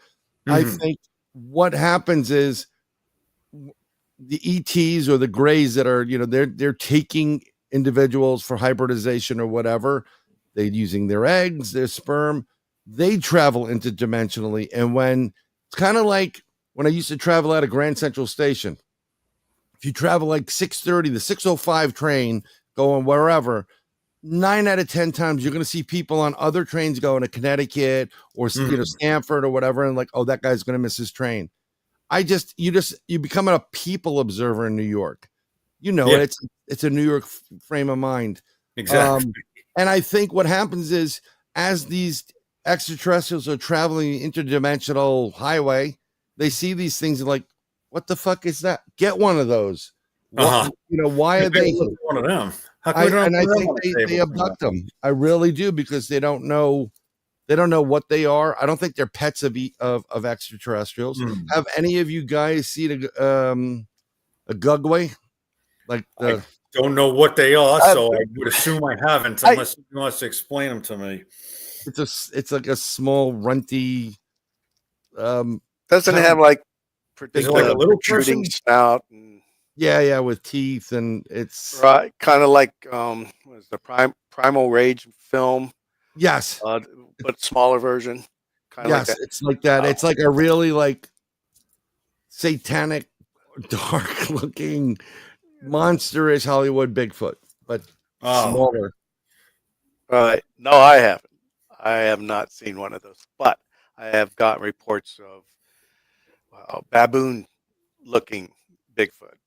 I think what happens is the ETs or the Greys that are, they're taking individuals for hybridization or whatever. They're using their eggs, their sperm. They travel interdimensionally. And when it's kind of like when I used to travel out of Grand Central Station, if you travel like 6:30, the 6:05 train going wherever, 9 out of 10 times you're going to see people on other trains going to Connecticut or Stanford or whatever, and like, oh, that guy's going to miss his train. You become a people observer in New York. It's a New York frame of mind. Exactly. And I think what happens is as these extraterrestrials are traveling interdimensional highway, they see these things and like, what the fuck is that? Get one of those. Why are they one of them? I think they abduct them. I really do, because they don't know what they are. I don't think they're pets of extraterrestrials. Have any of you guys seen a gugway? I don't know what they are, so I would assume I haven't, unless you want to explain them to me. It's like a small runty. Doesn't it have like a little protruding snout? And, with teeth, and it's right, kind of like was the Primal Rage film? Yes, but smaller version. Kind of like that. It's like that. It's like a really like satanic, dark looking, monsterish Hollywood Bigfoot, but smaller. Right. No, I haven't. I have not seen one of those, but I have gotten reports of baboon looking Bigfoot,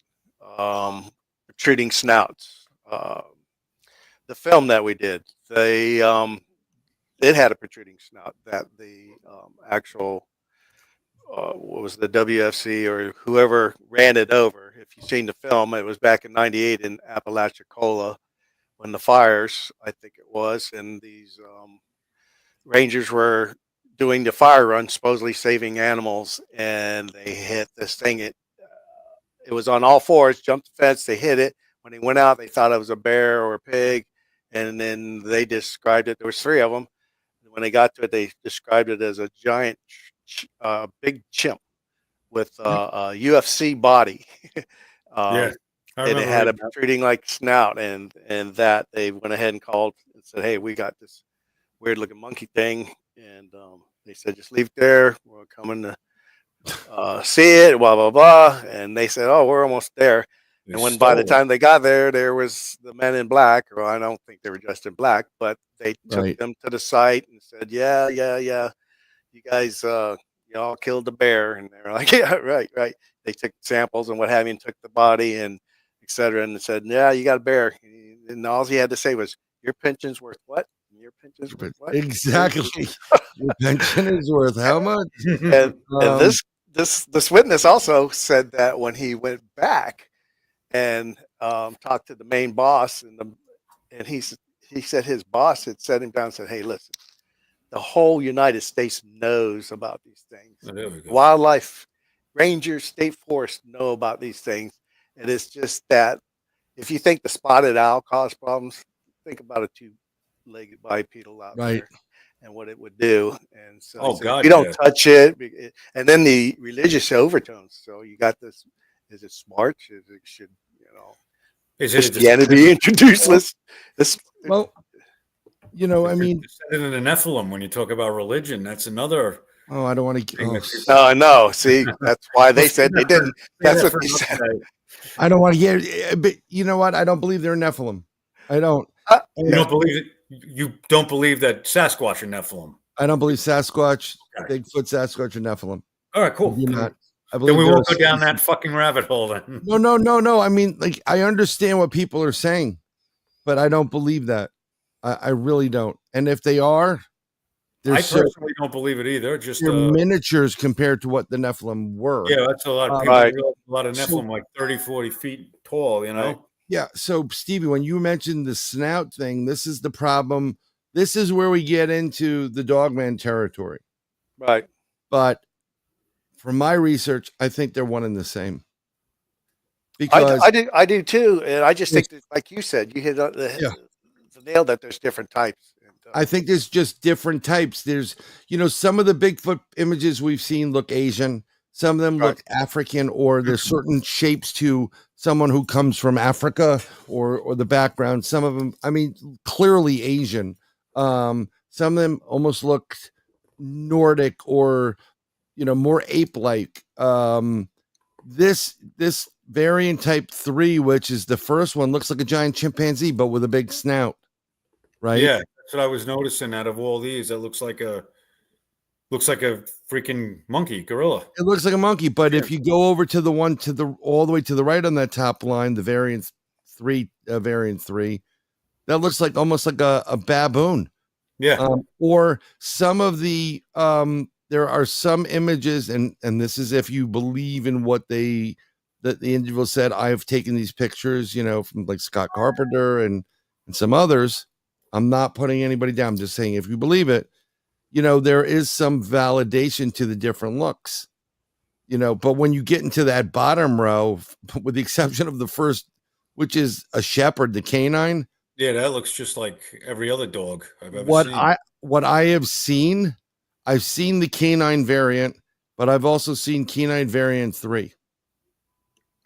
protruding snouts. The film that we did, it had a protruding snout that the actual what was the WFC or whoever ran it over. If you've seen the film, it was back in '98 in Apalachicola when the fires, I think it was, and these rangers were doing the fire run, supposedly saving animals, and they hit this thing. It was on all fours, jumped the fence, they hit it. When they went out, they thought it was a bear or a pig, and then they described it. There was 3 of them. When they got to it, they described it as a giant, big chimp with a UFC body. And it had a protruding like snout, and that they went ahead and called and said, "Hey, we got this weird looking monkey thing," and they said, "Just leave it there. We're coming to see it." Blah blah blah, and they said, "Oh, we're almost there." And when by the time they got there was the men in black. Or I don't think they were dressed in black, but they took them to the site and said, "Yeah, you guys, y'all killed the bear." And they were like, "Yeah, right." They took samples and what have you, and took the body and etc. And said, "Yeah, you got a bear." And all he had to say was, "Your pension's worth what? Your pension's worth what?" Exactly. Your pension is worth how much? And this witness also said that when he went back and talked to the main boss, and he said his boss had set him down and said, "Hey, listen, the whole United States knows about these things. Wildlife rangers, state forests know about these things. And it's just that if you think the spotted owl caused problems, think about a 2-legged bipedal out there and what it would do." And so you don't touch it. And then the religious overtones. So you got this, is it smart? Should is it Christianity introduce this? Well, I mean, descendant of the Nephilim. When you talk about religion, that's another. Oh, I don't want to. No, no. See, that's why they said they didn't. That's what they said. I don't want to hear. But you know what? I don't believe they're Nephilim. I don't. You don't believe it. You don't believe that Sasquatch are Nephilim. I don't believe Sasquatch, Bigfoot, Sasquatch, or Nephilim. All right, cool. I do not. I then we won't go down that fucking rabbit hole. Then. No. I mean, like, I understand what people are saying, but I don't believe that. I really don't. And if they are, I personally don't believe it either. Just they're miniatures compared to what the Nephilim were. Yeah, that's a lot of people. A lot of Nephilim, like 30, 40 feet tall. Yeah. So, Stevie, when you mentioned the snout thing, this is the problem. This is where we get into the dogman territory. Right. But from my research, I think they're one and the same. because I do too, and I just think that, like you said, you hit yeah, the nail that there's different types. And, I think there's just different types. There's, some of the Bigfoot images we've seen look Asian. Some of them right. look African, or there's certain shapes to someone who comes from Africa or the background. Some of them, I mean, clearly Asian. Some of them almost look Nordic or, more ape-like. This variant type 3, which is the first one, looks like a giant chimpanzee, but with a big snout, right? Yeah, that's what I was noticing. Out of all these, that looks like a freaking monkey, gorilla. It looks like a monkey, but Yeah. if you go over to the one all the way to the right on that top line, the variant 3, that looks like almost like a baboon. Yeah. Or some of the there are some images, and this is if you believe in what the individual said. I've taken these pictures, from like Scott Carpenter and some others. I'm not putting anybody down. I'm just saying, if you believe it, there is some validation to the different looks, but when you get into that bottom row, with the exception of the first, which is a shepherd, the canine. Yeah, that looks just like every other dog I've ever seen. What I have seen, I've seen the canine variant, but I've also seen canine variant 3.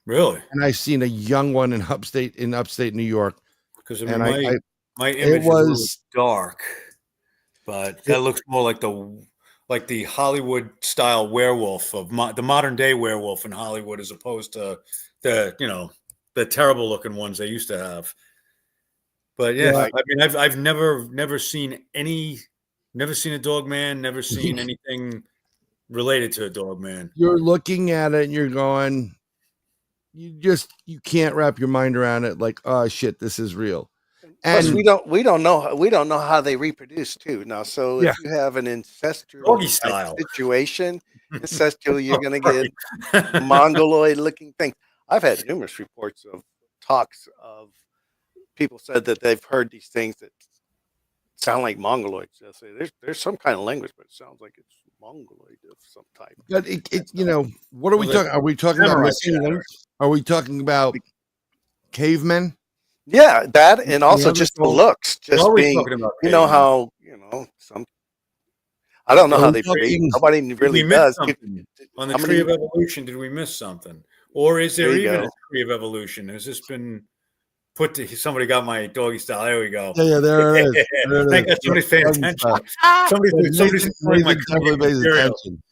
Really? And I've seen a young one in upstate New York. Because And my image was is really dark, but that looks more like the Hollywood style werewolf of the modern day werewolf in Hollywood, as opposed to the terrible looking ones they used to have. But yeah, Yeah. I mean, I've never seen a dog man, never seen anything related to a dog man. You're looking at it and you're going, you can't wrap your mind around it. Like, oh shit, this is real. Plus, And we don't know how they reproduce too. Now, so if you have an ancestral Doggy style situation, you're going to get mongoloid looking things. I've had numerous reports of talks of people said that they've heard these things that sound like mongoloids. They'll say there's some kind of language, but it sounds like it's mongoloid of some type. But what are we talking? Are we talking about missing links? Are we talking about cavemen? Yeah, that, and also just the looks, just being, how some. I don't know how they breed. Nobody really does. On the tree of evolution, did we miss something, or is there even a tree of evolution? Has this been put to? Somebody got my doggy style. There we go. Yeah, there it is. Thank God somebody's paying attention. Somebody's paying my attention.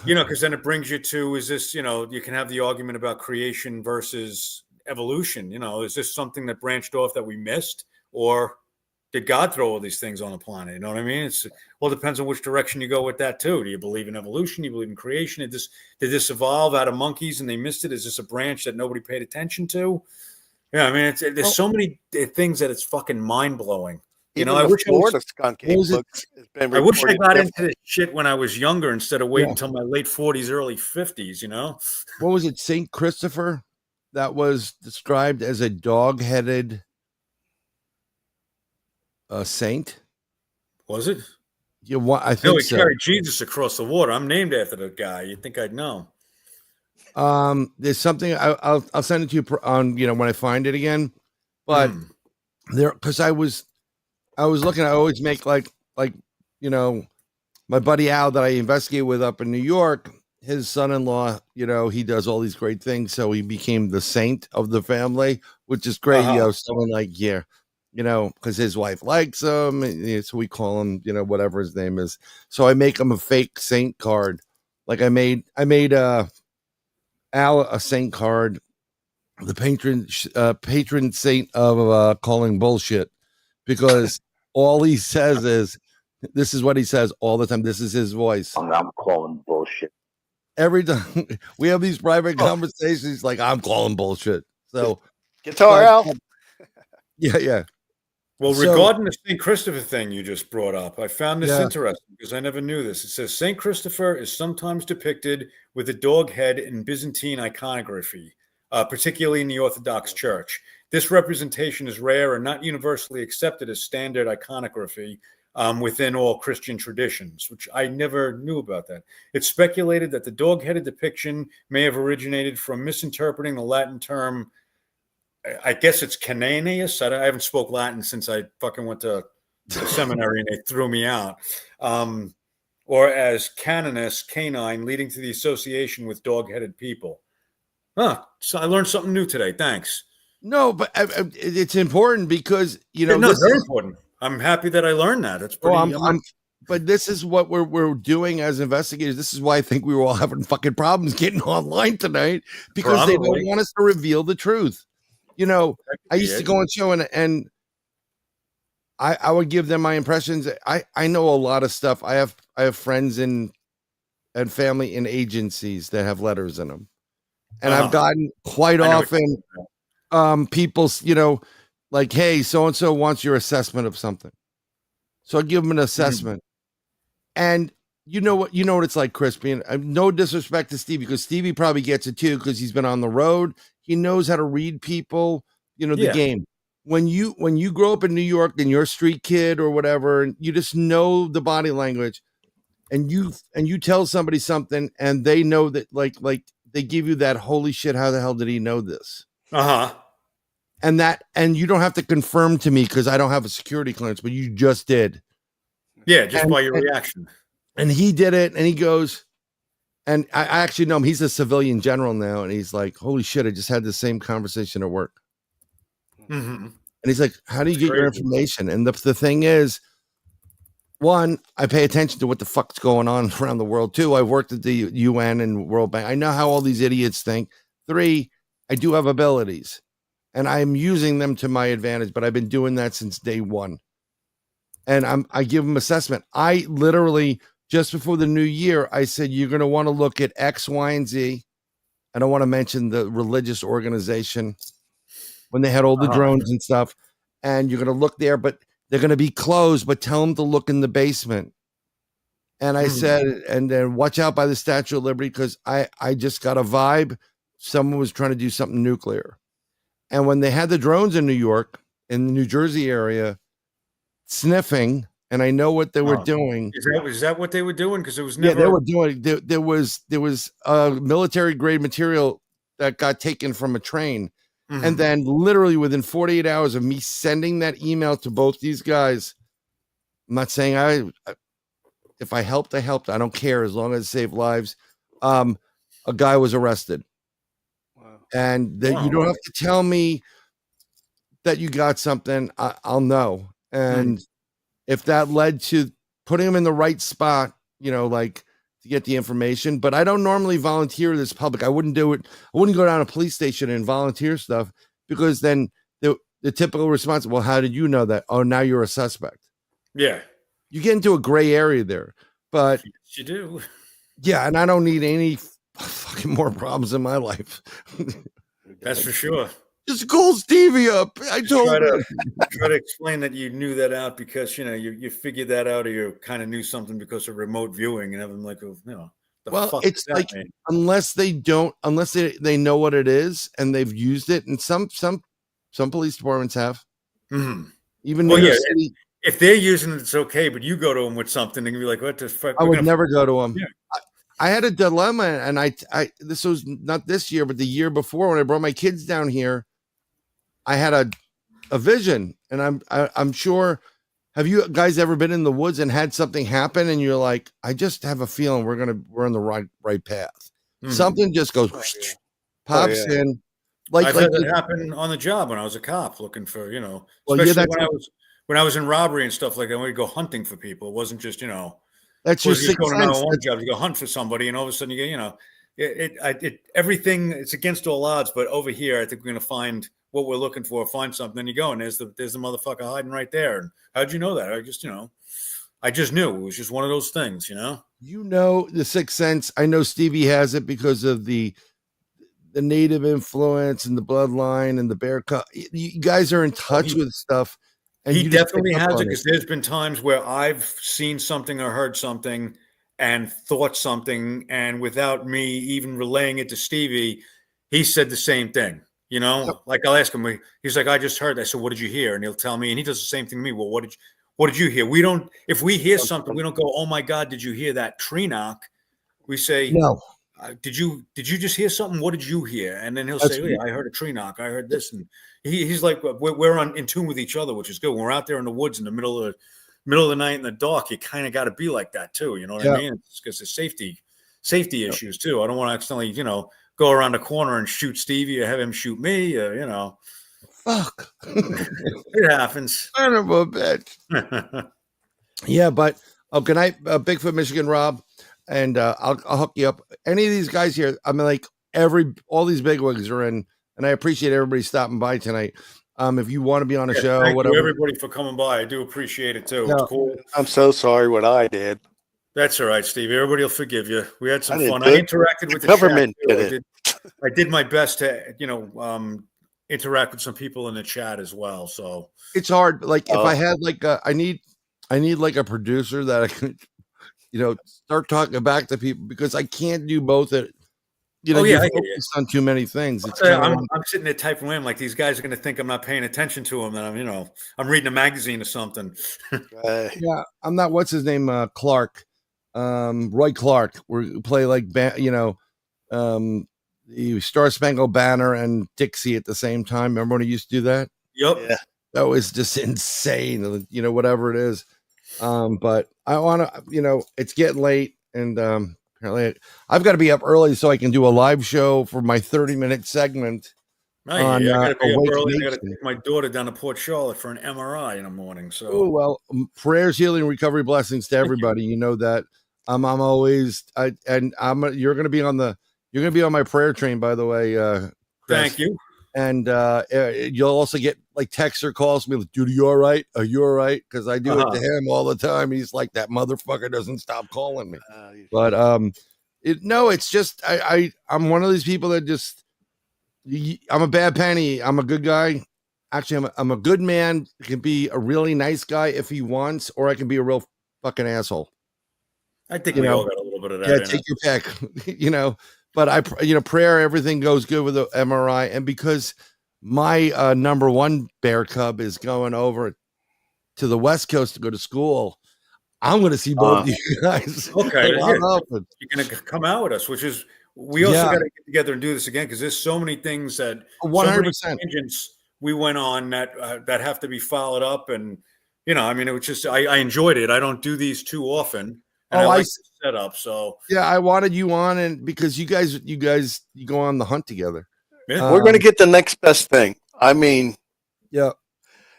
Because then it brings you to, is this, you can have the argument about creation versus evolution. Is this something that branched off that we missed, or did God throw all these things on the planet? You know what I mean? It depends on which direction you go with that too. Do you believe in evolution? Do you believe in creation? Did this evolve out of monkeys and they missed it? Is this a branch that nobody paid attention to? Yeah, I mean, there's so many things that it's fucking mind blowing. I wish Florida Skunk Ape I wish I got into this shit when I was younger instead of waiting until my late 40s, early 50s. What was it? Saint Christopher, that was described as a dog-headed saint. Was it? Yeah, I think he carried Jesus across the water. I'm named after the guy. You'd think I'd know. There's something I'll send it to you on when I find it again. But there, because I was looking. I always make like my buddy Al that I investigate with up in New York. His son-in-law, he does all these great things, so he became the saint of the family, which is great. Someone like because his wife likes him, so we call him whatever his name is. So I make him a fake saint card. Like I made Al a saint card, the patron saint of calling bullshit, because all he says is, this is what he says all the time. This is his voice. I'm calling bullshit. Every time we have these private conversations, like, I'm calling bullshit. So guitar out. Yeah. Well, regarding the St. Christopher thing you just brought up, I found this interesting because I never knew this. It says St. Christopher is sometimes depicted with a dog head in Byzantine iconography, particularly in the Orthodox Church. This representation is rare and not universally accepted as standard iconography. within all Christian traditions, which I never knew about that. It's speculated that the dog-headed depiction may have originated from misinterpreting the Latin term, I guess it's cananeus. I haven't spoke Latin since I fucking went to the seminary and they threw me out. Or as canonus, canine, leading to the association with dog-headed people. So I learned something new today. Thanks. No, but it's important because, you know, this is important. I'm happy that I learned that. It's pretty. But this is what we're doing as investigators. This is why I think we were all having fucking problems getting online tonight, because they don't want us to reveal the truth. You know, I used to go on show and I would give them my impressions. I know a lot of stuff. I have friends and family in agencies that have letters in them. And I've gotten quite often people, you know, like, hey, so-and-so wants your assessment of something. So I give them an assessment. And you know what it's like, Crispy. And no disrespect to Stevie, because Stevie probably gets it too, because he's been on the road. He knows how to read people, you know, the game. When you grow up in New York and you're a street kid or whatever, and you just know the body language, and you tell somebody something and they know that, like they give you that, holy shit, how the hell did he know this? And you don't have to confirm to me because I don't have a security clearance, but you just did. Yeah, just by your reaction. And he did it, and he goes, and I actually know him. He's a civilian general now, and he's like, holy shit, I just had the same conversation at work. And he's like, how do you get your information? And the thing is, one, I pay attention to what the fuck's going on around the world. Two, I've worked at the UN and World Bank. I know how all these idiots think. Three, I do have abilities, and I'm using them to my advantage, but I've been doing that since day one. And I give them assessment. I literally, just before the new year, I said, you're going to want to look at X, Y, and Z. I don't want to mention the religious organization when they had all the drones and stuff. And you're going to look there, but they're going to be closed, but tell them to look in the basement. And I said, and then watch out by the Statue of Liberty, because I just got a vibe. Someone was trying to do something nuclear. And when they had the drones in New York, in the New Jersey area, sniffing, and I know what they were doing. Is that what they were doing? Because it was never. Yeah, they were doing. There was military grade material that got taken from a train, and then literally within 48 hours of me sending that email to both these guys, I'm not saying if I helped, I helped. I don't care as long as it saved lives. A guy was arrested, and you don't have to tell me that you got something. I'll know. And if that led to putting him in the right spot, you know, like to get the information, but I don't normally volunteer this public. I wouldn't do it. I wouldn't go down to a police station and volunteer stuff, because then the typical response, well, how did you know that? Oh, now you're a suspect. Yeah. You get into a gray area there, but you do. Yeah. And I don't need any fucking more problems in my life. That's for sure. Just call Stevie up. I told him. Try to explain that you knew that out because, you know, you figured that out, or you kind of knew something because of remote viewing, and have them like, you know, well, it's like, unless they know what it is and they've used it, and some police departments have. Even New York City. If they're using it, it's okay, but you go to them with something and you're like, what the fuck? I would never go to them. Yeah. I had a dilemma, and I this was not this year, but the year before, when I brought my kids down here, I had a vision, and I'm sure. Have you guys ever been in the woods and had something happen, and you're like, I just have a feeling we're on the right path. Something just goes, pops in. Like I've had that happen on the job when I was a cop looking for, you know, especially when I was in robbery and stuff like that. When we go hunting for people, it wasn't just, you know, that's your sixth sense. Job to go hunt for somebody, and all of a sudden you get, you know, everything. It's against all odds, but over here, I think we're gonna find what we're looking for. Find something, then you go, and there's the motherfucker hiding right there. And how'd you know that? I just knew. It was just one of those things, you know. You know, the sixth sense. I know Stevie has it because of the native influence and the bloodline and the bear cut. You guys are in touch with stuff. And he definitely has it, because there's been times where I've seen something or heard something and thought something, and without me even relaying it to Stevie, he said the same thing. You know, like I'll ask him, he's like, I just heard that. So what did you hear? And he'll tell me, and he does the same thing to me. Well, What did you hear? We don't. If we hear something, we don't go, "Oh my God, did you hear that tree knock?" We say, No, did you just hear something? What did you hear?" And then he'll that's say, "Oh, yeah, I heard a tree knock. I heard this." And he's like, we're in tune with each other, which is good. When we're out there in the woods in the middle of the night in the dark, you kind of got to be like that too. You know what I mean? It's because of safety issues too. I don't want to accidentally, go around the corner and shoot Stevie or have him shoot me. fuck. It happens. Son of a bitch. Yeah, but good night, Bigfoot, Michigan, Rob, and I'll hook you up. Any of these guys here, I mean, like all these bigwigs are in, and I appreciate everybody stopping by tonight. If you want to be on a show, thank whatever, you everybody for coming by. I do appreciate it too. Yeah. It's cool. I'm so sorry what I did. That's all right, Steve. Everybody will forgive you. We had some I fun. did. I interacted with the Government chat, did too. it. I did my best to, interact with some people in the chat as well. So it's hard. Like if I had like I need like a producer that I could, start talking back to people because I can't do both. You're focused on too many things. It's I'm sitting there typing in like these guys are going to think I'm not paying attention to them, and I'm reading a magazine or something. Yeah, I'm not. What's his name? Clark, Roy Clark. We play like the Star Spangled Banner and Dixie at the same time. Remember when he used to do that? Yep. Yeah. That was just insane. Whatever it is. But I want to. It's getting late, and apparently I've got to be up early so I can do a live show for my 30-minute segment. I got to be up early. I got to take my daughter down to Port Charlotte for an MRI in the morning. So, oh well, prayers, healing, recovery, blessings to everybody. You know that I'm always you're going to be on my prayer train, by the way. Chris. Thank you. And you'll also get like texts or calls me like, "Dude, are you all right? Are you all right?" Because I do it to him all the time. He's like, that motherfucker doesn't stop calling me. But it's just I'm one of these people that just I'm a bad penny. I'm a good guy. Actually, I'm a good man. I can be a really nice guy if he wants, or I can be a real fucking asshole. I think we all got a little bit of that. Yeah, take your pick. But prayer, everything goes good with the MRI. And because my number one bear cub is going over to the West Coast to go to school, I'm going to see both of you guys. Okay. You're going to come out with us, which is, we also got to get together and do this again because there's so many things that 100% tangents we went on that have to be followed up. And, it was just, I enjoyed it. I don't do these too often. And I like the setup. So yeah, I wanted you on, and because you guys go on the hunt together. Yeah. We're going to get the next best thing. I mean, yeah,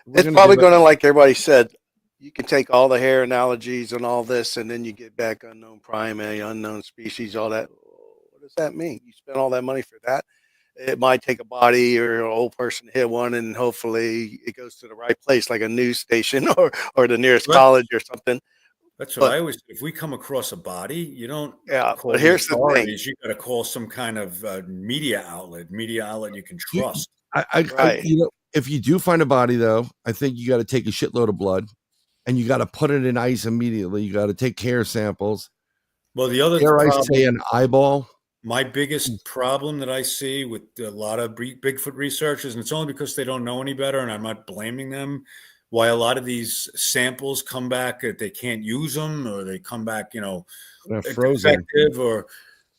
it's probably going to, like everybody said, you can take all the hair analogies and all this, and then you get back unknown primate, unknown species, all that. What does that mean? You spend all that money for that? It might take a body or an old person to hit one, and hopefully it goes to the right place, like a news station or the nearest college or something. That's what I always. If we come across a body, you don't. Yeah, but here's the thing: you got to call some kind of media outlet you can trust. If you do find a body, though, I think you got to take a shitload of blood, and you got to put it in ice immediately. You got to take hair samples. Well, the other I say an eyeball. My biggest problem that I see with a lot of Bigfoot researchers, and it's only because they don't know any better, and I'm not blaming them. Why a lot of these samples come back that they can't use them, or they come back, frozen. Or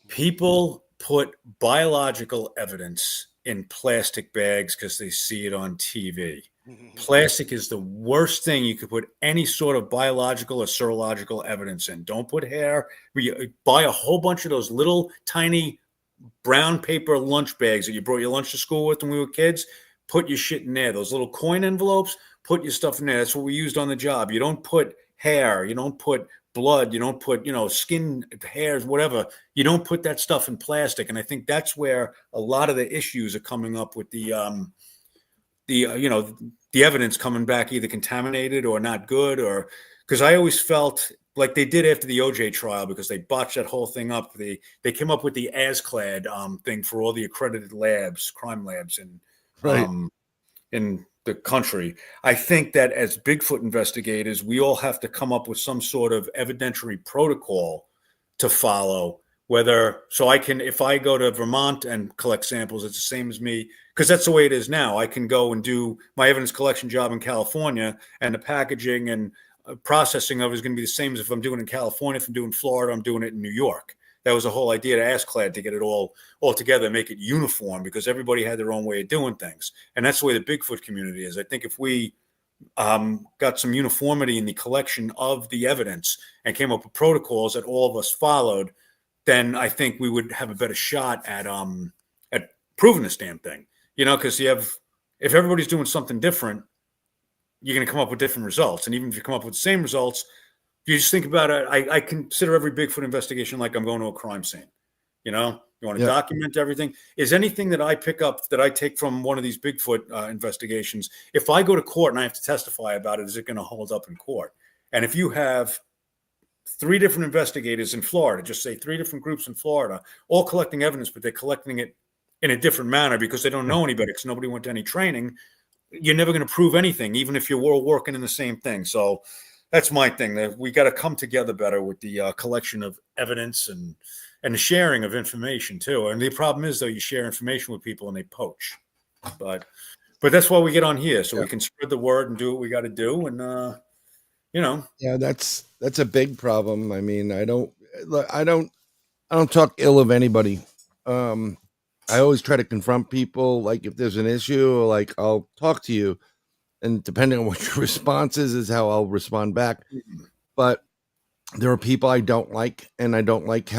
people put biological evidence in plastic bags because they see it on TV. Plastic is the worst thing you could put any sort of biological or serological evidence in. Don't put hair. Buy a whole bunch of those little tiny brown paper lunch bags that you brought your lunch to school with when we were kids. Put your shit in there. Those little coin envelopes. Put your stuff in there. That's what we used on the job. You don't put hair. You don't put blood. You don't put, skin, hairs, whatever. You don't put that stuff in plastic. And I think that's where a lot of the issues are coming up with the evidence coming back either contaminated or not good, or because I always felt like they did after the OJ trial because they botched that whole thing up. They came up with the ASCLD thing for all the accredited labs, crime labs, and in the country. I think that as Bigfoot investigators, we all have to come up with some sort of evidentiary protocol to follow So I can, if I go to Vermont and collect samples, it's the same as me, because that's the way it is now. I can go and do my evidence collection job in California, and the packaging and processing of it is going to be the same as if I'm doing it in California. If I'm doing Florida, I'm doing it in New York. That was the whole idea to AskClad, to get it all together, make it uniform, because everybody had their own way of doing things. And that's the way the Bigfoot community is. I think if we got some uniformity in the collection of the evidence and came up with protocols that all of us followed, then I think we would have a better shot at proving this damn thing. Because if everybody's doing something different, you're going to come up with different results. And even if you come up with the same results, you just think about it. I consider every Bigfoot investigation like I'm going to a crime scene. You want to document everything. Is anything that I pick up, that I take from one of these Bigfoot investigations, if I go to court and I have to testify about it, is it going to hold up in court? And if you have 3 different investigators in Florida, just say 3 different groups in Florida, all collecting evidence, but they're collecting it in a different manner because they don't know anybody, because nobody went to any training, you're never going to prove anything, even if you're all working in the same thing. So that's my thing. That we got to come together better with the collection of evidence and the sharing of information too. And the problem is, though, you share information with people and they poach. But that's why we get on here, so we can spread the word and do what we got to do. And Yeah, that's a big problem. I mean, I don't talk ill of anybody. I always try to confront people. Like, if there's an issue, like, I'll talk to you, and depending on what your response is how I'll respond back. But there are people I don't like, and I don't like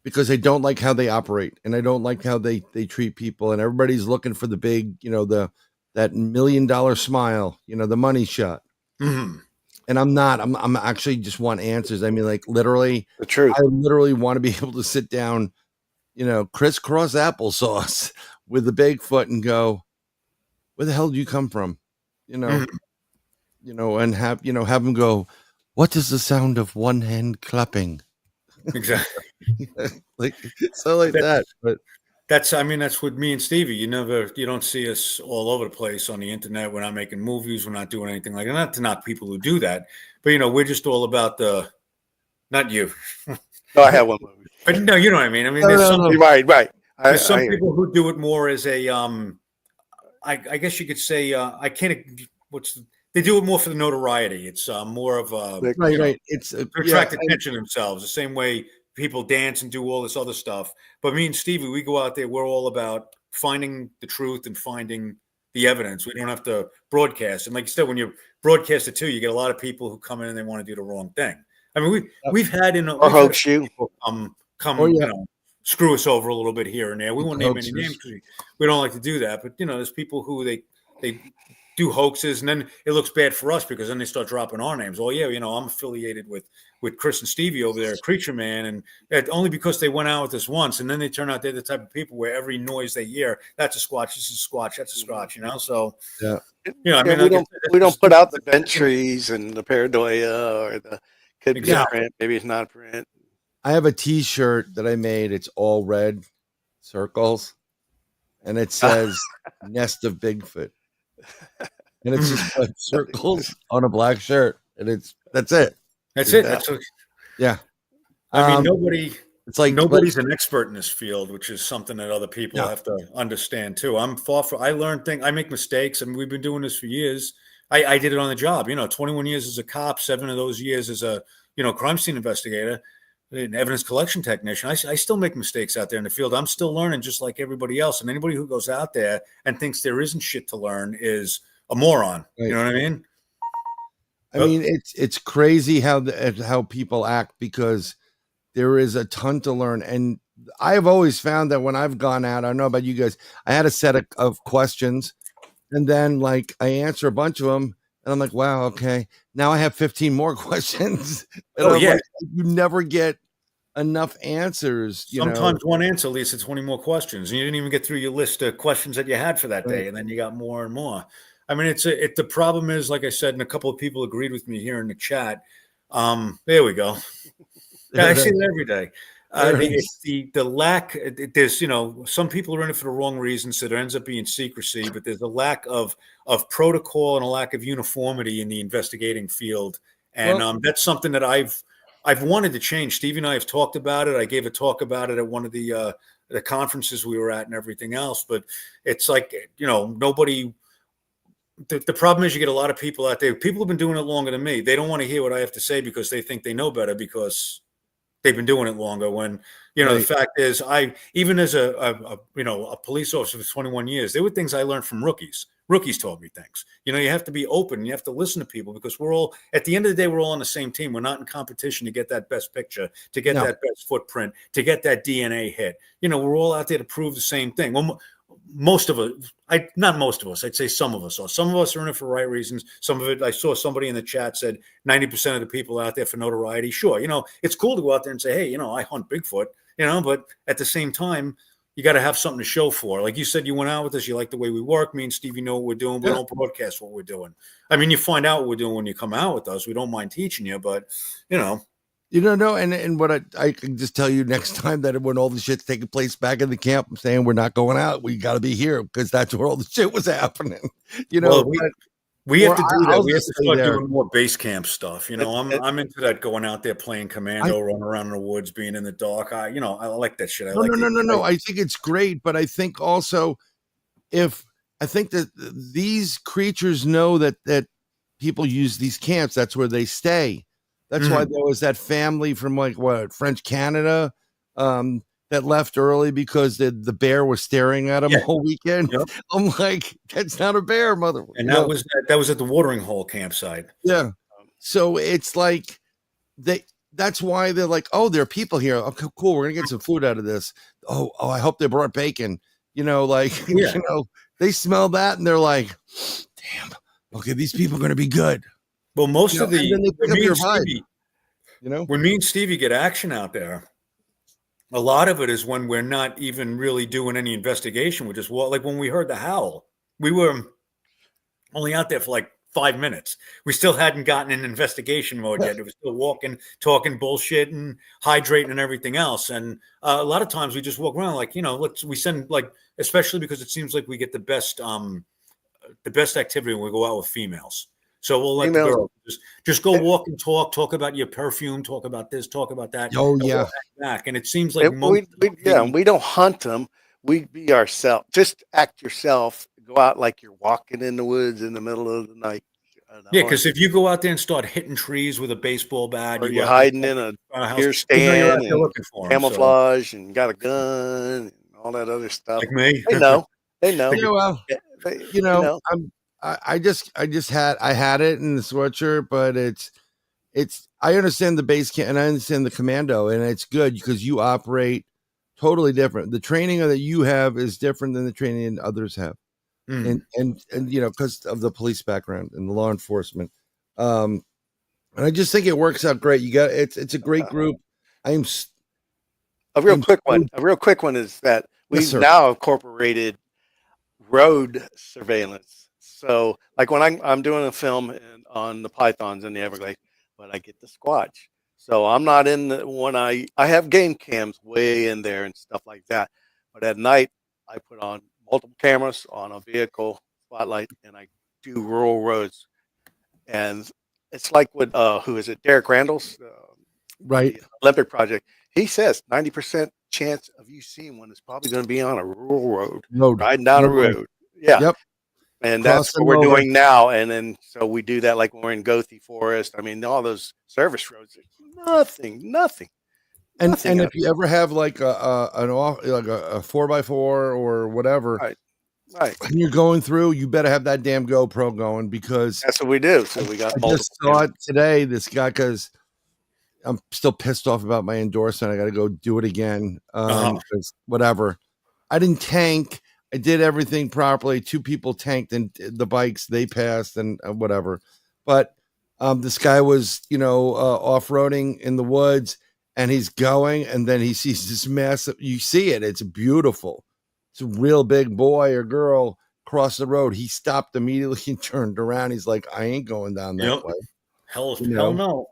because I don't like how they operate, and I don't like how they treat people, and everybody's looking for the big, that $1 million smile, the money shot. Mm-hmm. And I'm not. I'm actually just want answers. I mean, like, literally, The truth. I literally want to be able to sit down, crisscross applesauce with the Bigfoot and go, where the hell do you come from? And have them go, what is the sound of one hand clapping? Exactly. Like that. But that's with me and Stevie. You don't see us all over the place on the internet. We're not making movies. We're not doing anything like that. Not to knock people who do that, but we're just all about not you. No, I have one movie. But no, you know what I mean. I mean, Right. There's some people who do it more as a I guess you could say I can't. They do it more for the notoriety. It's more of a right. It's to attract attention themselves. The same way people dance and do all this other stuff. But me and Stevie, we go out there. We're all about finding the truth and finding the evidence. We don't have to broadcast. And like you said, when you broadcast it too, you get a lot of people who come in and they want to do the wrong thing. I mean, we've had people come screw us over a little bit here and there. We won't name any names because we don't like to do that. But there's people who they do hoaxes, and then it looks bad for us because then they start dropping our names. Oh yeah, I'm affiliated with Chris and Stevie over there at CreatureMan, and that only because they went out with us once, and then they turn out they're the type of people where every noise they hear, that's a squatch, this is a squatch, that's a squatch, So we don't put out the bench trees and the paranoia or the could be a print, maybe it's not a print. I have a T-shirt that I made. It's all red circles, and it says "Nest of Bigfoot," and it's just like circles on a black shirt, and that's it. That's it. That's yeah. I mean, It's like nobody's an expert in this field, which is something that other people have to understand too. I learn things. I make mistakes. I mean, we've been doing this for years. I did it on the job. 21 years as a cop, 7 of those years as a crime scene investigator, an evidence collection technician. I still make mistakes out there in the field. I'm still learning just like everybody else. And anybody who goes out there and thinks there isn't shit to learn is a moron. Right. You know what I mean? I mean, it's crazy how people act, because there is a ton to learn. And I've always found that when I've gone out, I don't know about you guys, I had a set of questions, and then like I answer a bunch of them, and I'm like, wow, okay, now I have 15 more questions. And you never get enough ansers. Sometimes one answer leads to 20 more questions, and you didn't even get through your list of questions that you had for that day, and then you got more and more. I mean, the problem is, like I said, and a couple of people agreed with me here in the chat. There we go. Yeah, I see that every day. The lack. There's some people are in it for the wrong reasons, so there ends up being secrecy. But there's a lack of protocol and a lack of uniformity in the investigating field, and that's something that I've I've wanted to change. Stevie and I have talked about it. I gave a talk about it at one of the conferences we were at and everything else. But it's like, nobody. The problem is you get a lot of people out there. People have been doing it longer than me. They don't want to hear what I have to say because they think they know better because they've been doing it longer. When the fact is, I even as a police officer for 21 years, there were things I learned from rookies. Rookies told me things. You have to be open. You have to listen to people because we're all, at the end of the day, we're all on the same team. We're not in competition to get that best picture, to get that best footprint, to get that DNA hit. We're all out there to prove the same thing. Well, most of us, not most of us, I'd say some of us are. Some of us are in it for right reasons. Some of it, I saw somebody in the chat said 90% of the people out there for notoriety. Sure, it's cool to go out there and say, hey, I hunt Bigfoot, but at the same time, you got to have something to show for. Like you said, you went out with us. You like the way we work. Me and Stevie know what we're doing. We don't broadcast what we're doing. I mean, you find out what we're doing when you come out with us. We don't mind teaching you, but No, and what I can just tell you next time that when all the shit's taking place back in the camp, I'm saying we're not going out. We got to be here because that's where all the shit was happening. Well, we have to do that. We have to start doing more base camp stuff. I'm into that, going out there playing commando, running around in the woods, being in the dark. I like that shit. No. I think it's great, but I think also I think that these creatures know that people use these camps. That's where they stay. That's why there was that family from French Canada that left early because the bear was staring at them all weekend. Yep. I'm like, that's not a bear, mother. And that was at the watering hole campsite. Yeah. So it's like that's why they're like, oh, there are people here. Okay, cool. We're gonna get some food out of this. Oh, I hope they brought bacon. They smell that and they're like, damn, okay, these people are gonna be good. Well, when me and Stevie get action out there, a lot of it is when we're not even really doing any investigation. We're just like when we heard the howl, we were only out there for like 5 minutes. We still hadn't gotten in investigation mode yet. It was still walking, talking bullshit and hydrating and everything else. And a lot of times we just walk around like, we send especially because it seems like we get the best activity when we go out with females. So we'll let the girl just go walk and talk about your perfume, talk about this, talk about that. Oh yeah, back. And it seems like we don't hunt them. We be ourselves. Just act yourself. Go out like you're walking in the woods in the middle of the night. Yeah, because if you go out there and start hitting trees with a baseball bat, or you're hiding in a deer stand and camouflage and got a gun and all that other stuff. Like me, they know. I had it in the sweatshirt, but I understand the base camp and I understand the commando, and it's good because you operate totally different. The training that you have is different than the training others have. And because of the police background and the law enforcement. And I just think it works out great. It's a great group. A real quick one is that we've now incorporated road surveillance. So like when I'm doing a film on the pythons in the Everglades, but I get the Squatch. So I'm not in when I have game cams way in there and stuff like that. But at night I put on multiple cameras on a vehicle spotlight and I do rural roads. And it's like with who is it? Derek Randall's right Olympic project. He says 90% chance of you seeing one is probably going to be on a rural road. Riding down a road. Yeah. Yep. And that's what we're doing now. And then, so we do that like when we're in Gothi Forest. I mean, all those service roads, nothing. And if you ever have like a 4x4 or whatever, right, and you're going through, you better have that damn GoPro going because that's what we do. So we got. I just saw it today. This guy, because I'm still pissed off about my endorsement. I got to go do it again. Whatever. I didn't tank. I did everything properly. 2 people tanked and the bikes, they passed and whatever. But this guy was, off-roading in the woods and he's going and then he sees this massive, you see it. It's beautiful. It's a real big boy or girl across the road. He stopped immediately and turned around. He's like, I ain't going down that way. Hell no.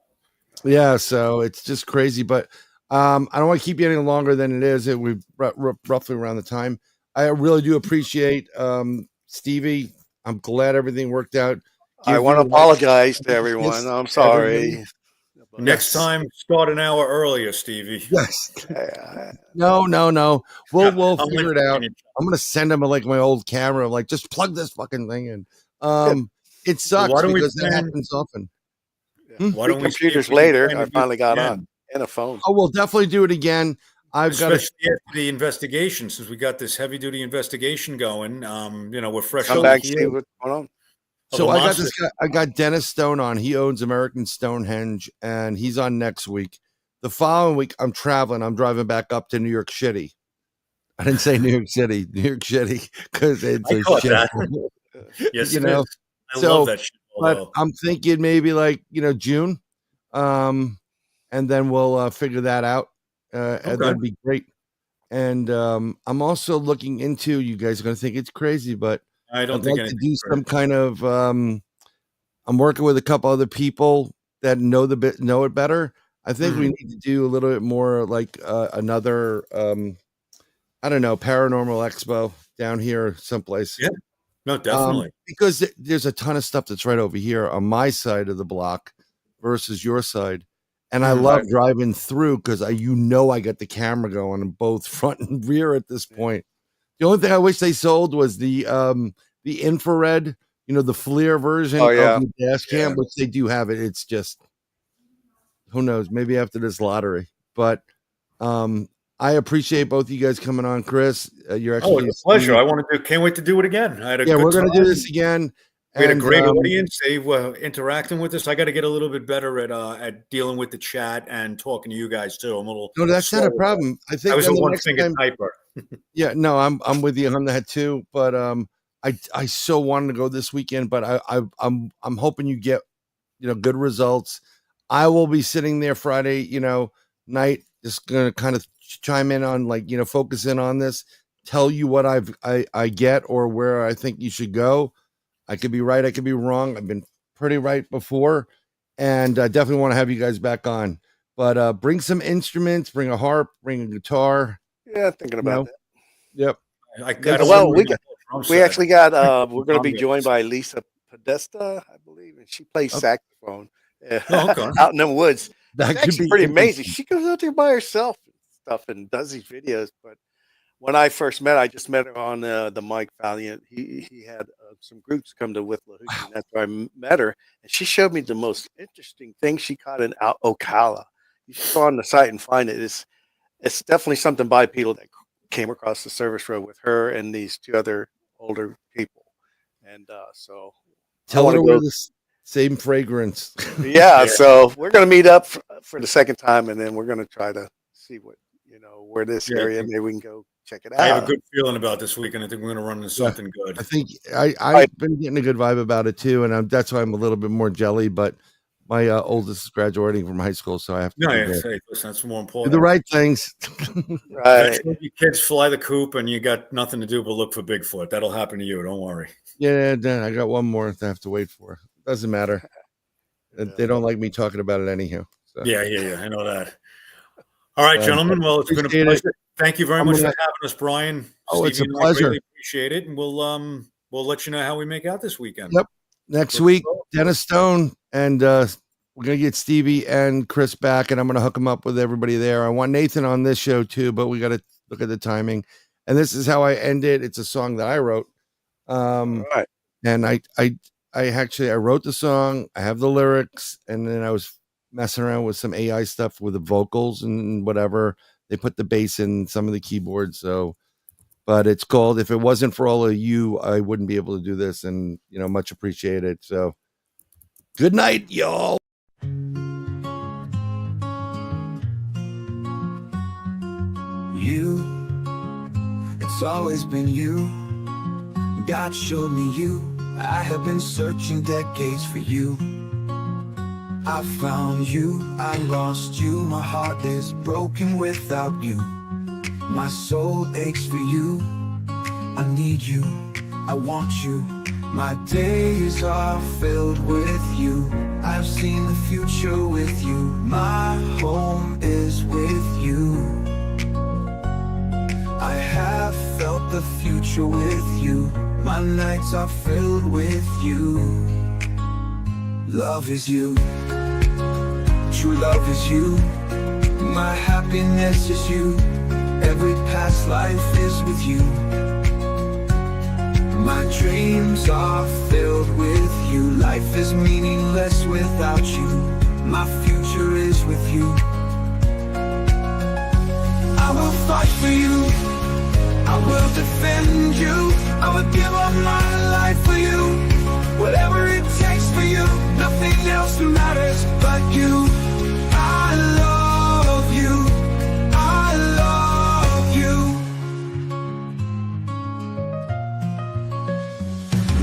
Yeah. So it's just crazy, but I don't want to keep you any longer than it is. We've roughly around the time. I really do appreciate Stevie. I'm glad everything worked out. I want to apologize to everyone. I'm sorry. Next time, start an hour earlier, Stevie. Yes. Yeah. No. We'll I'm figure it out. I'm gonna send him like my old camera. Like, just plug this fucking thing in. It sucks why don't we because that plan- happens often. Why don't we see if computers we can later? plan to I do finally it got again? on and a phone. Oh, we'll definitely do it again. I've got Especially after the investigation, since we got this heavy duty investigation going. We're fresh Come on the back, see heels what's going on. of So a I got monster. this guy. I got Dennis Stone on. He owns American Stonehenge, and he's on next week. The following week, I'm traveling. I'm driving back up to New York City. I didn't say New York City, New York City, because it's I a caught shit. that. Yes, You it know, is. I so, love that shit. But Although, I'm thinking maybe like June, and then we'll figure that out. And Okay. that'd be great. And I'm also looking into. You guys are gonna think it's crazy, but I don't I'd think like to anything's do some kind of. I'm working with a couple other people that know it better. I think we need to do a little bit more like another I don't know, paranormal expo down here someplace. Yeah. No, definitely. Because there's a ton of stuff that's right over here on my side of the block versus your side. And I love driving through because I got the camera going in both front and rear at this point. The only thing I wish they sold was the infrared, the FLIR version of the dash cam, which they do have it. It's just, who knows, maybe after this lottery. But I appreciate both of you guys coming on, Chris. You're actually It's a pleasure. Can't wait to do it again. I had a good we're going to do time. this again. We had a great audience. They were interacting with us. I got to get a little bit better at dealing with the chat and talking to you guys too. I'm a little. No, that's not a problem. I think I was a the one next finger time- typer. Yeah, no, I'm with you on that too. But I so wanted to go this weekend, but I'm hoping you get good results. I will be sitting there Friday night, just gonna kind of chime in on focus in on this, tell you what I get or where I think you should go. I could be right, I could be wrong. I've been pretty right before, and I definitely want to have you guys back on. But bring some instruments, bring a harp, bring a guitar. Yeah, thinking about that. Yep. We actually got we're going to be joined by Lisa Podesta, I believe, and she plays saxophone out in the woods. That It's could actually be pretty amazing. She goes out there by herself and stuff and does these videos. But when I first met her, I just met her on the Mike Valiant. He had some groups come to Whistler, and that's where I met her. And she showed me the most interesting thing she caught in Ocala. You should go on the site and find it. It's definitely something bipedal that came across the service road with her and these two other older people. And so tell her to wear the same fragrance. Yeah, so we're going to meet up for the second time, and then we're going to try to see what where this area, maybe we can go check it out. I have a good feeling about this weekend. I think we're going to run into something good. I think I've been getting a good vibe about it too, and that's why I'm a little bit more jelly. But my oldest is graduating from high school, so I have to. Listen, that's more important. Do the right things. Right. Your kids fly the coop, and you got nothing to do but look for Bigfoot. That'll happen to you. Don't worry. Yeah, then I got one more to have to wait for. Doesn't matter. They don't like me talking about it anyhow. So. Yeah. I know that. All right, gentlemen. Well, it's been a pleasure. Thank you very much for having us, Bryan. Oh, Stevie, it's a pleasure. I really appreciate it, and we'll let you know how we make out this weekend. Yep. Next week, Dennis Stone, and we're gonna get Stevie and Chris back, and I'm gonna hook them up with everybody there. I want Nathan on this show too, but we got to look at the timing. And this is how I end it. It's a song that I wrote. Right. And I wrote the song. I have the lyrics, and then I was messing around with some AI stuff with the vocals and whatever. They put the bass in some of the keyboards. So, but it's called "If It Wasn't for All of You, I Wouldn't Be Able to Do This," and much appreciated. So, good night, y'all. You, it's always been you. God showed me you. I have been searching decades for you. I found you, I lost you. My heart is broken without you. My soul aches for you. I need you, I want you. My days are filled with you. I've seen the future with you. My home is with you. I have felt the future with you. My nights are filled with you. Love is you. True love is you, my happiness is you. Every past life is with you. My dreams are filled with you. Life is meaningless without you. My future is with you. I will fight for you, I will defend you. I will give up my life for you. Whatever it takes for you, nothing else matters but you. I love you, I love you.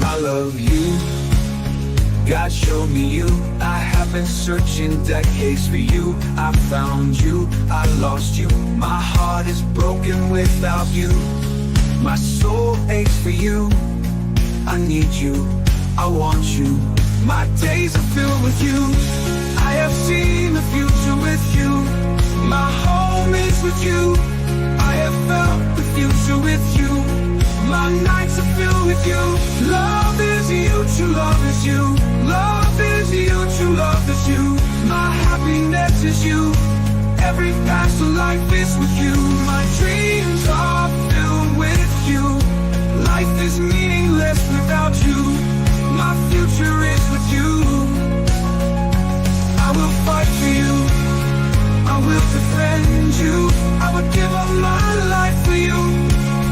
I love you, God showed me you. I have been searching decades for you. I found you, I lost you. My heart is broken without you. My soul aches for you. I need you, I want you. My days are filled with you. I have seen the future with you. My home is with you. I have felt the future with you. My nights are filled with you. Love is you, true love is you. Love is you, true love is you. My happiness is you. Every past life is with you. My dreams are filled with you. Life is meaningless without you. My future is with you. I will fight for you, I will defend you. I would give up my life for you.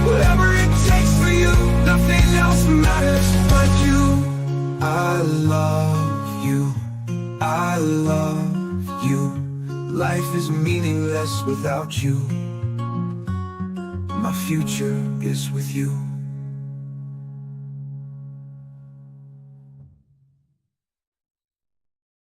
Whatever it takes for you, nothing else matters but you. I love you, I love you. Life is meaningless without you. My future is with you.